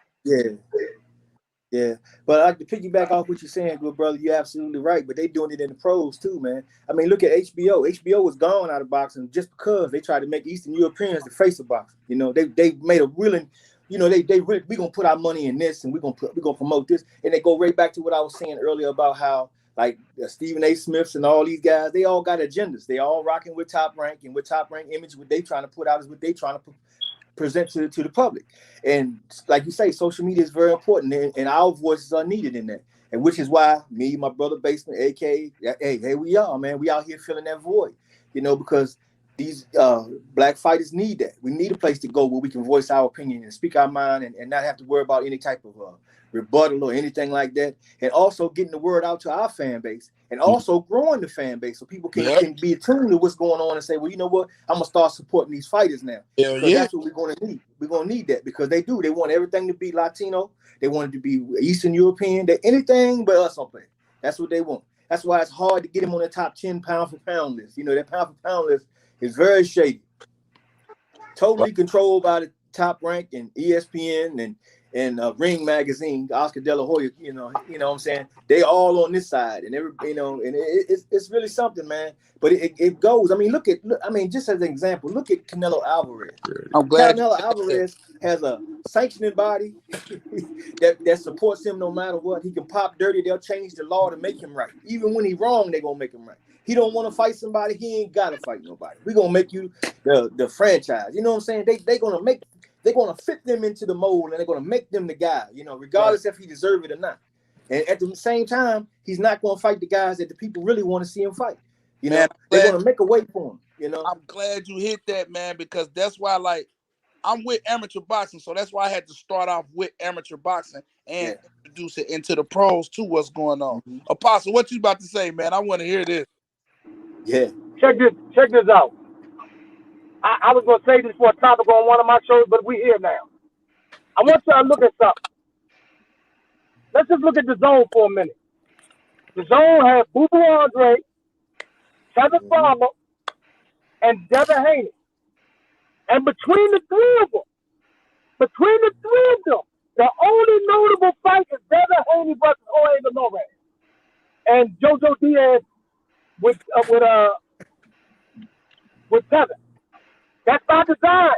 Yeah. But I like to piggyback off what you're saying, good brother. You're absolutely right. But they doing it in the pros too, man. I mean, look at HBO. HBO was gone out of boxing just because they tried to make Eastern Europeans the face of boxing. You know, they made a willing, you know, they really, we gonna put our money in this and we're gonna promote this. And they go right back to what I was saying earlier about how like Stephen A. Smiths and all these guys, they all got agendas. They all rocking with Top Rank, and with Top Rank image, what they trying to put out is what they trying to present to the public. And like you say, social media is very important, and our voices are needed in that. And which is why me, my brother Basement, AK, hey, we are, man. We out here filling that void, you know, because these black fighters need that. We need a place to go where we can voice our opinion and speak our mind and not have to worry about any type of rebuttal or anything like that. And also getting the word out to our fan base and also growing the fan base so people can be attuned to what's going on and say, well, you know what? I'm going to start supporting these fighters now. Because that's what we're going to need. We're going to need that because they do. They want everything to be Latino. They want it to be Eastern European. They're anything but us on play. That's what they want. That's why it's hard to get them on the top 10 pound for pound list. You know, that pound for pound list is very shady. Totally controlled by the Top Rank and ESPN and Ring Magazine, Oscar De La Hoya, you know what I'm saying? They all on this side, and it's really something, man. But it goes. I mean, just as an example, look at Canelo Alvarez. I'm glad Canelo Alvarez has a sanctioning body that supports him no matter what. He can pop dirty. They'll change the law to make him right. Even when he's wrong, they're gonna make him right. He don't want to fight somebody. He ain't gotta fight nobody. We're gonna make you the franchise. You know what I'm saying? They're gonna fit them into the mold, and they're gonna make them the guy. You know, regardless if he deserves it or not. And at the same time, he's not gonna fight the guys that the people really want to see him fight. You know, they're gonna make a way for him. You know, I'm glad you hit that, man, because that's why, like, I'm with amateur boxing, so that's why I had to start off with amateur boxing and introduce it into the pros too. What's going on, Apostle? What you about to say, man? I want to hear this. Yeah, check this out. I was gonna say this for a topic on one of my shows, but we here now. I want y'all to look at something. Let's just look at the zone for a minute. The zone had Boo Boo Andre, Kevin Farmer, and Devin Haney. And between the three of them, the only notable fight is Devin Haney versus Jorge Linares and JoJo Diaz with Kevin. That's by design.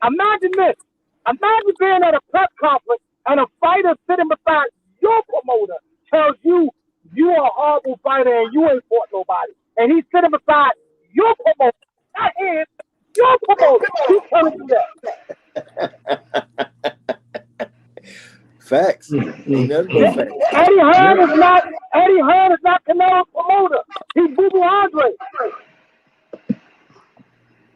Imagine this. Imagine being at a press conference and a fighter sitting beside your promoter tells you you are a horrible fighter and you ain't fought nobody. And he's sitting beside your promoter. That is your promoter. He's telling you that. Facts. Ain't nothing but facts. Eddie Hearn is not Canelo's promoter. He's Boo Boo Andre.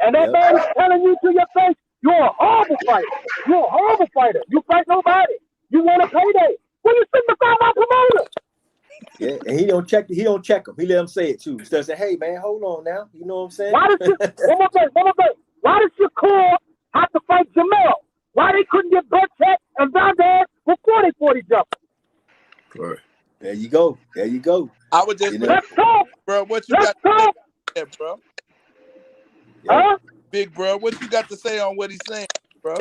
And that man is telling you to your face, you're a horrible fighter. You're a horrible fighter. You fight nobody. You want a payday. When you sit beside my promoter. Yeah, and he don't check him. He let him say it too. He starts saying, hey man, hold on now. You know what I'm saying? Why does Shakur have to fight Jamel? Why they couldn't get Burchett and Valdez for 40-40 jumpers? Right. There you go. I would just let's talk, bro. What you got to say, bro? Huh? Big bro, what you got to say on what he's saying, bro?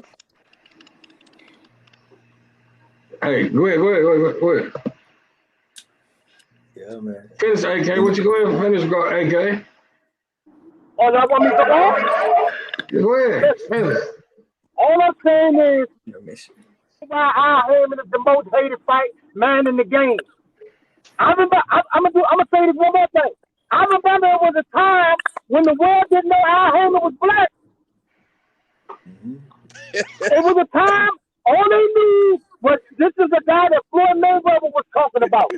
Hey, go ahead. Yeah, man. Finish, AK. What you go ahead and finish, go, AK. Oh, y'all want me to go on? Go ahead. Finish. All I'm saying is, why I am is the most hated fight man in the game. I'm gonna say this one more thing. I remember it was a time when the world didn't know Al Haymon was black. It was a time all they knew was this is the guy that Floyd Mayweather was talking about.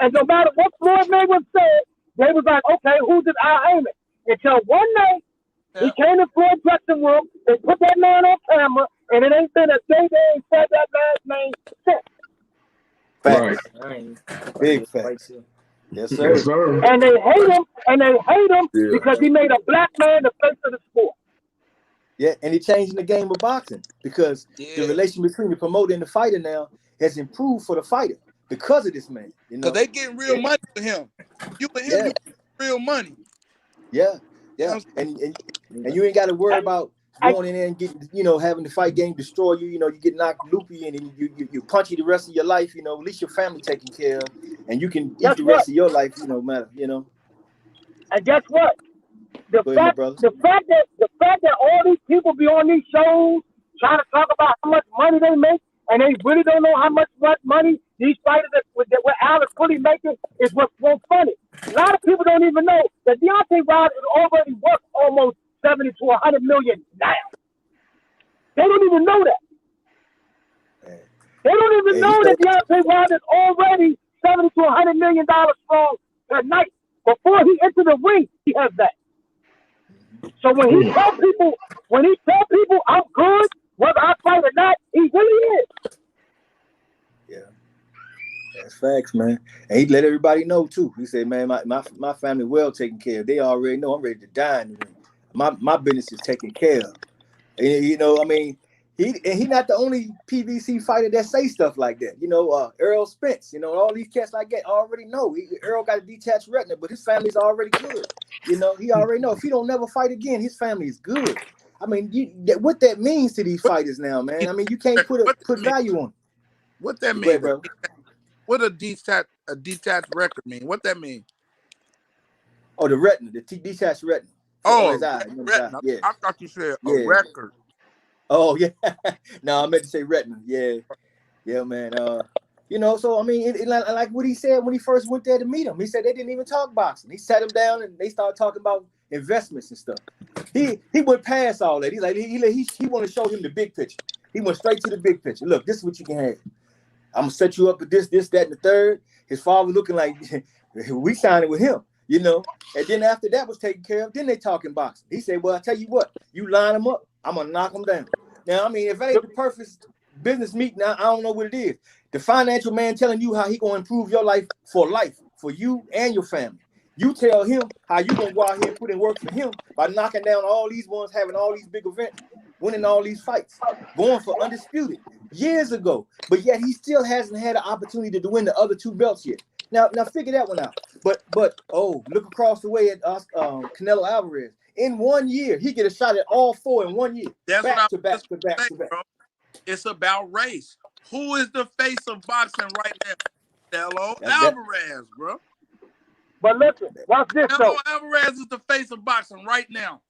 And no matter what Floyd Mayweather said, they was like, okay, who's this Al Haymon? Until one night, he came to Floyd's dressing room, they put that man on camera, and it ain't been a day they ain't said that man's name since. Facts. Right. Big facts. Yes, sir. Yes, sir. And they hate him because he made a black man the face of the sport. Yeah, and he changing the game of boxing because the relation between the promoter and the fighter now has improved for the fighter because of this man. You know, Because they getting real money for him. You with him, you get real money. Yeah. You know And you ain't got to worry about going in there and getting, having the fight game destroy you. You get knocked loopy and you punchy the rest of your life. At least your family taken care of, and you can eat the rest of your life. Matter. And guess what? The Go ahead, fact that all these people be on these shows trying to talk about how much money they make, and they really don't know how much money these fighters that what Alex Fully making is what's so funny. A lot of people don't even know that Deontay Wilder is already worth almost 70 to 100 million now. They don't even know that. They don't even know that Deontay Wilder is already 70 to 100 million strong per night. Before he entered the ring, he has that. So when he tell people I'm good, whether I fight or not, he really is. Yeah, that's facts, man. And he let everybody know too. He said, "Man, my family well taken care of. They already know I'm ready to die in the ring. My business is taken care of." And, he not the only PVC fighter that say stuff like that. Earl Spence. All these cats like that already know. Earl got a detached retina, but his family's already good. He already know if he don't never fight again, his family is good. I mean, what that means to these fighters now, man. I mean, you can't put value on it. What that mean, bro? What a detached record mean? What that mean? Oh, the retina, the detached retina. Oh, his eye. retina. Yeah. I thought you said a record. Oh yeah. No, I meant to say retina. Yeah, man. So I mean, like what he said when he first went there to meet him. He said they didn't even talk boxing. He sat him down and they started talking about investments and stuff. He went past all that. He's like he want to show him the big picture. He went straight to the big picture. Look, this is what you can have. I'm gonna set you up with this, that, and the third. His father looking like we signing with him, And then after that was taken care of, then they talking boxing. He said, "Well, I tell you what, you line them up, I'm gonna knock them down." Now, I mean, if that ain't the perfect business meeting, I don't know what it is. The financial man telling you how he gonna improve your life for you and your family. You tell him how you gonna go out here and put in work for him by knocking down all these ones, having all these big events, winning all these fights, going for undisputed years ago. But yet he still hasn't had an opportunity to win the other two belts yet. Now figure that one out. But look across the way at Canelo Alvarez. In 1 year, he get a shot at all four in 1 year. That's back to back. Bro. It's about race. Who is the face of boxing right now? Canelo Alvarez, bro. But listen, watch this though. Canelo Alvarez is the face of boxing right now.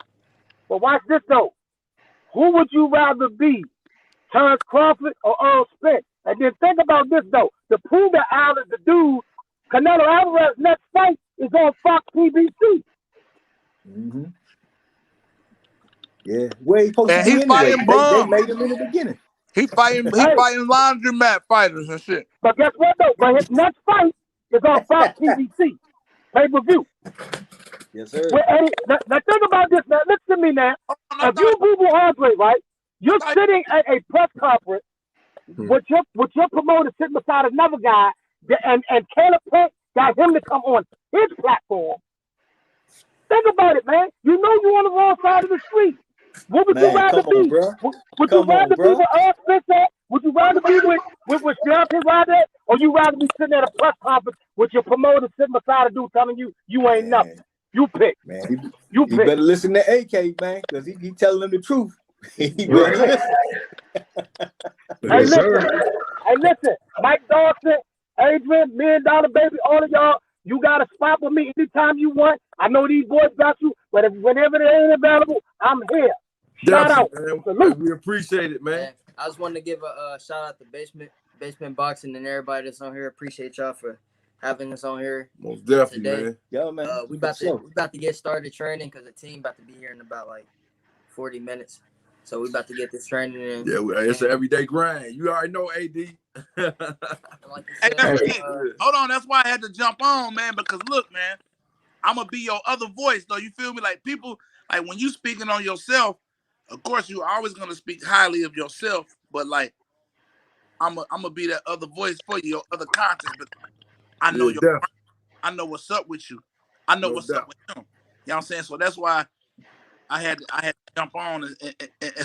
But watch this though. Who would you rather be, Terrence Crawford or Earl Spence? And then think about this though. To prove that Al is the dude, Canelo Alvarez's next fight is on Fox PBC. Mm-hmm. Yeah, where he supposed and to be anyway. They made him in the beginning. He fighting laundromat fighters and shit. But guess what though? But his next fight is on Fox PBC pay-per-view. Yes, sir. Now think about this. Now listen to me now. If you Google Andre, right? You're sitting at a press conference with your promoter sitting beside another guy, and Caleb Plant got him to come on his platform. Think about it, man. You know you're on the wrong side of the street. What would you rather be? Would you rather be with Earl Spence at? Would you rather be with Deontay Wilder? Or you rather be sitting at a press conference with your promoter sitting beside a dude telling you ain't nothing? You pick. Man, you better listen to AK, man, because he telling them the truth. He better listen. Hey, listen. Mike Dawson, Adrian, $1 Million Baby, all of y'all, you got a spot with me anytime you want. I know these boys got you, but whenever they ain't available, I'm here. Shout out. Man. We appreciate it, man. I just wanted to give a shout out to Basement Boxing and everybody that's on here. Appreciate y'all for having us on here. Most definitely, today. man. Yeah, man. We about to get started training because the team about to be here in about like 40 minutes. So we about to get this training in. Yeah, it's an everyday grind. You already know, AD. Like Hey, hold on. That's why I had to jump on, man. Because look, man, I'm gonna be your other voice, though. You feel me? Like people, like when you speaking on yourself, of course you're always gonna speak highly of yourself. But like, I'm gonna be that other voice for you, your other conscience. But I know I know what's up with you. I know what's up with him. You know what I'm saying? So that's why I had to jump on and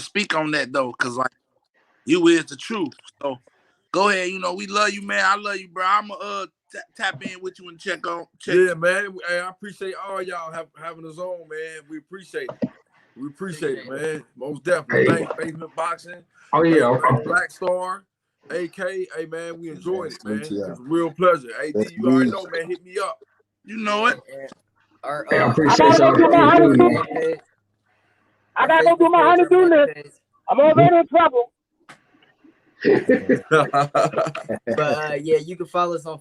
speak on that though, because like you is the truth. So go ahead, you know, we love you, man. I love you, bro. I'm gonna tap in with you and check. Yeah, man. Hey, I appreciate all y'all having us on, man. We appreciate it. We appreciate it, man. Most definitely. Hey. Thanks, Basement Boxing. Oh yeah. Thanks, Black Star. AK, hey man, we enjoyed it, man. It was a real pleasure. AD, you already know, man. Hit me up. You know it. Hey, I appreciate y'all coming through, man. I gotta go do my honey-do list. I'm already in trouble. But yeah, you can follow us on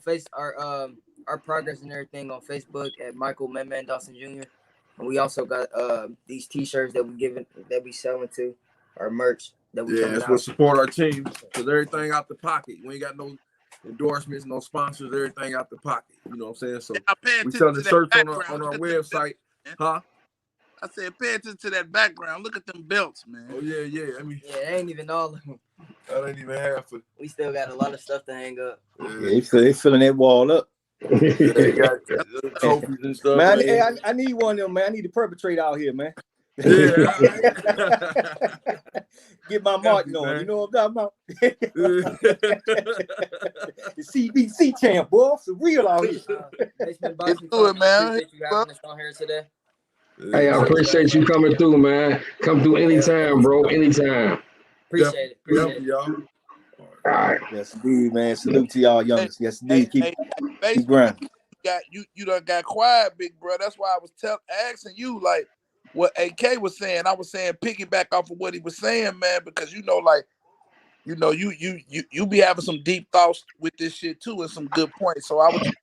our progress and everything on Facebook at Michael Man Dawson Jr. And we also got these T-shirts that we selling to our merch that we that's what support our team. Cause everything out the pocket. We ain't got no endorsements, no sponsors. Everything out the pocket. You know what I'm saying? So we selling the shirts on our website, huh? I said, pay attention to that background. Look at them belts, man. Oh yeah. I mean, it ain't even all of them. That ain't even half of it. We still got a lot of stuff to hang up. Yeah, they filling that wall up. They got trophies and stuff. Man, I need one of them, man. I need to perpetrate out here, man. Yeah. Get my Martin on. You know what I'm talking about? The CBC champ, boy. It's real out here. Let's do it, man. Appreciate you having us on here today. Hey, I appreciate you coming through, man. Come through anytime, bro. Anytime. Appreciate it, y'all. All right. Yes, indeed, man. Salute to y'all youngest. Yes, indeed. Keep grinding. You done got quiet, big bro. That's why I was asking you like what AK was saying. I was saying piggyback off of what he was saying, man, because you be having some deep thoughts with this shit too, and some good points. So I would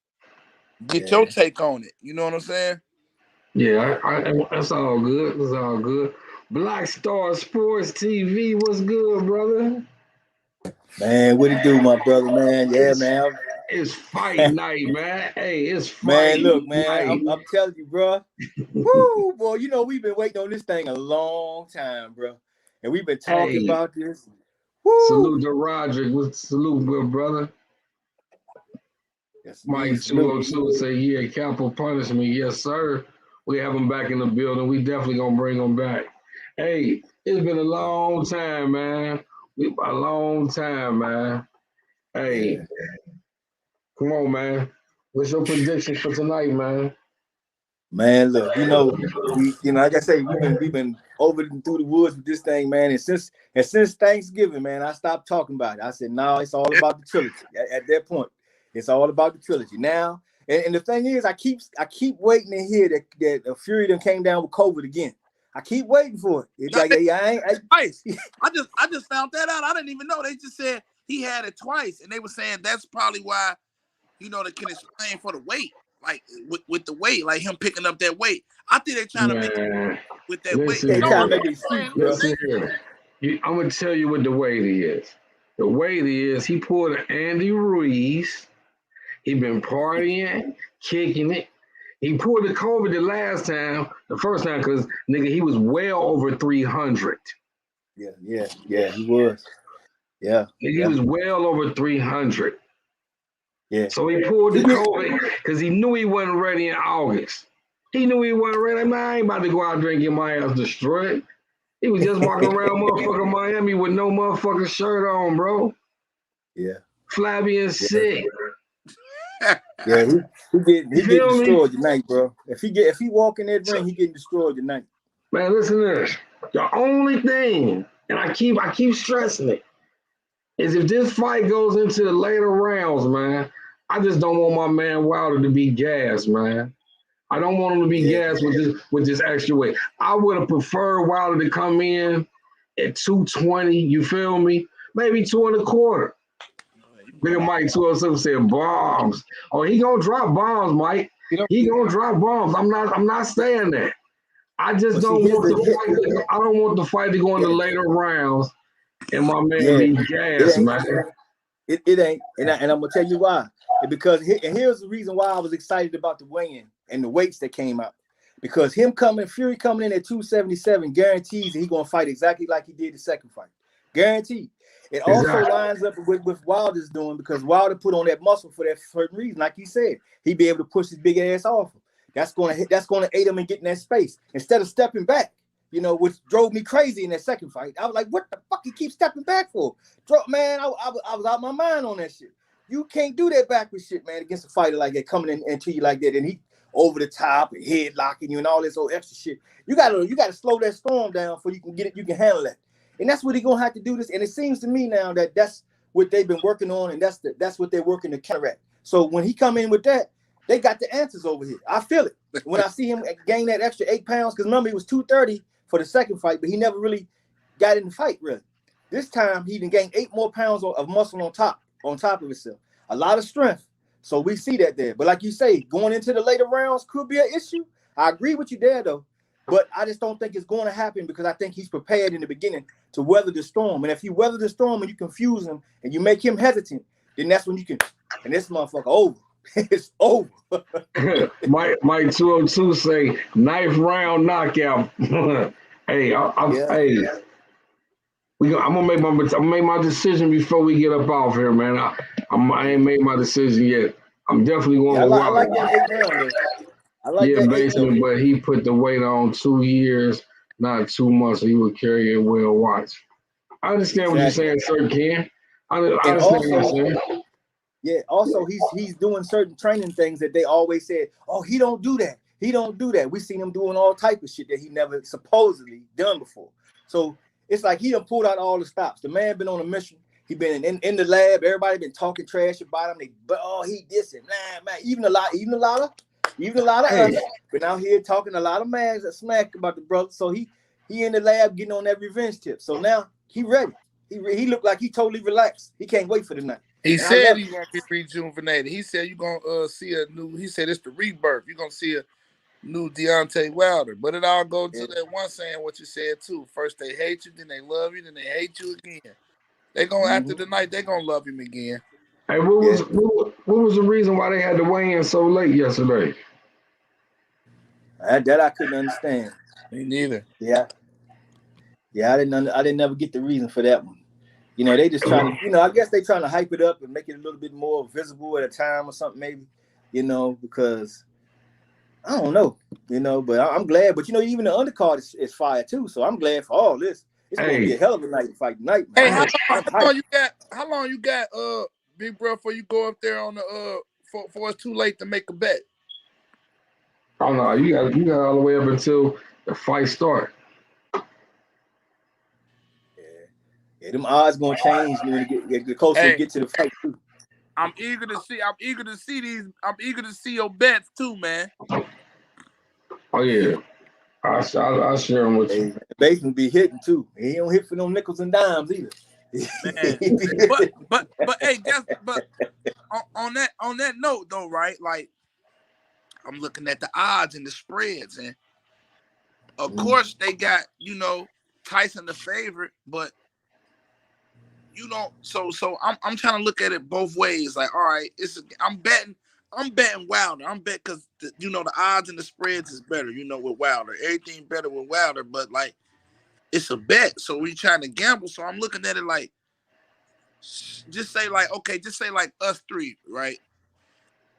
get your take on it. You know what I'm saying? Yeah, that's all good. That's all good. Black Star Sports TV, what's good, brother? Man, what it do, my brother, man? Yeah, man. It's fight night, man. Hey, it's fight man. Look, man, night. I'm telling you, bro. Woo, boy, you know we've been waiting on this thing a long time, bro, and we've been talking about this. Woo. Salute to Roderick. Salute, good brother. Yes, Mike 202 say, yeah, capital punishment. Yes, sir. We have him back in the building. We definitely gonna bring him back. Hey, it's been a long time, man. A long time, man. Hey, come on, man. What's your prediction for tonight, man? Man, look, like I say, we've been over and through the woods with this thing, man. And since Thanksgiving, man, I stopped talking about it. I said, no, it's all about the trilogy. At that point, it's all about the trilogy. Now, and the thing is, I keep waiting to hear that Fury done came down with COVID again. I keep waiting for it. I just found that out. I didn't even know. They just said he had it twice, and they were saying that's probably why, they can explain for the weight, like with the weight, like him picking up that weight. I think they're trying to make it with that weight. Listen here. I'm gonna tell you what the weight is. The weight is he pulled an Andy Ruiz. He been partying, kicking it. He pulled the COVID the first time, because nigga, he was well over 300. Yeah, he was. Yeah. He was well over 300. Yeah. So he pulled the COVID because he knew he wasn't ready in August. He knew he wasn't ready. Man, I ain't about to go out there and get my ass destroyed. He was just walking around motherfucking Miami with no motherfucking shirt on, bro. Yeah. Flabby and sick. Yeah, he getting destroyed tonight, bro. If he walk in that ring, he getting destroyed tonight. Man, listen to this. The only thing, and I keep stressing it, is if this fight goes into the later rounds, man, I just don't want my man Wilder to be gassed, man. I don't want him to be gassed with this extra weight. I would have preferred Wilder to come in at 220, you feel me? Maybe 2 1/4. Big Mike 207 said bombs. Oh, he gonna drop bombs, Mike. He gonna drop bombs. I'm not saying that. I just don't want the fight. I don't want the fight to go into later rounds. And my man be gas, man. It ain't, and I'm gonna tell you why. Because here's the reason why I was excited about the weigh-in and the weights that came out. Because Fury coming in at 277 guarantees that he's gonna fight exactly like he did the second fight. Guaranteed. It also lines up with Wilder's doing, because Wilder put on that muscle for that certain reason. Like he said, he'd be able to push his big ass off him. That's gonna aid him in getting that space instead of stepping back. You know, which drove me crazy in that second fight. I was like, what the fuck he keeps stepping back for? Man, I was out of my mind on that shit. You can't do that backward shit, man, against a fighter like that, coming into you like that, and he over the top and head locking you and all this old extra shit. You gotta slow that storm down before you can get it, you can handle that. And that's what he's gonna have to do this. And it seems to me now that that's what they've been working on, and that's what they're working to counteract. So when he come in with that, they got the answers over here. I feel it. When I see him gain that extra 8 pounds, because remember he was 230 for the second fight, but he never really got in the fight, really. This time, he even gained 8 more pounds of muscle on top of himself. A lot of strength. So we see that there. But like you say, going into the later rounds could be an issue. I agree with you there, though. But I just don't think it's going to happen, because I think he's prepared in the beginning to weather the storm. And if you weather the storm and you confuse him and you make him hesitant, then that's when you can, and this motherfucker over. It's over. Mike 202 say 9th round knockout. Hey, hey, I'm gonna make my decision before we get up off here, man. I ain't made my decision yet. I'm definitely going. I like that 8 round. I like that basement, but he put the weight on 2 years, not 2 months. So he would carry it well. Watch. I understand what you're saying, sir, Ken. I understand what you're saying. Yeah, also he's doing certain training things that they always said, oh, he don't do that. He don't do that. We seen him doing all type of shit that he never supposedly done before. So it's like he done pulled out all the stops. The man been on a mission. He been in the lab. Everybody been talking trash about him. He this and man. Even a lot of us been out here talking a lot of man that smack about the brother. So he in the lab getting on that revenge tip. So now he ready. He looked like he totally relaxed. He can't wait for the night. He said he's gonna be rejuvenated. He said you're gonna see a new. He said it's the rebirth. You're gonna see a new Deontay Wilder. But it all goes to that one saying what you said too. First they hate you, then they love you, then they hate you again. They gonna after the night they gonna love him again. Hey, what was the reason why they had to weigh in so late yesterday? That I couldn't understand. Me neither. Yeah, I didn't never get the reason for that one. You know, they just trying to, I guess they trying to hype it up and make it a little bit more visible at a time or something, maybe, because I don't know, but I'm glad. But, even the undercard is fire too. So I'm glad for all this. It's going to be a hell of a night to fight tonight, man. Hey, how long you got, big bro, before you go up there on the, for it's too late to make a bet? Oh, no, you got all the way up until the fight start. Yeah, them odds gonna change when you get closer to get to the fight too. I'm eager to see your bets too, man. Oh yeah, I share them with you. The basement be hitting too. He don't hit for no nickels and dimes either. but hey, on that note though, right? Like I'm looking at the odds and the spreads, and of course they got Tyson the favorite, but. So I'm trying to look at it both ways. Like, all right, I'm betting Wilder. I'm betting because the odds and the spreads is better. With Wilder, everything better with Wilder. But like, it's a bet, so we trying to gamble. So I'm looking at it like, just say like us three, right?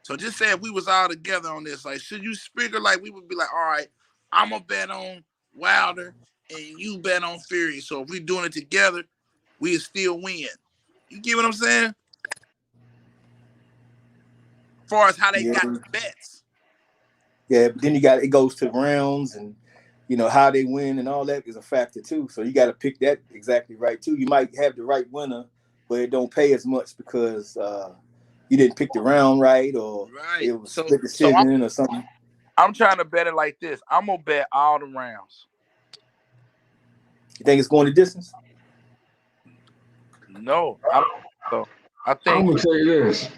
So just say if we was all together on this, like, should you figure like we would be like, all right, I'm gonna bet on Wilder and you bet on Fury. So if we doing it together, we still win. You get what I'm saying? As far as how they got the bets. Yeah, but then it goes to rounds and how they win and all that is a factor too. So you got to pick that exactly right too. You might have the right winner, but it don't pay as much because you didn't pick the round right or it was split decision or something. I'm trying to bet it like this. I'm gonna bet all the rounds. You think it's going the distance? No, I don't. So I I'm think gonna say this.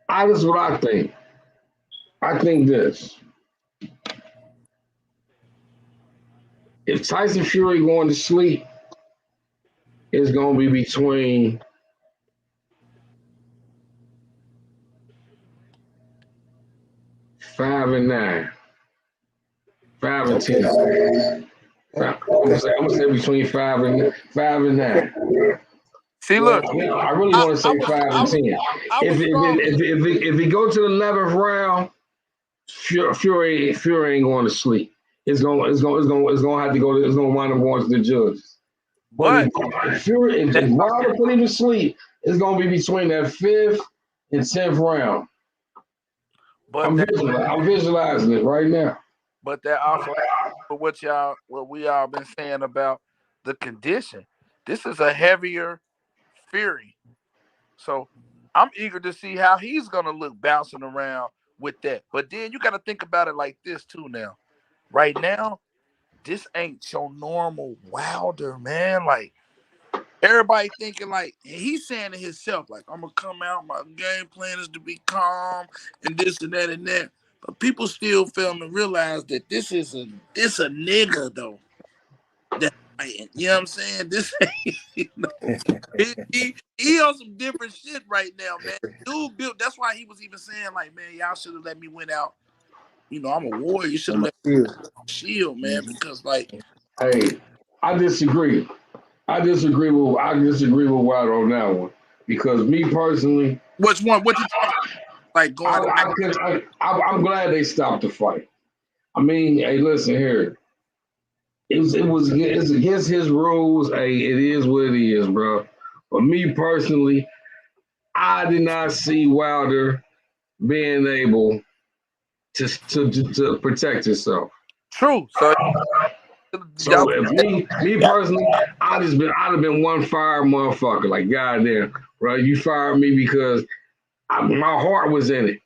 This is what I think. I think this. If Tyson Fury going to sleep, it's gonna be between 5 and 9, 5 and 10. Okay. I'm gonna say between 5 and 9. see Well, look, I really want to say 5 and 10. I If was it, strong. if he go to the 11th round, Fury ain't going to sleep. It's gonna have to go. It's gonna wind up going to the judges. But But if Fury, if Wilder put him to sleep, it's gonna be between that 5th and 10th round. but that I'm visualizing it right now. but that also for what we all been saying about the condition. This is a heavier Fury. So I'm eager to see how he's gonna look bouncing around with that. But then you gotta think about it like this too now. Right now, this ain't your normal Wilder, man. Like everybody thinking like he's saying to himself, like, I'm gonna come out, my game plan is to be calm and this and that and that. But people still fail to realize that this a nigga though. That you know what I'm saying? This ain't he on some different shit right now, man. Dude built that's why he was even saying, like, man, y'all should have let me win out. You know, I'm a warrior. You should have let me shield, man, because like Hey, I disagree. I disagree with Wilder on that one because me personally, which one? What you talking like going back? I'm glad they stopped the fight. I mean, hey, listen here. It's against his rules. Hey, it is what it is, bro. But me personally, I did not see Wilder being able to protect himself. True. So if me personally, I'd have been one fire motherfucker. Like, goddamn, bro, you fired me because my heart was in it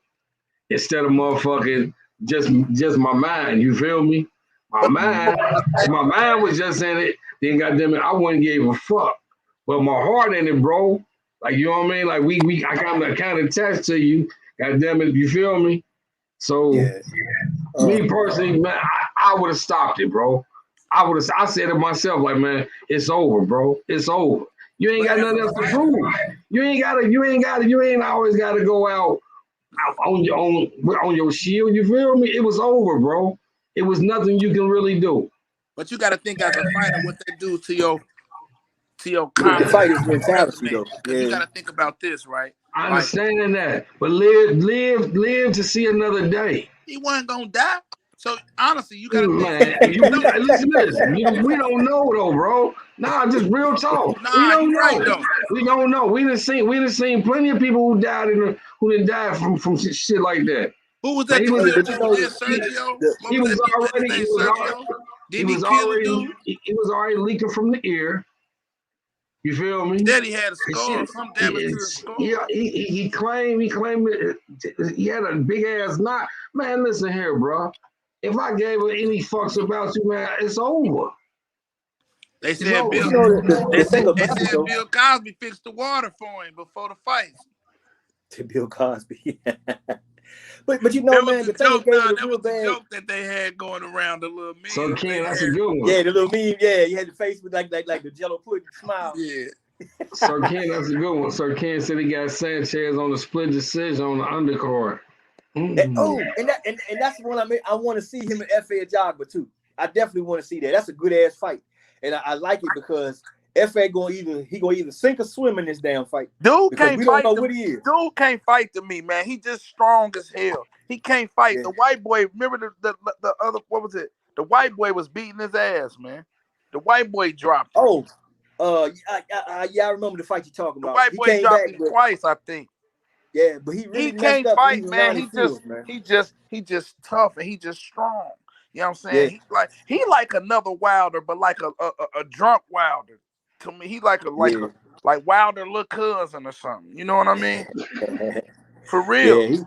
instead of motherfucking just my mind. You feel me? My mind was just in it. Then goddamn it, I wouldn't give a fuck. But my heart in it, bro. Like, you know what I mean? Like I kind of attached to you. Goddamn it, you feel me? So me personally, man, I would have stopped it, bro. I said to myself, like, man, it's over, bro. It's over. You ain't got nothing else to prove. You ain't always gotta go out on your shield. You feel me? It was over, bro. It was nothing you can really do. But you gotta think as a fighter what they do to your confidence. Fighter's mentality, though. Because you gotta think about this, right? I understand that, but live to see another day. He wasn't gonna die. So honestly, you gotta listen to this. We don't know though, bro. Nah, just real talk. We don't know. Right, though. We don't know. We done seen plenty of people who died who didn't die from shit like that. Who was that? Sergio? He was already leaking from the ear. You feel me? Then he had a scar, some damage to the skull. Yeah, he claimed he had a big ass knot. Man, listen here, bro. If I gave her any fucks about you, man, it's over. They said Bill Cosby fixed the water for him before the fight. To Bill Cosby. But you know, man, the thing that gave it a real bad joke that they had going around, the little meme. So Ken, that's a good one. Yeah, the little meme. Yeah, you had the face with like the Jello pudding smile. Yeah. So Ken, that's a good one. So Ken said he got Sanchez on the split decision on the undercard. And that's the one I want to see him and F.A. Jogba too. I definitely want to see that. That's a good ass fight, and I like it because F.A. gonna either sink or swim in this damn fight. Dude can't fight. What he is. Dude can't fight to me, man. He just strong as hell. He can't fight. Yeah. The white boy. Remember the other, what was it? The white boy was beating his ass, man. The white boy dropped him. I remember the fight you're talking about. The white boy dropped him twice, I think. Yeah, but he really can't fight, man. He just tough and he just strong. You know what I'm saying? Yeah. He like another Wilder, but like a drunk Wilder. To me, he like Wilder little cousin or something. You know what I mean? For real. Yeah,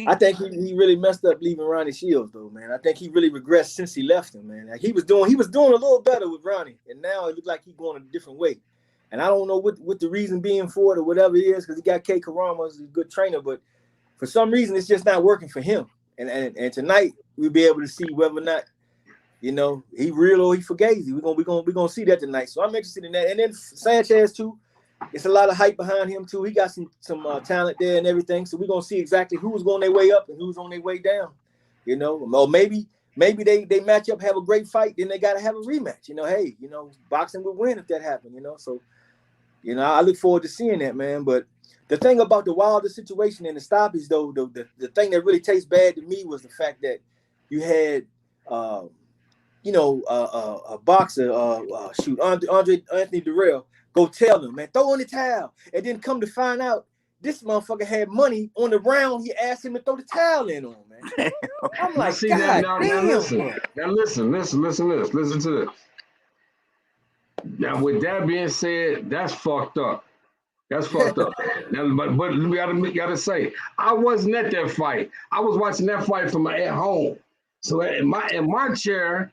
I think he really messed up leaving Ronnie Shields though, man. I think he really regressed since he left him, man. Like he was doing a little better with Ronnie, and now it looks like he's going a different way. And I don't know what the reason being for it or whatever it is, because he got K. Karama as a good trainer, but for some reason it's just not working for him. And tonight we'll be able to see whether or not, you know, he real or he fugazi. We're gonna see that tonight. So I'm interested in that. And then Sanchez too. It's a lot of hype behind him too. He got some talent there and everything. So we're gonna see exactly who's going their way up and who's on their way down. You know, or maybe they match up, have a great fight, then they gotta have a rematch. You know, hey, you know, boxing would win if that happened. You know, so you know, I look forward to seeing that, man. But the thing about the Wilder situation and the stoppage, though, the thing that really tastes bad to me was the fact that you had, you know, a boxer, Anthony Durrell, go tell him, man, throw in the towel. And then come to find out, this motherfucker had money on the round. He asked him to throw the towel in on, man. I'm like, see God that now, damn. now listen to this. Now, with that being said, that's fucked up. That's fucked up. Now, but we gotta say, I wasn't at that fight. I was watching that fight from at home. So in my chair,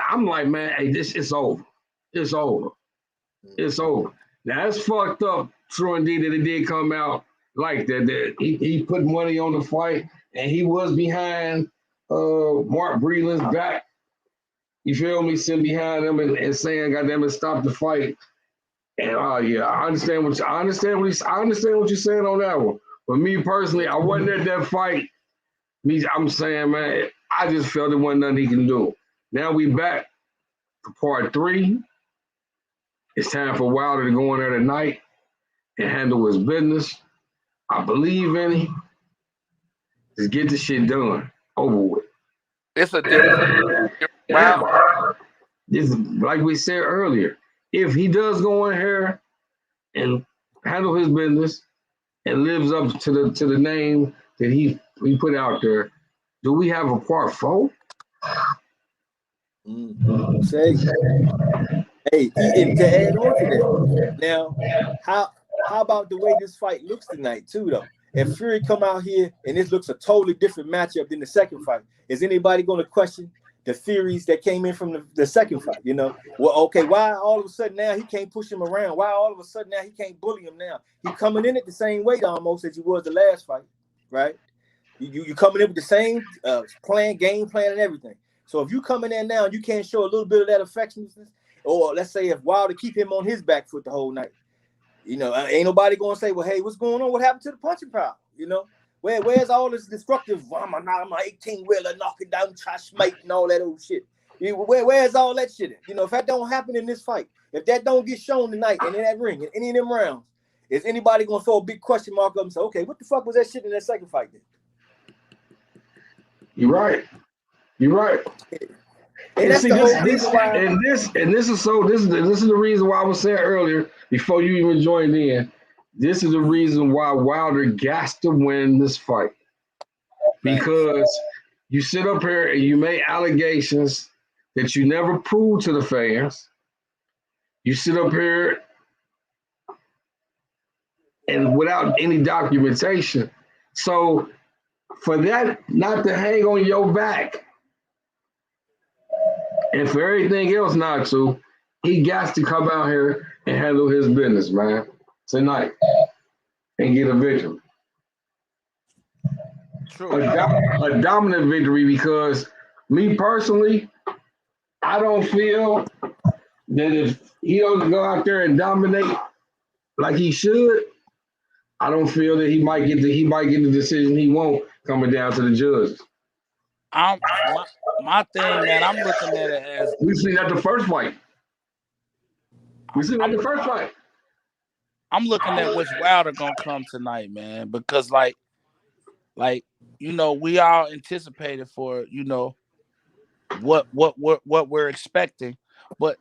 I'm like, man, hey, it's over. It's over. It's over. Now that's fucked up. True indeed that it did come out like that. That he put money on the fight and he was behind Mark Breland's back. You feel me? Sitting behind him and saying, "Goddamn it, stop the fight." And yeah, I understand what you're saying on that one. But me personally, I wasn't at that fight. I'm saying, man, I just felt there wasn't nothing he can do. Now we back for part 3. It's time for Wilder to go in there tonight and handle his business. I believe in him. Just get the shit done, over with. It's a different Wow. This is, like we said earlier, if he does go in here and handle his business and lives up to the name that he put out there, do we have a part 4? Say, hey, and to add on to that, now, how about the way this fight looks tonight too, though? If Fury come out here and this looks a totally different matchup than the second fight, is anybody going to question the theories that came in from the second fight? You know, well, okay, why all of a sudden now he can't push him around? Why all of a sudden now he can't bully him now? He coming in at the same weight almost as he was the last fight, right? You coming in with the same game plan and everything. So if you come in there now and you can't show a little bit of that affectionateness, or let's say if Wilder keep him on his back foot the whole night, you know, ain't nobody gonna say, well, hey, what's going on? What happened to the punching power? You know, where's all this destructive? I'm an 18-wheeler knocking down, try smite and all that old shit. Where's all that shit? You know, if that don't happen in this fight, if that don't get shown tonight and in that ring, in any of them rounds, is anybody gonna throw a big question mark up and say, okay, what the fuck was that shit in that second fight then? You're right. And that's the whole reason why. This is the reason why I was saying earlier, before you even joined in, this is the reason why Wilder got to win this fight. Because you sit up here and you make allegations that you never proved to the fans. You sit up here and without any documentation. So for that not to hang on your back, and for everything else not to, he got to come out here and handle his business, man, tonight, and get a victory. True. A dominant victory, because me personally, I don't feel that if he doesn't go out there and dominate like he should, I don't feel that he might get the decision he won't coming down to the judges. My thing, man, I'm looking at it as we seen that the first fight. I'm looking at which Wilder gonna come tonight, man, because like you know, we all anticipated for, you know, what we're expecting, but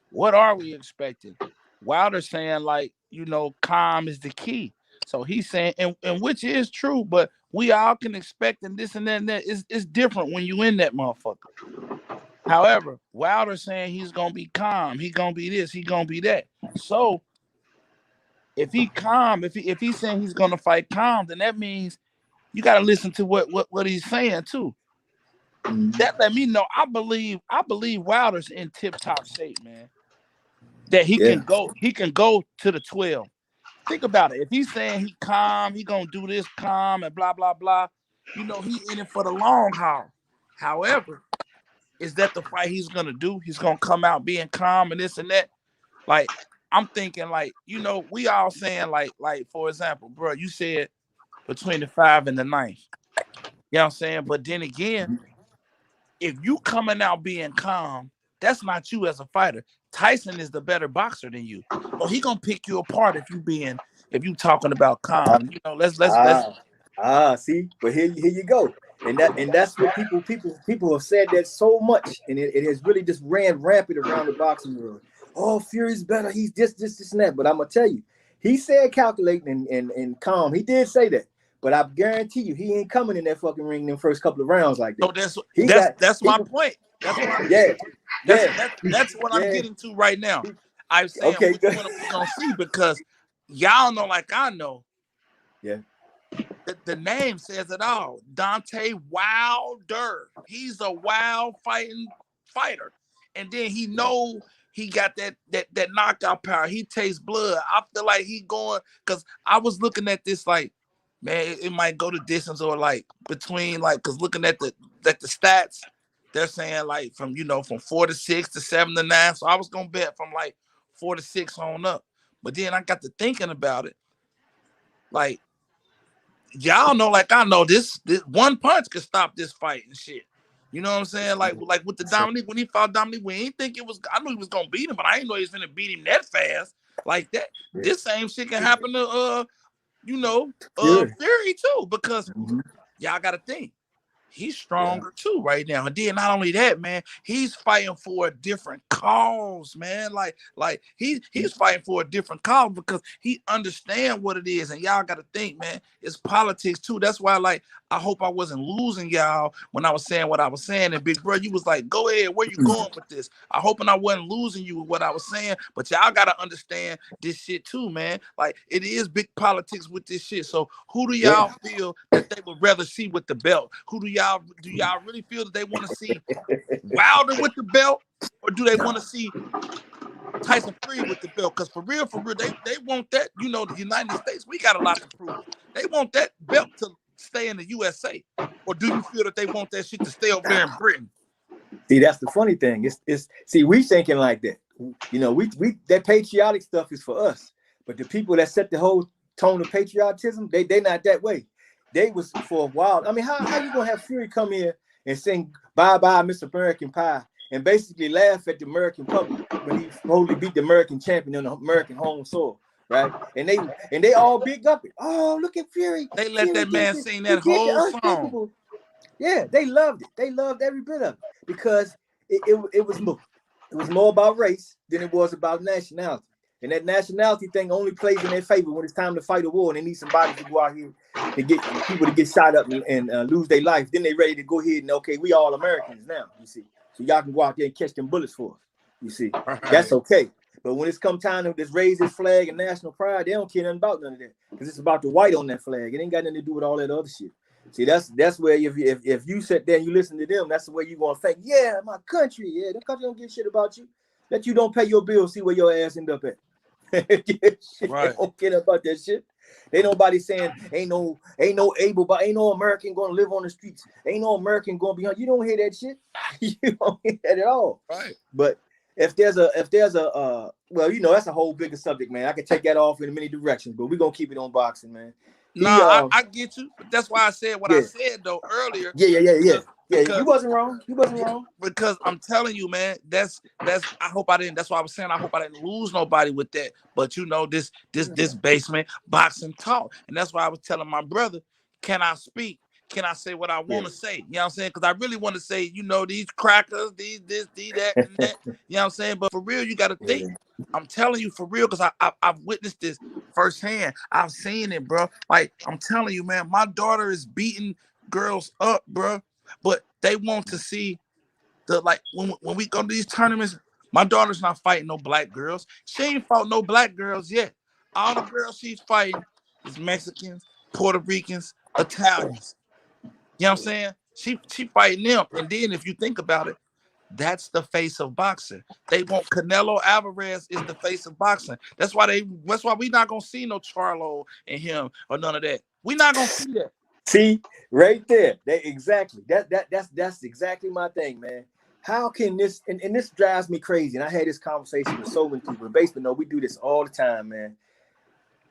what are we expecting? Wilder saying, like, you know, calm is the key. So he's saying, and which is true, but we all can expect, and this and that and that is different when you in that motherfucker. However, Wilder saying he's gonna be calm, he gonna be this, he gonna be that. So if he calm, if he's saying he's gonna fight calm, then that means you gotta listen to what he's saying too. That let me know I believe Wilder's in tip-top shape, man. that he can go to the 12. Think about it. If he's saying he calm, he gonna do this calm and blah blah blah, he in it for the long haul. However, is that the fight he's gonna do? He's gonna come out being calm and this and that. Like, I'm thinking, like, we all saying, like for example, bro, you said between the 5 and the 9th. You know what I'm saying? But then again, if you coming out being calm, that's not you as a fighter. Tyson is the better boxer than you. So he gonna pick you apart if you talking about calm. Let's see, but here you go. And that's what people have said that so much, and it has really just ran rampant around the boxing world. Oh, Fury's better. He's this, and that. But I'm gonna tell you, he said calculating and calm. He did say that. But I guarantee you, he ain't coming in that fucking ring in the first couple of rounds like that. So that's my point. That's what that's what I'm getting to right now. I'm saying which one are we gonna see, because y'all know, like I know. Yeah. The name says it all. Dante Wilder. He's a wild fighter. And then he got that knockout power. He tastes blood. I feel like he going, because I was looking at this like, man, it might go to distance or like between, like, because looking at the stats, they're saying like from 4 to 6 to 7 to 9. So I was gonna bet from like 4 to 6 on up. But then I got to thinking about it. Like, y'all know, like I know, this one punch could stop this fight and shit. You know what I'm saying? Like with the Dominique, when he fought Dominique, we ain't think it was. I knew he was gonna beat him, but I didn't know he was gonna beat him that fast like that. Yeah. This same shit can happen to Fury too, because y'all got to think. He's stronger too right now. And then not only that, man, he's fighting for a different cause, man. Like he's fighting for a different cause because he understands what it is. And y'all got to think, man, it's politics too. That's why, like, I hope I wasn't losing y'all when I was saying what I was saying. And big bro, you was like, go ahead, where you going with this? I hoping I wasn't losing you with what I was saying. But y'all got to understand this shit too, man. Like, it is big politics with this shit. So who do y'all feel that they would rather see with the belt? Do y'all really feel that they want to see Wilder with the belt, or do they want to see Tyson Fury with the belt? Because for real, they want that. The United States, we got a lot to prove. They want that belt to stay in the USA, or do you feel that they want that shit to stay over there in Britain? See, that's the funny thing. See, we thinking like that. We that patriotic stuff is for us, but the people that set the whole tone of patriotism, they not that way. They was for a while. I mean, how you gonna have Fury come here and sing "Bye Bye Miss American Pie" and basically laugh at the American public when he supposedly beat the American champion on the American home soil, right? And they all big up it. Oh, look at Fury! They let Fury that man sing that whole song. Yeah, they loved it. They loved every bit of it because it was more about race than it was about nationality. And that nationality thing only plays in their favor when it's time to fight a war and they need somebody to go out here to get people to get shot up and lose their life. Then they ready to go ahead and, okay, we all Americans now, you see. So y'all can go out there and catch them bullets for us, you see. That's okay. But when it's come time to just raise this flag and national pride, they don't care nothing about none of that. Because it's about the white on that flag. It ain't got nothing to do with all that other shit. See, that's where if you sit there and you listen to them, that's the way you're going to think, yeah, my country, yeah, the country don't give shit about you. That you don't pay your bills, see where your ass end up at. Right. They don't care about that shit. Ain't nobody saying ain't no American gonna live on the streets. Ain't no American gonna be on. You don't hear that shit. You don't hear that at all. Right. But if there's a well, that's a whole bigger subject, man. I can take that off in many directions, but we're gonna keep it on boxing, man. I get you. But that's why I said what I said though earlier. Yeah. You wasn't wrong. Because I'm telling you, man, that's I hope I didn't. That's why I was saying I hope I didn't lose nobody with that. But this basement boxing talk. And that's why I was telling my brother, can I speak? Can I say what I want to say? You know what I'm saying? Because I really want to say, these crackers, these that, and that. You know what I'm saying? But for real, you got to think. I'm telling you for real, because I've witnessed this firsthand. I've seen it, bro. Like, I'm telling you, man, my daughter is beating girls up, bro. But they want to see when we go to these tournaments, my daughter's not fighting no black girls. She ain't fought no black girls yet. All the girls she's fighting is Mexicans, Puerto Ricans, Italians. You know what I'm saying? She fighting them. And then if you think about it, That's the face of boxing. They want Canelo Alvarez is the face of boxing. That's why we not gonna see no Charlo and him or none of that. We not gonna see that. See, right there. That's exactly my thing, man. How can this and this drives me crazy? And I had this conversation with so many people in basement. No, we do this all the time, man.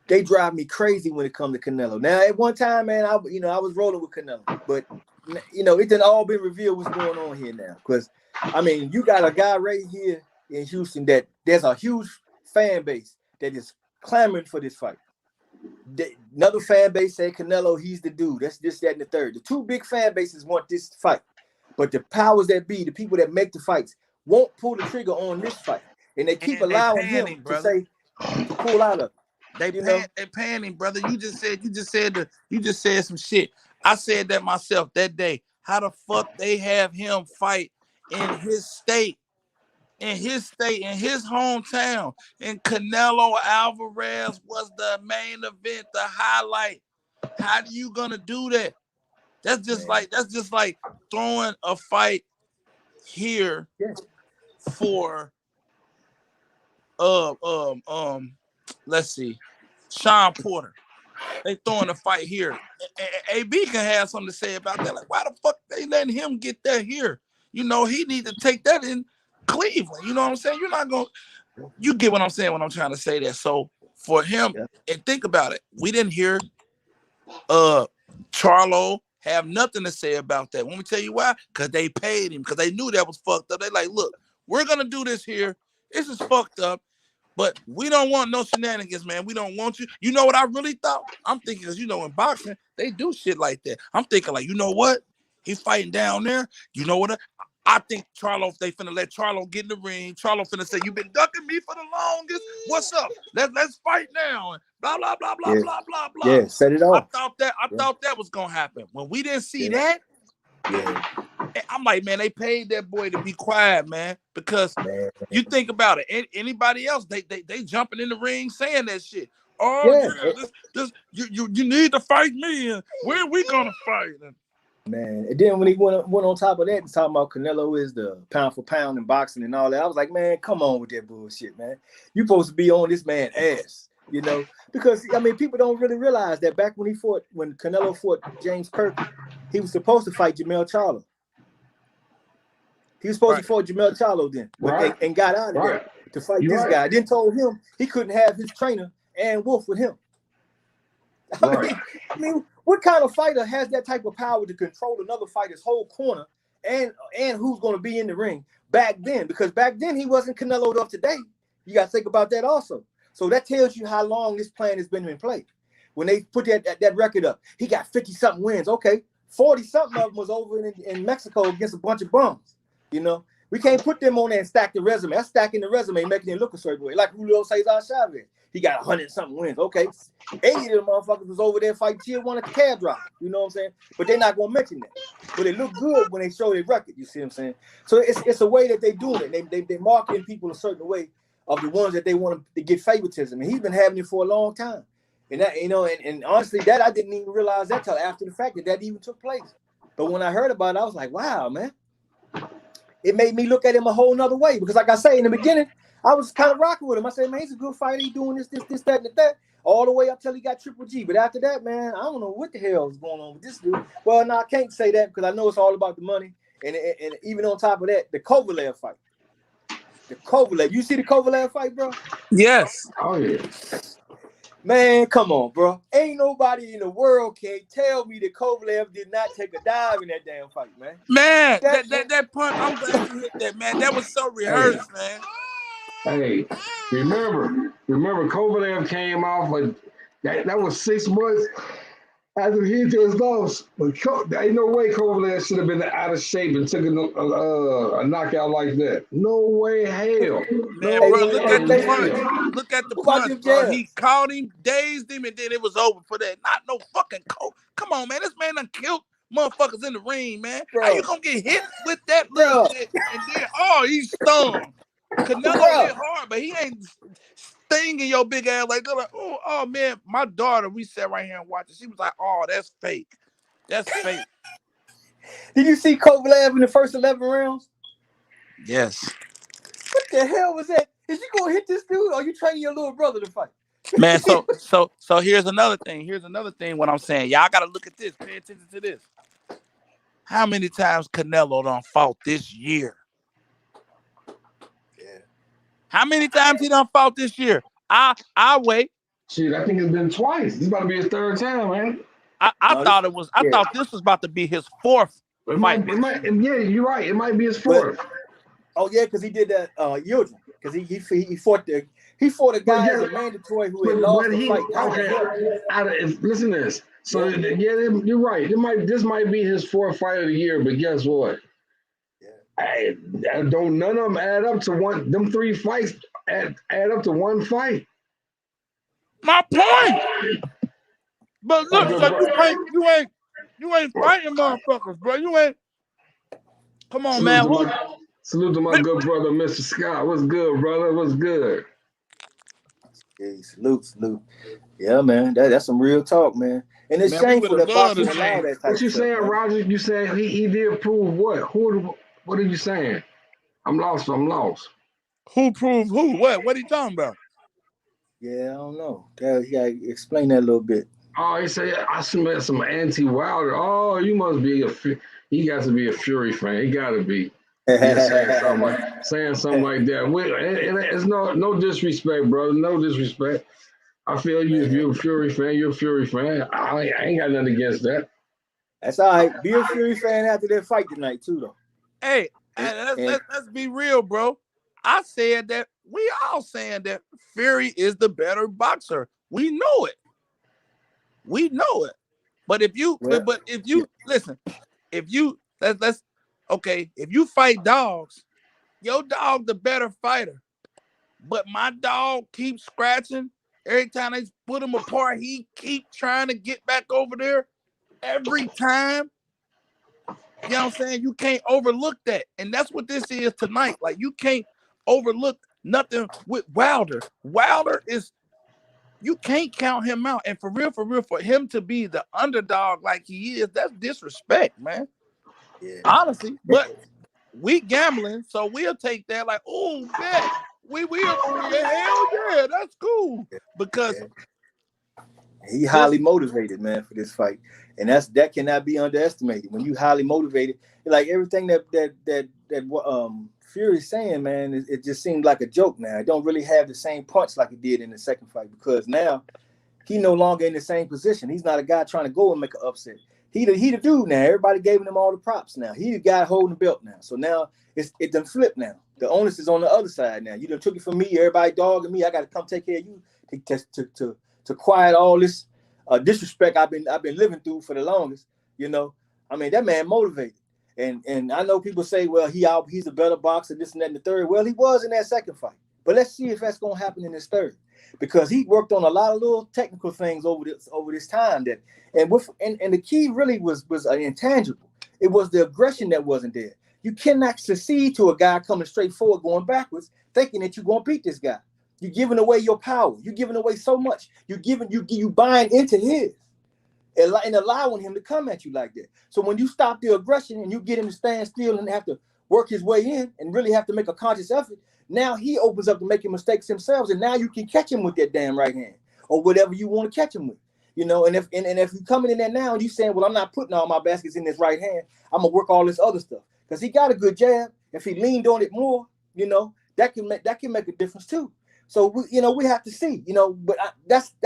They drive me crazy when it comes to Canelo. Now, at one time, man, I was rolling with Canelo, but it didn't all been revealed what's going on here now. Because I mean, you got a guy right here in Houston that there's a huge fan base that is clamoring for this fight. Another fan base say Canelo, he's the dude. That's this, that, and the third. The two big fan bases want this fight, but the powers that be, the people that make the fights, won't pull the trigger on this fight, and they keep allowing him to pull out of it. They paying him, brother. You just said some shit. I said that myself that day. How the fuck they have him fight in his state, in his hometown, and Canelo Alvarez was the main event, the highlight. How are you gonna do that? That's just like throwing a fight here for let's see, Sean Porter. They throwing a fight here. AB can have something to say about that. Like, why the fuck they letting him get that here? He need to take that in Cleveland. You know what I'm saying? You get what I'm saying when I'm trying to say that. So for him, and think about it, we didn't hear Charlo have nothing to say about that. Let me tell you why. Because they paid him. Because they knew that was fucked up. They like, look, we're gonna do this here. This is fucked up. But we don't want no shenanigans, man. We don't want you. You know what I really thought? I'm thinking, because in boxing, they do shit like that. I'm thinking, like, you know what? He's fighting down there. You know what? I think Charlo, they finna let Charlo get in the ring. Charlo finna say, you've been ducking me for the longest. What's up? Let's fight now. And blah, blah, blah, blah, blah, blah, blah. Yeah, set it off. I thought that was gonna happen. When we didn't see that, I'm like, man, they paid that boy to be quiet, man. Because you think about it, anybody else, they jumping in the ring saying that shit. You need to fight me, and where we gonna fight? Man, and then when he went on top of that, talking about Canelo is the pound for pound in boxing and all that, I was like, man, come on with that bullshit, man. You supposed to be on this man's ass, because I mean, people don't really realize that back when Canelo fought James Kirk, he was supposed to fight Jamel Charlo. He was supposed to fight Jamel Charlo then, and got out of there to fight this guy. Then told him he couldn't have his trainer and Wolf with him. I mean, what kind of fighter has that type of power to control another fighter's whole corner and who's going to be in the ring back then? Because back then he wasn't Canelo of today. You got to think about that also. So that tells you how long this plan has been in play. When they put that record up, he got 50-something wins. Okay, 40-something of them was over in Mexico against a bunch of bums. We can't put them on there and stack the resume. That's stacking the resume, making it look a certain way. Like Julio Cesar Chavez. He got 100-something wins. Okay, 80 of them motherfuckers was over there fighting tier 1 at the cab drop. You know what I'm saying? But they're not gonna mention that. But it look good when they show their record. You see what I'm saying? So it's a way that they doing it. They marketing people a certain way of the ones that they want to get favoritism. And he's been having it for a long time. And that and honestly, that I didn't even realize that till after the fact that even took place. But when I heard about it, I was like, wow, man. It made me look at him a whole nother way. Because like I say in the beginning, I was kind of rocking with him. I said, man, he's a good fighter. He's doing this, that, and that, all the way up till he got Triple G. But after that, man, I don't know what the hell is going on with this dude. Well, no, I can't say that because I know it's all about the money. And even on top of that, the Kovalev fight. You see the Kovalev fight, bro? Yes. Oh, yeah. Man, come on, bro. Ain't nobody in the world can tell me that Kovalev did not take a dive in that damn fight, man. Man, that punch, I'm glad you hit that, man. That was so rehearsed, man. Hey, remember Kovalev came off like that was 6 months after he just lost. But ain't no way Kovalev should have been out of shape and took a knockout like that. No way, hell. Man, bro, look at the punch. Look at the punch, bro. He caught him, dazed him, and then it was over for that. Not no fucking coat. Come on, man. This man done killed motherfuckers in the ring, man. Bro. How you gonna get hit with that little shit? And then, he's stunned. Canelo hit hard, but he ain't stinging your big ass like they're like, oh man, my daughter, we sat right here and watched it. She was like, oh, that's fake. That's fake. Did you see Kovalev in the first 11 rounds? Yes. What the hell was that? Is you gonna hit this dude, or are you training your little brother to fight? Man, so here's another thing. Here's another thing. What I'm saying, y'all gotta look at this. Pay attention to this. How many times Canelo done fought this year? Yeah. How many times he done fought this year? I wait. Shit, I think it's been twice. This about to be his third time, man. I No, thought it was. I thought this was about to be his fourth fight. Yeah, you're right. It might be his fourth. Oh yeah, because he did that Yildirim. Because he fought a guy as a mandatory who had lost the fight. Listen to this. So yeah, you're right. This might be his fourth fight of the year, but guess what? I don't none of them add up to one. Them 3 fights add up to one fight. My point. But look, so you ain't fighting motherfuckers, bro. You ain't. Come on, man. Salute to my good brother, Mr. Scott. What's good, brother? What's good? Hey, salute. Yeah, man. That's some real talk, man. And it's shameful that boxing allow that type what you of stuff, saying, man. Roger? You saying he did prove what? What are you saying? I'm lost. Who proved who? What are you talking about? Yeah, I don't know. You gotta explain that a little bit. Oh, he said I met some anti-Wilder. Oh, you must be he got to be a Fury fan. He got to be. Yeah, saying something like that. It's no disrespect, brother. No disrespect. I feel you. If you're a Fury fan, you're a Fury fan. I ain't got nothing against that. That's all right. Be a Fury fan after that fight tonight, too, though. Hey, let's be real, bro. I said that we all saying that Fury is the better boxer. We know it. But if you listen, if you fight dogs, your dog the better fighter. But my dog keeps scratching. Every time they put him apart, he keep trying to get back over there. Every time. You know what I'm saying? You can't overlook that. And that's what this is tonight. Like, you can't overlook nothing with Wilder. Wilder is, you can't count him out. And for real, for him to be the underdog like he is, that's disrespect, man. Yeah. Honestly. But we gambling, so we'll take that like, oh, bet. We will. Hell yeah, that's cool. Because he highly motivated, man, for this fight. And that cannot be underestimated. When you highly motivated, like everything that Fury's saying, man, it just seems like a joke now. It don't really have the same punch like it did in the second fight, because now he no longer in the same position. He's not a guy trying to go and make an upset. He the dude now. Everybody gave him all the props now. He the guy holding the belt now. So now it done flipped now. The onus is on the other side now. You done took it from me. Everybody dogging me. I got to come take care of you to quiet all this disrespect I've been living through for the longest. You know, I mean, that man motivated. And I know people say, well, he's a better boxer, this and that and the third. Well, he was in that second fight. But let's see if that's gonna happen in this third, because he worked on a lot of little technical things over this time and the key really was an intangible. It was the aggression that wasn't there. You cannot succeed to a guy coming straight forward, going backwards, thinking that you're gonna beat this guy. You're giving away your power. You're giving away so much. You buying into his and allowing him to come at you like that. So when you stop the aggression and you get him to stand still and have to work his way in and really have to make a conscious effort, now he opens up to making mistakes himself, and now you can catch him with that damn right hand or whatever you want to catch him with. You know, and if you're coming in there now and you saying, well, I'm not putting all my baskets in this right hand, I'm gonna work all this other stuff, because he got a good jab. If he leaned on it more, you know, that can make a difference too. So we have to see, but that's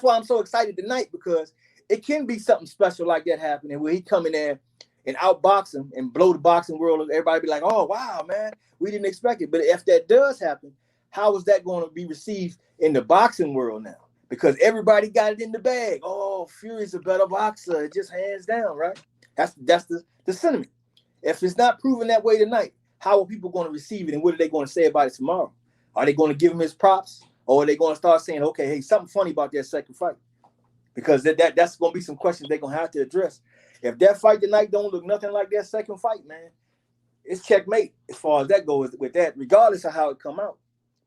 why I'm so excited tonight, because it can be something special like that happening, where he come in there and outbox him and blow the boxing world. Everybody be like, oh wow, man, we didn't expect it. But if that does happen, how is that going to be received in the boxing world now? Because everybody got it in the bag. Oh, Fury's a better boxer, just hands down, right? That's the sentiment. If it's not proven that way tonight, how are people going to receive it, and what are they going to say about it tomorrow? Are they going to give him his props, or are they going to start saying, okay, hey, something funny about that second fight? Because that's going to be some questions they're going to have to address. If that fight tonight don't look nothing like that second fight, man, it's checkmate as far as that goes with that, regardless of how it come out.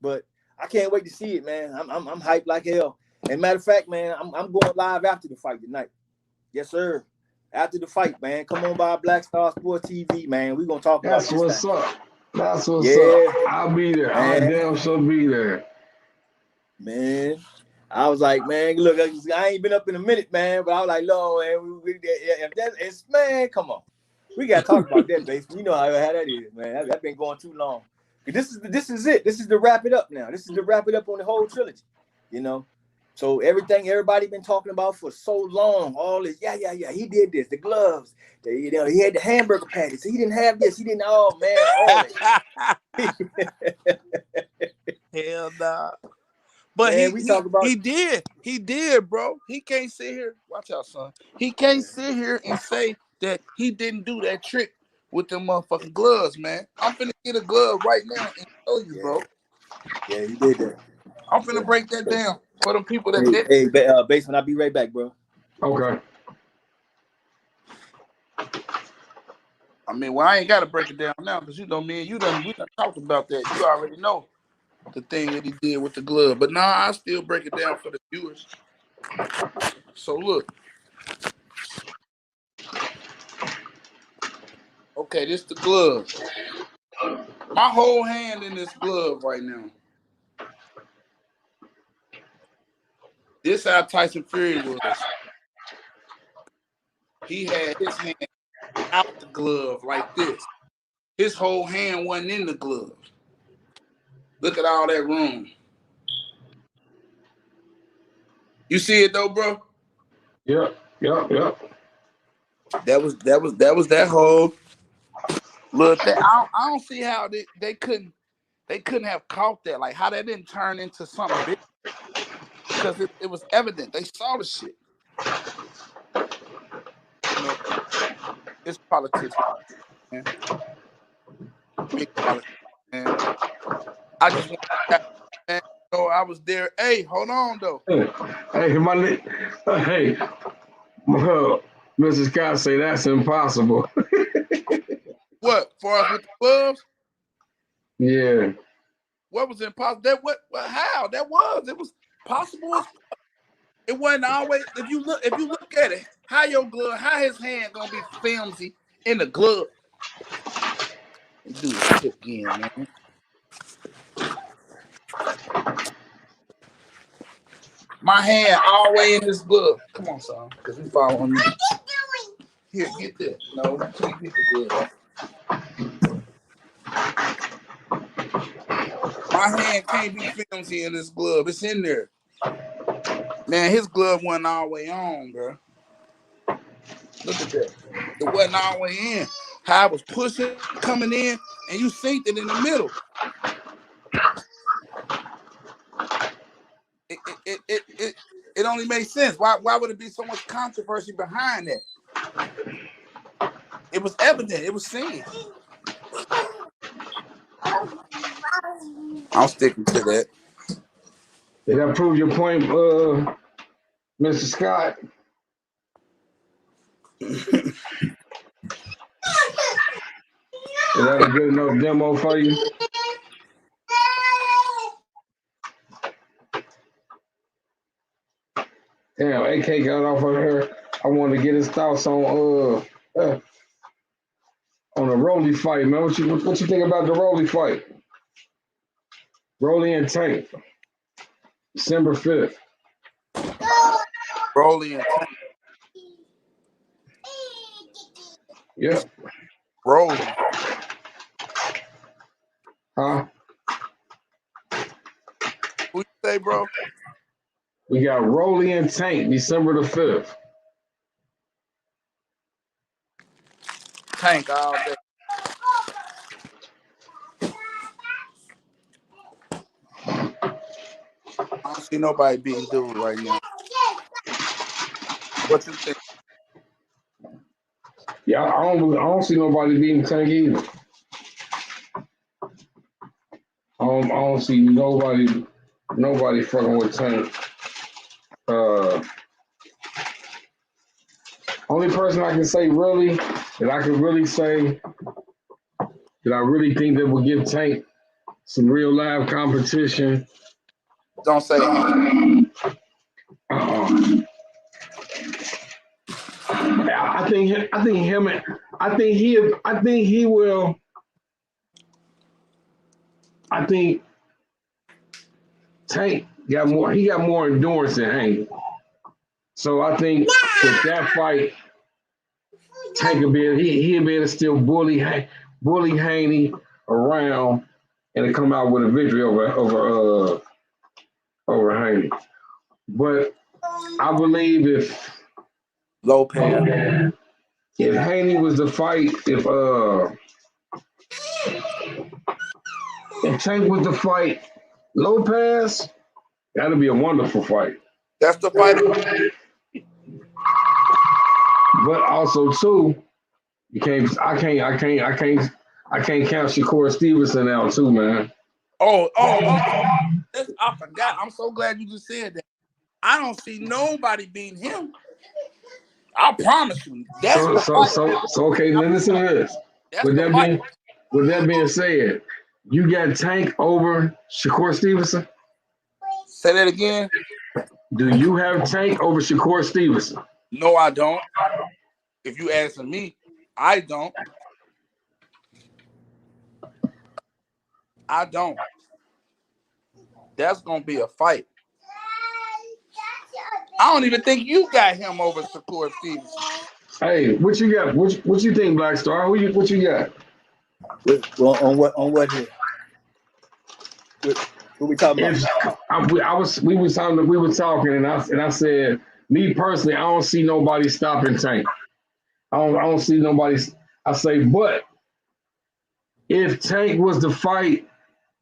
But I can't wait to see it, man. I'm hyped like hell. And matter of fact, man, I'm going live after the fight tonight. Yes, sir. After the fight, man, come on by Black Star Sports TV, man. We're going to talk about this. That's what's up. That's what's Yeah, up. I'll be there. I man. damn sure be there. Man, I was like, man, look, I ain't been up in a minute, man. But I was like, Lord, man, if that's man, come on, we gotta talk about that, base. You know how that is, man. That's been going too long. This is it. This is to wrap it up now. This is to wrap it up on the whole trilogy. You know, so everybody been talking about for so long, all this, yeah. He did this, the gloves, he had the hamburger patties. He didn't have this. He didn't. Oh man, all that. Hell nah. But man, we talk about. he did, bro. He can't sit here. Watch out, son. He can't sit here and say that he didn't do that trick with them motherfucking gloves, man. I'm finna get a glove right now and show you, bro. Yeah, he did that. I'm finna break that down for them people that did. Hey, Baseman, I'll be right back, bro. Okay. I mean, well, I ain't gotta break it down now because you know me and we done talked about that. You already know the thing that he did with the glove. But now I still break it down for the viewers. So look. Okay, this the glove. My whole hand in this glove right now. This how Tyson Fury was. He had his hand out the glove like this. His whole hand wasn't in the glove. Look at all that room. You see it though, bro? Yep. That was that whole little thing. I don't see how they couldn't have caught that. Like how that didn't turn into something big. Because it was evident. They saw the shit. You know, it's politics, man. Big politics, man. I just want to, man. So I was there. Hey, hold on though. Hey, Mrs. Scott say that's impossible. What? For us with the gloves? Yeah. What was impossible? That what? How? That was. It was possible as fuck. It wasn't always. If you look at it, how his hand gonna be filmy in the glove? Do this shit again, man. My hand all the way in this glove. Come on, son, because you following me. Here, get this. No, you can't get the glove. My hand can't be filmy in this glove. It's in there. Man, his glove wasn't all the way on, bro. Look at that. It wasn't all the way in. How I was pushing, coming in, and you synced it in the middle. It only makes sense. Why would it be so much controversy behind that? It was evident. It was seen. I'm sticking to that. Did that prove your point, Mr. Scott? Is that a good enough demo for you? Damn, AK got off of her. I wanted to get his thoughts on the Rolly fight, man. What you think about the Rolly fight? Rolly and Tank, December 5th. Rolly and Tank. Yep. Rolly. Huh? Who you say, bro? We got Rolly and Tank, December the 5th. Tank all day. I don't see nobody beating dude right now. What you think? Yeah, I don't see nobody beating Tank either. I don't see nobody fucking with Tank. Only person I can say really that I can really say that I really think that will give Tank some real live competition. Don't say him. I think he will. I think Tank got more. He got more endurance than Haney. So I think with that fight, Tank will be he'll be able to still bully Haney around and to come out with a victory over Haney. But I believe if Lopez. if Haney was to fight, if Tank was to fight Lopez, that'd be a wonderful fight. That's the fight. But also too, I can't count Shakur Stevenson out too, man. Oh. I forgot. I'm so glad you just said that. I don't see nobody beating him. I promise you. That's the fight. So okay, now listen to this. That's the fight. With that being said, you got Tank over Shakur Stevenson? Say that again. Do you have Tank over Shakur Stevenson? No, I don't. If you answer me, I don't. I don't. That's gonna be a fight. I don't even think you got him over Shakur Stevenson. Hey, what you got? What you think, Black Star? What you got? On what here? What we talking about? We were talking, and I said, me personally, I don't see nobody stopping Tank. I don't see nobody. I say, but if Tank was to fight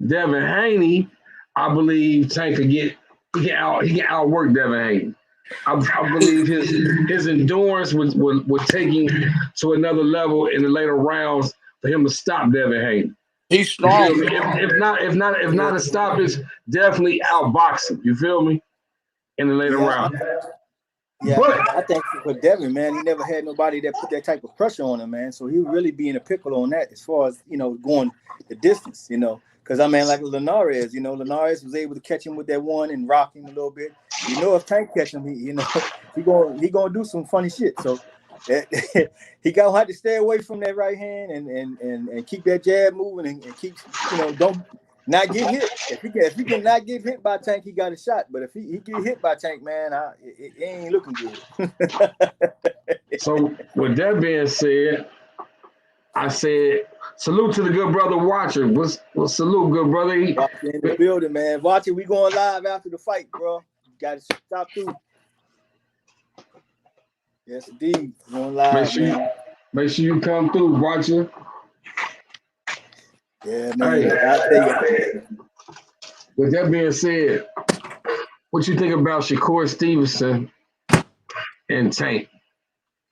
Devin Haney, I believe Tank he can outwork Devin Haney. I believe his endurance would take him to another level in the later rounds for him to stop Devin Haney. He's strong. If not a stoppage, definitely outbox him. You feel me? In the later round. Yeah, but I think for Devin, man, he never had nobody that put that type of pressure on him, man. So he would really be in a pickle on that as far as, going the distance, Because, like Linares, Linares was able to catch him with that one and rock him a little bit. If Tank catch him, he gonna do some funny shit. So he gonna have to stay away from that right hand and keep that jab moving and keep, don't not get hit. If he can not get hit by Tank, he got a shot. But if he get hit by Tank, man, it ain't looking good. So with that being said, I said, salute to the good brother Watcher. What's salute, good brother? Watcher in the building, man. Watcher, we going live after the fight, bro. You gotta stop through. Yes, indeed. Going live, make sure you come through, Watcher. Yeah, man. Hey, with that being said, what you think about Shakur Stevenson and Tank?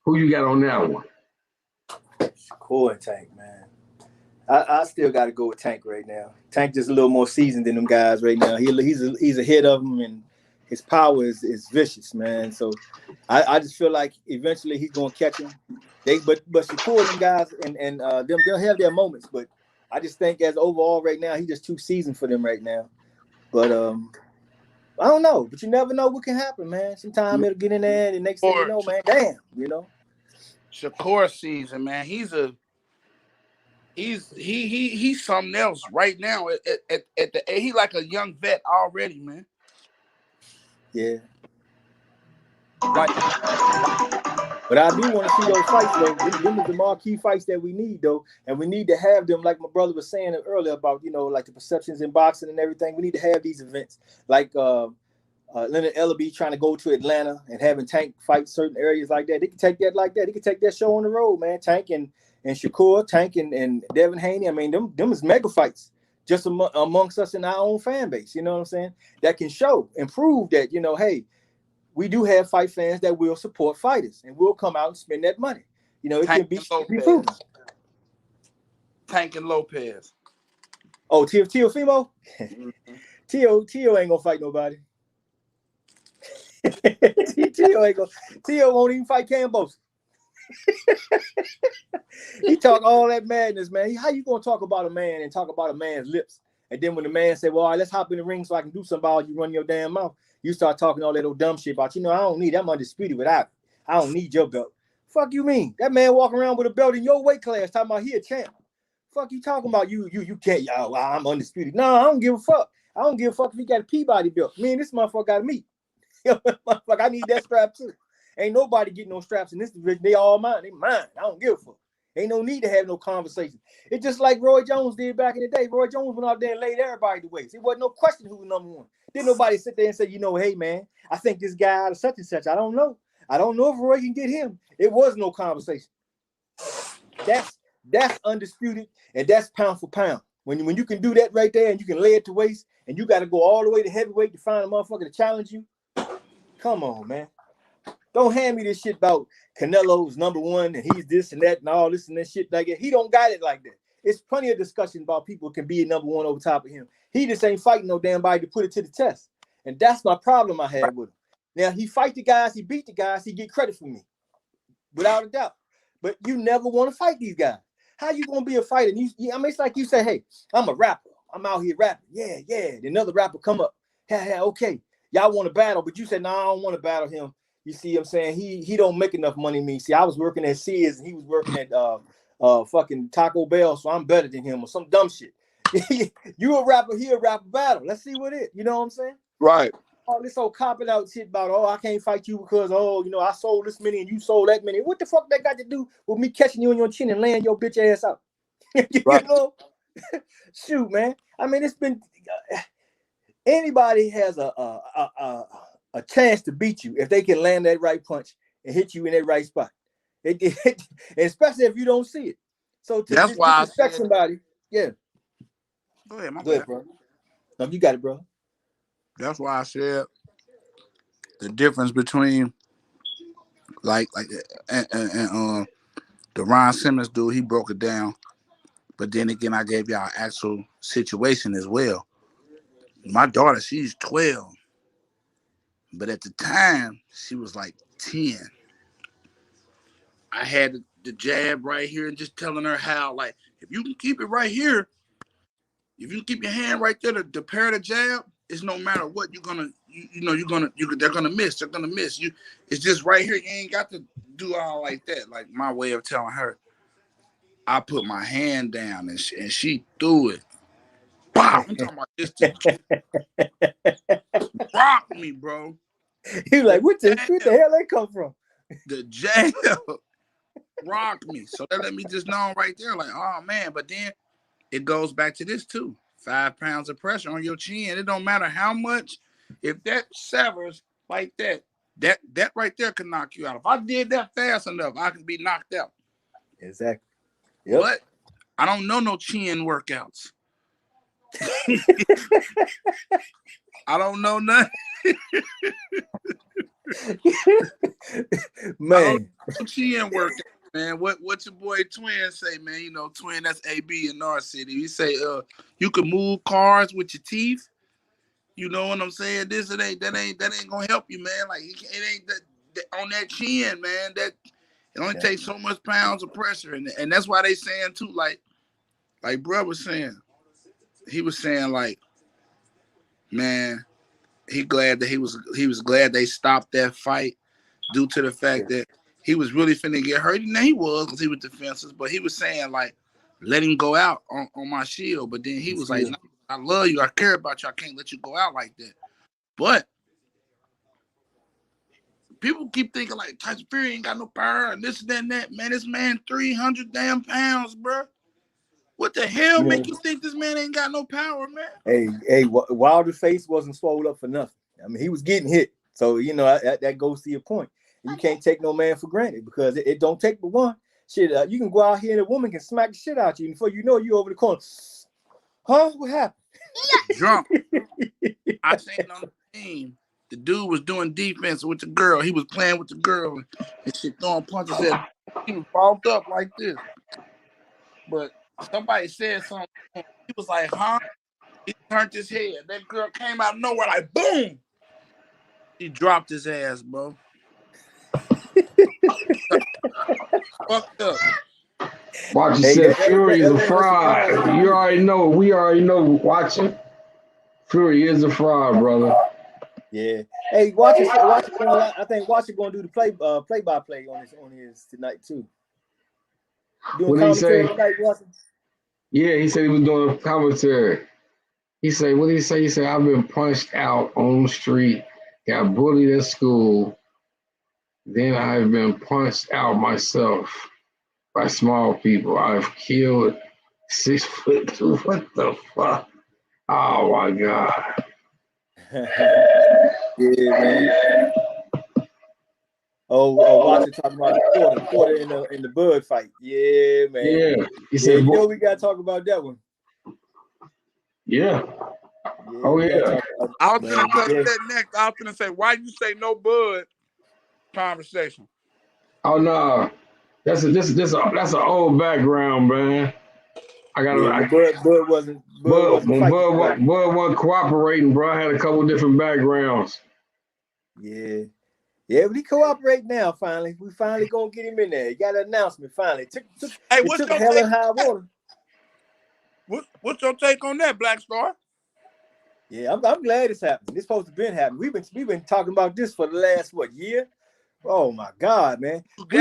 Who you got on that one? Shakur and Tank, man. I still got to go with Tank right now. Tank just a little more seasoned than them guys right now. He's ahead of them, and his power is vicious, man. So I just feel like eventually he's gonna catch him. But Shakur, them guys, and them, they'll have their moments, but I just think as overall right now, he's just too seasoned for them right now. But I don't know. But you never know what can happen, man. Sometimes it'll get in there, and the next thing you know, man, damn, Shakur season, man. He's something else right now. He like a young vet already, man. Yeah. But I do want to see those fights, though. Them are the marquee fights that we need, though. And we need to have them, like my brother was saying earlier about, like the perceptions in boxing and everything. We need to have these events. Like Leonard Ellaby trying to go to Atlanta and having Tank fight certain areas like that. They can take that like that. They can take that show on the road, man. Tank and Shakur, Tank and Devin Haney. I mean, them is mega fights just amongst us in our own fan base. You know what I'm saying? That can show and prove that, hey, we do have fight fans that will support fighters and will come out and spend that money. It Tank can be proven. Tank and Lopez. Oh, Teofimo? Tio ain't gonna fight nobody. Tio won't even fight Cambos. He talk all that madness, man. How you gonna talk about a man and talk about a man's lips? And then when the man say, well, all right, let's hop in the ring so I can do something about you run your damn mouth. You start talking all that old dumb shit about, I don't need that. I'm undisputed without it. I don't need your belt. Fuck you mean? That man walking around with a belt in your weight class talking about he a champ. Fuck you talking about? You can't. Well, I'm undisputed. No, I don't give a fuck. I don't give a fuck if he got a Peabody belt. Me and this motherfucker got to meet. Motherfucker, I need that strap too. Ain't nobody getting no straps in this division. They all mine. They mine. I don't give a fuck. Ain't no need to have no conversation. It's just like Roy Jones did back in the day. Roy Jones went out there and laid everybody to waste. It wasn't no question who was number one. Didn't nobody sit there and say, hey man, I think this guy out of such and such. I don't know. I don't know if Roy can get him. It was no conversation. That's undisputed, and that's pound for pound. When you can do that right there and you can lay it to waste, and you got to go all the way to heavyweight to find a motherfucker to challenge you. Come on, man. Don't hand me this shit about Canelo's number one and he's this and that and all this and that shit like that. He don't got it like that. It's plenty of discussion about people who can be a number one over top of him. He just ain't fighting no damn body to put it to the test. And that's my problem I had with him. Now, he fight the guys, he beat the guys, he get credit from me. Without a doubt. But you never want to fight these guys. How you going to be a fighter? I mean, it's like you say, hey, I'm a rapper. I'm out here rapping. Yeah. Another rapper come up. Yeah, okay. Y'all want to battle, but you said, no, I don't want to battle him. You see what I'm saying? He don't make enough money than me. See, I was working at Sears and he was working at fucking Taco Bell, so I'm better than him or some dumb shit. You a rapper, he a rapper battle. Let's see what it. You know what I'm saying? Right. All this old copping out shit about, I can't fight you because, I sold this many and you sold that many. What the fuck that got to do with me catching you on your chin and laying your bitch ass out? Right. You know? Shoot, man. I mean, it's been anybody has a chance to beat you if they can land that right punch and hit you in that right spot. Especially if you don't see it. So to That's why disrespect somebody, yeah. Go ahead, my Go ahead, bad. bro. No, you got it, bro. That's why I said the difference between like the Ron Simmons dude, he broke it down. But then again, I gave y'all actual situation as well. My daughter, she's 12. But at the time, she was like 10. I had the jab right here and just telling her how, like, if you can keep it right here, if you keep your hand right there to pair the jab, it's no matter what they're gonna miss. They're gonna miss you. It's just right here. You ain't got to do all like that. Like my way of telling her, I put my hand down and she threw it. Wow, I'm talking about just to rock me, bro. He like, what the hell that come from? The jab rocked me. So that let me just know right there, like, oh man. But then it goes back to this too. 5 pounds of pressure on your chin. It don't matter how much. If that severs like that right there can knock you out. If I did that fast enough, I can be knocked out. Exactly. Yep. But I don't know no chin workouts. I don't know nothing. Man. I don't know chin workout, man. What your boy Twin say, man? You know, Twin, that's AB in our city. He say, you can move cars with your teeth. You know what I'm saying? That ain't gonna help you, man. Like it ain't that on that chin, man. That it only takes so much pounds of pressure, and that's why they saying too, like bro was saying, he was saying like, man, he glad that he was glad they stopped that fight due to the fact that he was really finna get hurt. And he was because he was defenseless, but he was saying like, let him go out on my shield. But then he was like, no, I love you, I care about you, I can't let you go out like that. But people keep thinking like Tyson Fury ain't got no power and this and that. Man, this man 300 damn pounds, bro. What the hell make you think this man ain't got no power, man? Hey, Wilder's face wasn't swollen up for nothing. I mean, he was getting hit. So, you know, that goes to your point. You can't take no man for granted because it don't take but one. Shit, you can go out here and a woman can smack the shit out you. And before you know, you over the corner. Huh? What happened? Drunk. I seen on the team, the dude was doing defense with the girl. He was playing with the girl and shit, throwing punches at. He was balled up like this. But somebody said something. He was like, huh? He turned his head. That girl came out of nowhere like, boom. He dropped his ass, bro. Fucked up. Watch yourself. Fury is a fraud. You already know. We already know. Watching. Fury is a fraud, brother. Yeah. Hey, watch it. I think Watch it gonna do the play-by-play on his tonight too. What did he say? Tonight, Watson? Yeah, he said he was doing a commentary. He said, what did he say? He said, I've been punched out on the street, got bullied at school. Then I've been punched out myself by small people. I've killed 6'2". What the fuck? Oh my God. Yeah, man. Watson talking about the Porter in the Bud fight. Yeah, man. Yeah. He Yeah, said, you know we gotta talk about that one. yeah. Yeah, Oh we gotta yeah. talk about I was man, gonna touch yeah. that next. I was gonna say, why you say no Bud conversation? Oh no. That's an old background, man. Yeah, when Bud wasn't When fighting nobody. Bud wasn't cooperating, bro. I had a couple different backgrounds. Yeah. Yeah, but he cooperate now. Finally, we finally gonna get him in there. He got an announcement. Finally, Hey, it what's took your hell take and high water. What's your take on that, Black Star? Yeah, I'm glad it's happening. It's supposed to been happening. We've been talking about this for the last year? Oh my God, man. We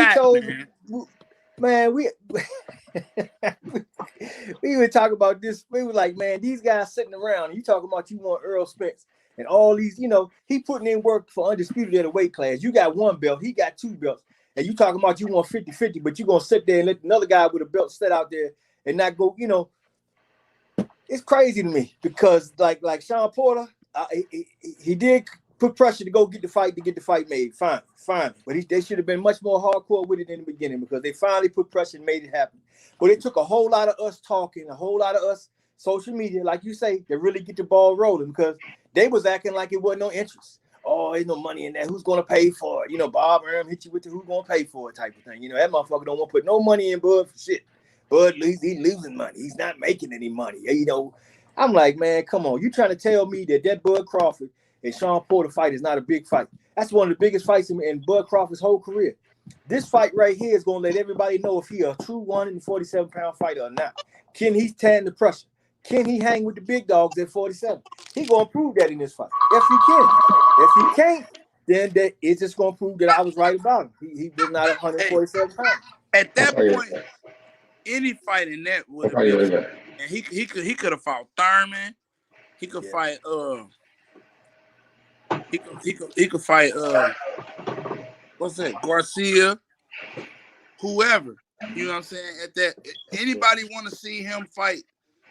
were talking about this. We were like, man, these guys sitting around. You talking about you want Earl Spence and all these, he putting in work for undisputed at a weight class. You got 1 belt, he got 2 belts. And you talking about you want 50-50, but you gonna sit there and let another guy with a belt sit out there and not go, it's crazy to me because like Sean Porter, he did put pressure to go get the fight made. Fine. But they should have been much more hardcore with it in the beginning because they finally put pressure and made it happen. But it took a whole lot of us talking, a whole lot of us social media, like you say, to really get the ball rolling because they was acting like it wasn't no interest. Oh, there's no money in that. Who's gonna pay for it? Bob Arum hit you with the who's gonna pay for it type of thing. That motherfucker don't want to put no money in Bud for shit. Bud, he's losing money. He's not making any money. I'm like, man, come on. You trying to tell me that Bud Crawford and Sean Porter fight is not a big fight? That's one of the biggest fights in Bud Crawford's whole career. This fight right here is going to let everybody know if he a true 147-pound fighter or not. Can he stand the pressure? Can he hang with the big dogs at 47? He going to prove that in this fight. If he can. If he can't, then it's just going to prove that I was right about him. He was not 147 pounds. At that point, any fight in that would have been, and he could have fought Thurman. He could fight he could fight what's that, Garcia, whoever. You know what I'm saying? At that, anybody want to see him fight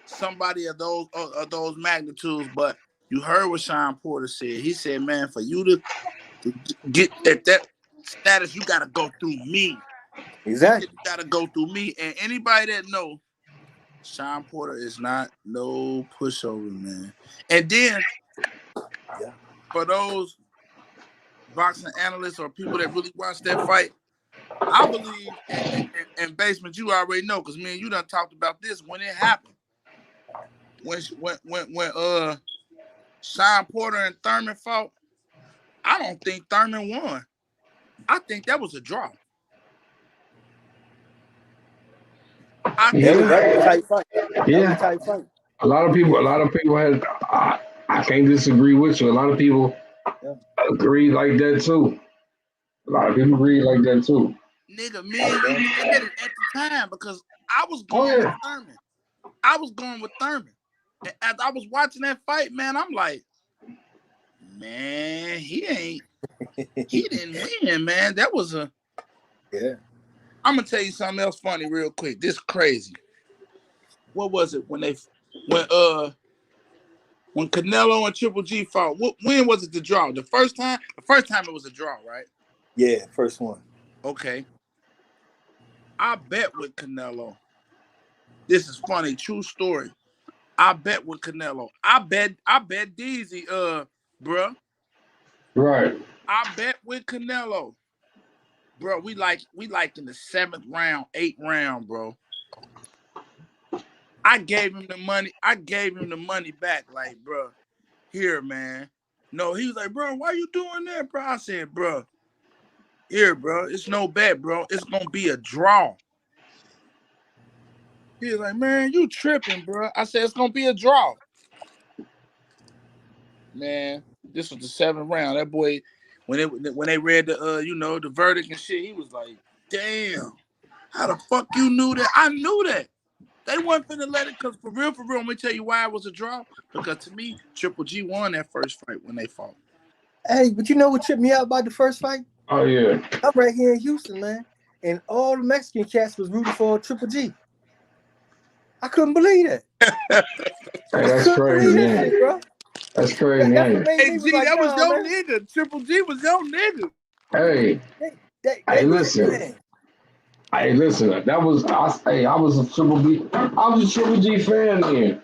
somebody of those magnitudes? But you heard what Sean Porter said. He said, man, for you to get at that status, you gotta go through me. Exactly. You gotta go through me. And anybody that know Sean Porter is not no pushover, man. And then for those boxing analysts or people that really watch that fight, I believe, and Basement, you already know, because me and you done talked about this when it happened. When Sean Porter and Thurman fought, I don't think Thurman won. I think that was a draw. That was a tight fight. Yeah. A tight fight. A lot of people had. I can't disagree with you. A lot of people agree like that too. A lot of people agree like that too. Nigga, man, you said it at the time because I was going with Thurman. I was going with Thurman. And as I was watching that fight, man, I'm like, man, he didn't win, man. That was I'm gonna tell you something else funny real quick. This crazy. What was it when Canelo and Triple G fought? When was it the draw? The first time? The first time it was a draw, right? Yeah, first one. Okay. I bet with Canelo. This is funny, true story. I bet with Canelo. I bet Deezy, bruh. Right. I bet with Canelo. Bro, we like in the 7th round, 8th round, bro. I gave him the money. I gave him the money back, like, bro, here, man. No, he was like, bro, why you doing that, bro? I said, bro, here, bro, it's no bet, bro. It's gonna be a draw. He was like, man, you tripping, bro. I said, it's gonna be a draw. Man, this was the 7th round. That boy, when they read the the verdict and shit, he was like, damn, how the fuck you knew that? I knew that. They weren't finna let it, because for real, I'm gonna tell you why it was a draw. Because to me, Triple G won that first fight when they fought. Hey, but you know what tripped me out about the first fight? Oh yeah. I'm right here in Houston, man, and all the Mexican cats was rooting for Triple G. I couldn't believe that. Hey, that's crazy, That shit, man. bro. That's crazy, That's what man. made Hey, me was G, like, that was nah, your man. nigga. Triple G was your nigga. Hey, hey, listen. Man. Hey, listen. That was I was a Triple G. I was a Triple G fan then.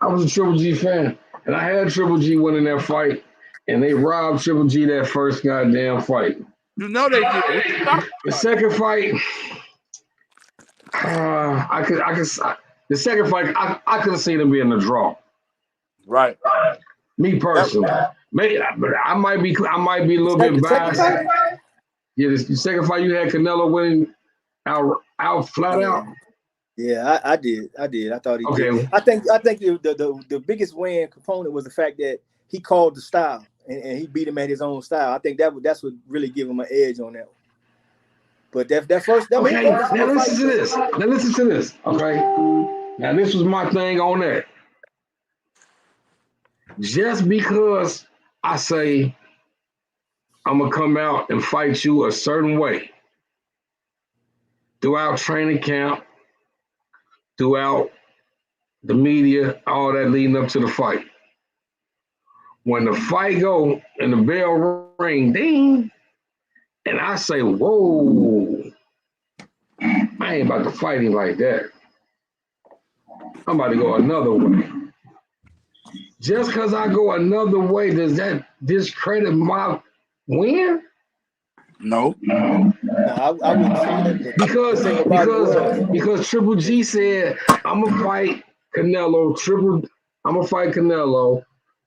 I was a Triple G fan, and I had Triple G winning that fight, and they robbed Triple G that first goddamn fight. You know they did. What you talking The about? second fight, the second fight, I could have seen him being a draw. Right. Me personally, maybe, but I might be a little bit biased. Yeah, the second fight you had Canelo winning out flat out. Yeah, I did. I thought he Okay. did. I think the biggest win component was the fact that he called the style and he beat him at his own style. I think that's what really gave him an edge on that one. But that first Okay, now listen to this. Okay. Now this was my thing on that. Just because I say I'm gonna come out and fight you a certain way throughout training camp, throughout the media, all that leading up to the fight. When the fight go and the bell ring, ding, and I say, whoa, I ain't about to fight him like that. I'm about to go another way. Just because I go another way, does that discredit my win? No. I wouldn't say that. Because Triple G said, I'm gonna fight Canelo,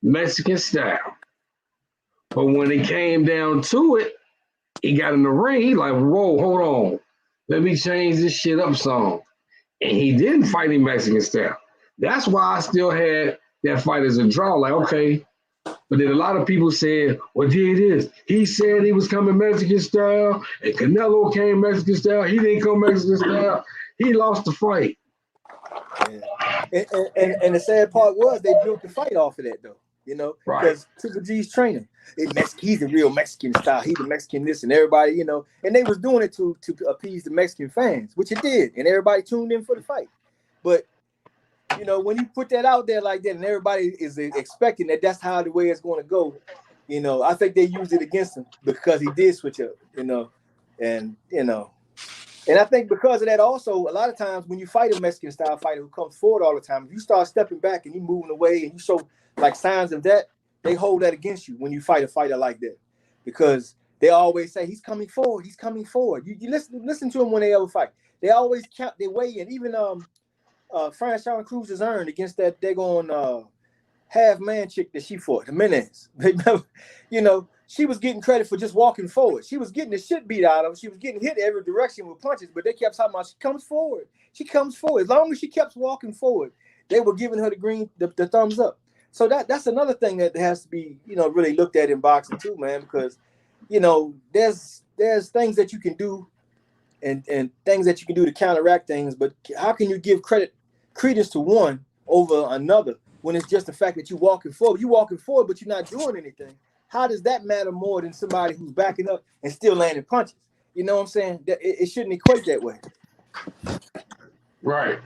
Mexican style. But when it came down to it, he got in the ring, he like, whoa, hold on. Let me change this shit up some. And he didn't fight him Mexican style. That's why I still had that fight as a draw. Like, okay. But then a lot of people said, well, did this. He said he was coming Mexican style, and Canelo came Mexican style. He didn't come Mexican style. He lost the fight. Yeah. And the sad part was they built the fight off of that, though. You know, because Triple G's training. He's the real Mexican style. He's the Mexican this, and everybody, you know, and they was doing it to appease the Mexican fans, which it did, and everybody tuned in for the fight. But you know, when you put that out there like that, and everybody is expecting that that's how the way it's going to go, you know, I think they used it against him because he did switch up, and I think because of that also, a lot of times when you fight a Mexican style fighter who comes forward all the time, if you start stepping back and you moving away and you show like signs of that, they hold that against you when you fight a fighter like that, because they always say he's coming forward. You listen to them when they ever fight. They always count their way in. Even Franchon Cruz's earned against that daggone half man chick that she fought, Jimenez. You know, she was getting credit for just walking forward. She was getting the shit beat out of her. She was getting hit every direction with punches, but they kept talking about she comes forward. As long as she kept walking forward, they were giving her the thumbs up. So that's another thing that has to be, you know, really looked at in boxing too, man, because, you know, there's things that you can do and things that you can do to counteract things, but how can you give credence to one over another when it's just the fact that you're walking forward, but you're not doing anything? How does that matter more than somebody who's backing up and still landing punches? You know what I'm saying? It shouldn't equate that way. Right.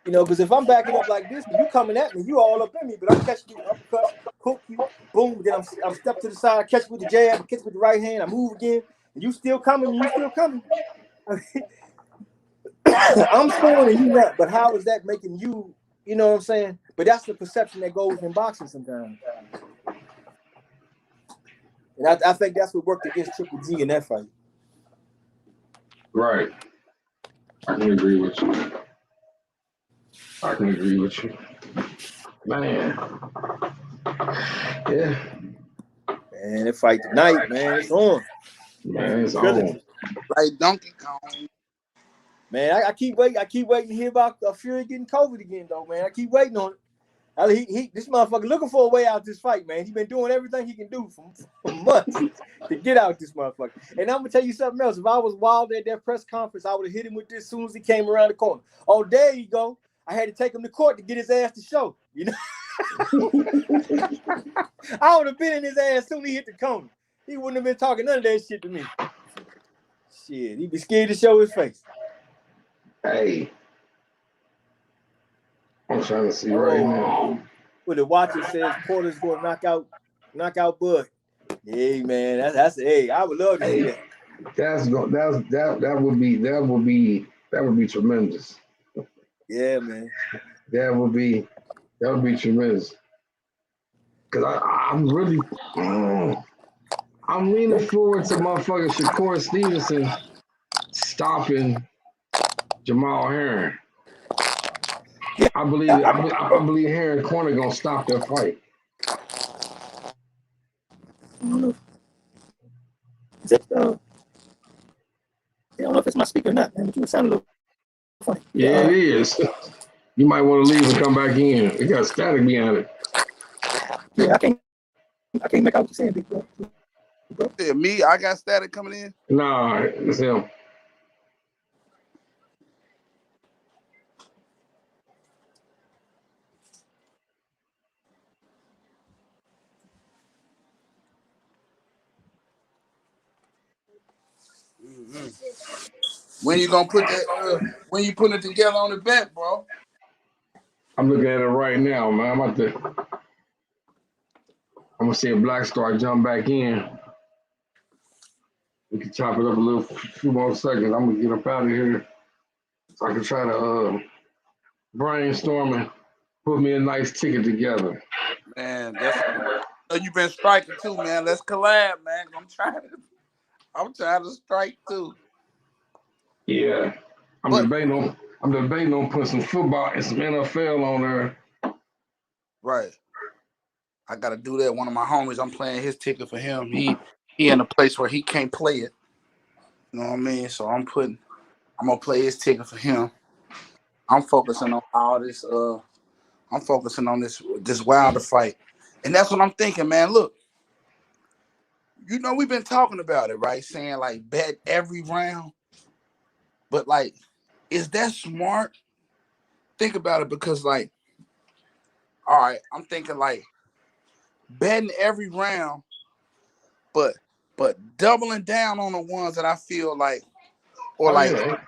You know, because if I'm backing up like this, and you coming at me, you all up in me, but I'm catching you uppercut, hook you, boom, then I'm step to the side, catch you with the jab, catch you with the right hand, I move again, and you still coming. I'm scoring and you not, but how is that making you, you know what I'm saying? But that's the perception that goes in boxing sometimes. And I think that's what worked against Triple G in that fight. Right. I can agree with you. Man. Yeah. Man, that fight tonight, man, it's on. Man, it's on. Like Donkey Kong. Man, I keep waiting to hear about Fury getting COVID again, though, man. I keep waiting on it. This motherfucker looking for a way out this fight, man. He's been doing everything he can do for months to get out this motherfucker. And I'm gonna tell you something else. If I was Wilder at that press conference, I would have hit him with this as soon as he came around the corner. Oh, there you go. I had to take him to court to get his ass to show. You know, I would have been in his ass as soon as he hit the corner. He wouldn't have been talking none of that shit to me. Shit, he'd be scared to show his face. Hey. I'm trying to see right now. Well, the watcher says Porter's going to knock out Bud. Hey man, that's hey, I would love to see that. That would be tremendous. Yeah, man. That would be tremendous. Cause I'm really I'm leaning forward to motherfucking Shakur Stevenson stopping Jamal Herring. I believe Herring Corner gonna stop that fight. I don't know if it's my speaker or not, man, but you sound a little funny. Yeah, it is. You might want to leave and come back in. It got static behind it. Yeah, I can't make out what you're saying, big bro. Yeah, me, I got static coming in. Nah, it's him. When you gonna put that? When you putting it together on the bet, bro? I'm looking at it right now, man. I'm gonna see if Black Star jump back in. We can chop it up a few more seconds. I'm gonna get up out of here so I can try to brainstorm and put me a nice ticket together. Man, you've been striking too, man. Let's collab, man. I'm trying to strike too. Yeah, I'm debating on putting some football and some NFL on there. Right. I gotta do that. One of my homies, I'm playing his ticket for him. He in a place where he can't play it. You know what I mean? So I'm gonna play his ticket for him. I'm focusing on all this. I'm focusing on this Wilder fight, and that's what I'm thinking, man. Look, you know we've been talking about it, right? Saying like bet every round, but like, is that smart? Think about it, because like, all right, I'm thinking like betting every round, but doubling down on the ones that I feel like, or you're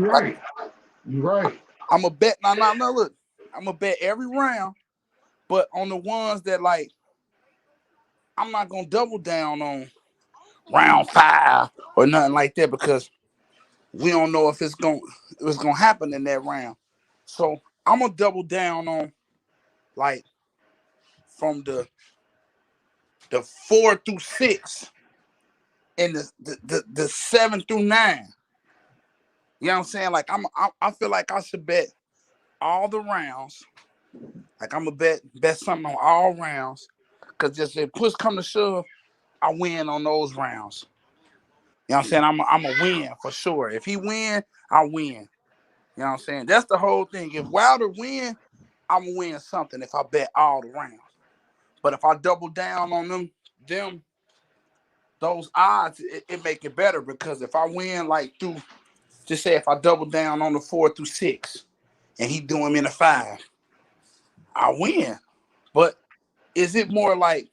right. You're right. I'm a bet. No, look, I'm gonna bet every round, but on the ones that like, I'm not gonna double down on round 5 or nothing like that, because we don't know if it's gonna happen in that round. So I'm gonna double down on like from the 4 through 6 and the 7 through 9. You know what I'm saying? Like I feel like I should bet all the rounds. Like I'm gonna bet something on all rounds, because just if push come to shove, I win on those rounds. You know what I'm saying? I'm a win for sure. If he win, I win. You know what I'm saying? That's the whole thing. If Wilder win, I'm gonna win something if I bet all the rounds. But if I double down on those odds, it make it better, because if I win like through, just say if I double down on the 4 through 6 and he do him in a 5, I win. But is it more like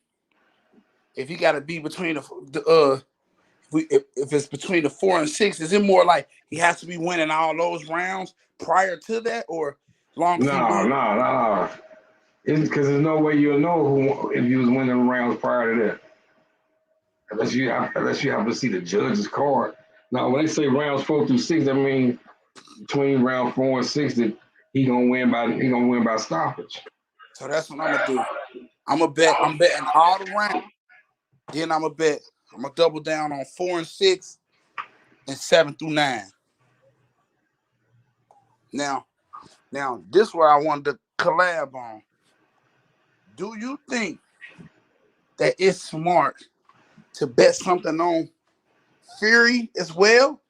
if you got to be between if it's between the 4 and 6, is it more like he has to be winning all those rounds prior to that, or long as he wins? No. It's because there's no way you'll know if you was winning rounds prior to that, unless you have to see the judge's card. Now, when they say rounds 4 through 6, that means between round 4 and 6 that he gonna win by stoppage. So that's what I'm gonna do. I'm betting all the rounds. Then I'm gonna double down on 4 and 6 and 7 through 9. Now, this is where I wanted to collab on. Do you think that it's smart to bet something on Fury as well?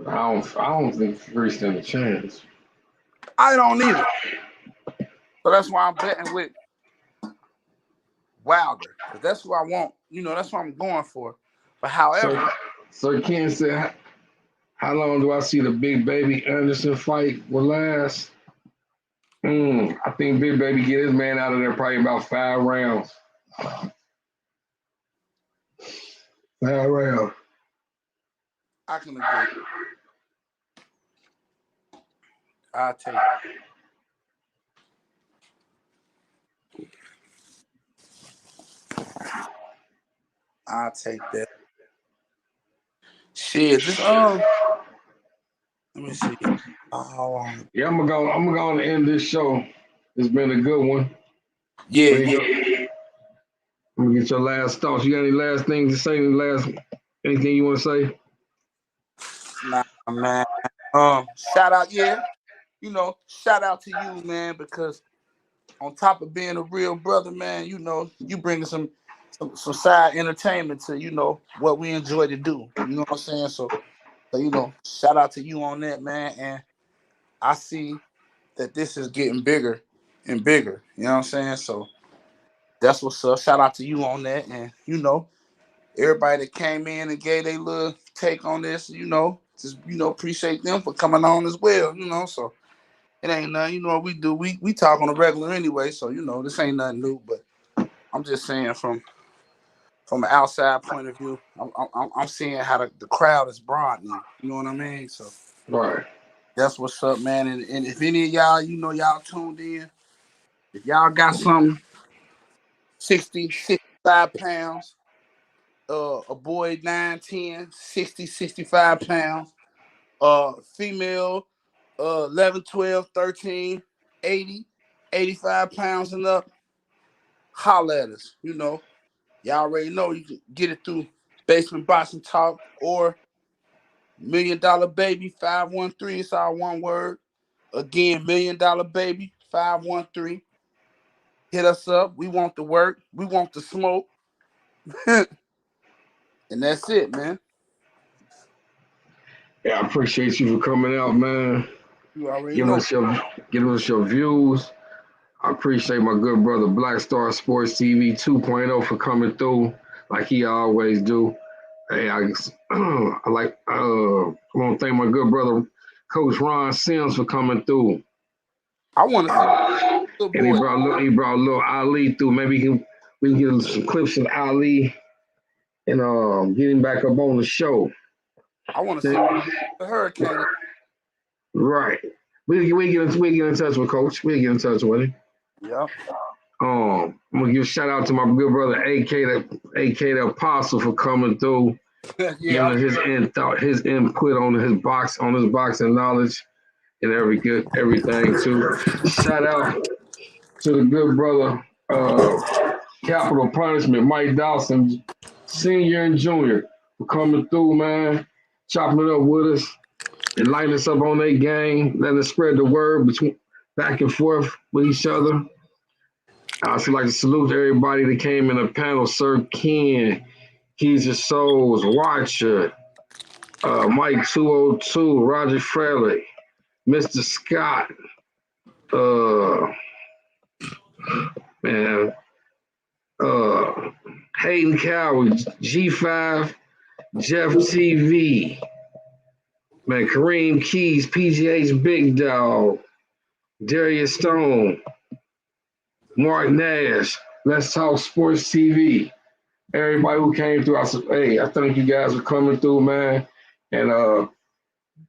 I don't think Fury stand a chance. I don't either. So that's why I'm betting with Wilder, because that's who I want. You know, that's what I'm going for. But however, so Ken said, how long do I see the Big Baby Anderson fight will last? I think Big Baby get his man out of there probably about 5 rounds. 5 rounds. I can agree. I'll take it. I'll take that. Shit, this let me see. How long? Yeah, I'm gonna go on and end this show. It's been a good one. Yeah. I'm gonna get your last thoughts. You got any last things to say? Anything you want to say? Nah, man. Shout out, you know, shout out to you, man, because on top of being a real brother, man, you know, you bring some side entertainment to, you know, what we enjoy to do. You know what I'm saying? So you know, shout out to you on that, man. And I see that this is getting bigger and bigger. You know what I'm saying? So that's what's up. Shout out to you on that. And, you know, everybody that came in and gave their little take on this, you know, just, you know, appreciate them for coming on as well, you know. So it ain't nothing, you know what we do. We talk on a regular anyway, so, you know, this ain't nothing new. But I'm just saying from an outside point of view, I'm seeing how the crowd is broadening. You know what I mean? So Right. that's what's up, man. And if any of y'all, you know, y'all tuned in, if y'all got something 60, 65 pounds, a boy 9, 10, 60, 65 pounds, female 11, 12, 13, 80, 85 pounds and up, holla at us. You know, y'all already know you can get it through Basement Boxing Talk or $1 Million Baby 513. It's our one word. Again, $1 Million Baby 513. Hit us up. We want the work. We want the smoke. And that's it, man. Yeah, I appreciate you for coming out, man. You already Giving know. us your views. I appreciate my good brother Black Star Sports TV 2.0 for coming through like he always do. Hey, I want to thank my good brother Coach Ron Sims for coming through. I want to see good boy. And he brought a little Ali through. Maybe we can get some clips of Ali and get him back up on the show. I want to see the hurricane. Right. We get in touch with Coach. We get in touch with him. Yep. I'm gonna give a shout out to my good brother AK the Apostle for coming through, giving his input on his boxing knowledge and everything too. Shout out to the good brother Capital Punishment Mike Dawson, Senior and Junior, for coming through, man, chopping it up with us and lighting us up on their game, letting us spread the word between back and forth with each other. I also like to salute everybody that came in the panel. Sir Ken, Keys of Souls, Watcher, Mike 202, Roger Fraley, Mr. Scott, Hayden Cowie, G5, Jeff TV, man, Kareem Keys, PGH Big Dog, Darius Stone, Mark Nash, Let's Talk Sports TV. Everybody who came through, I thank you guys for coming through, man. And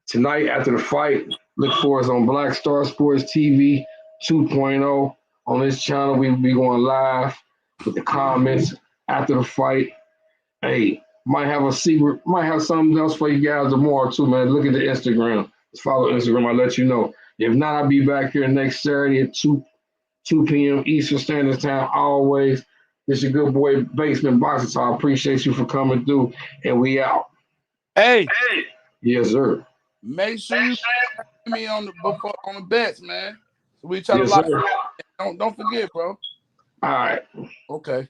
tonight after the fight, look for us on Black Star Sports TV 2.0. On this channel, we'll be going live with the comments after the fight. Hey, might have something else for you guys tomorrow too, man. Look at the Instagram. Just follow Instagram. I'll let you know. If not, I'll be back here next Saturday at 2 p.m. Eastern Standard Time. Always. This your good boy Basement Boxing. So I appreciate you for coming through. And we out. Hey. Yes, sir. Make sure you put me on the bets, man. So we try to Yes, lock. sir. Don't forget, bro. All right. Okay.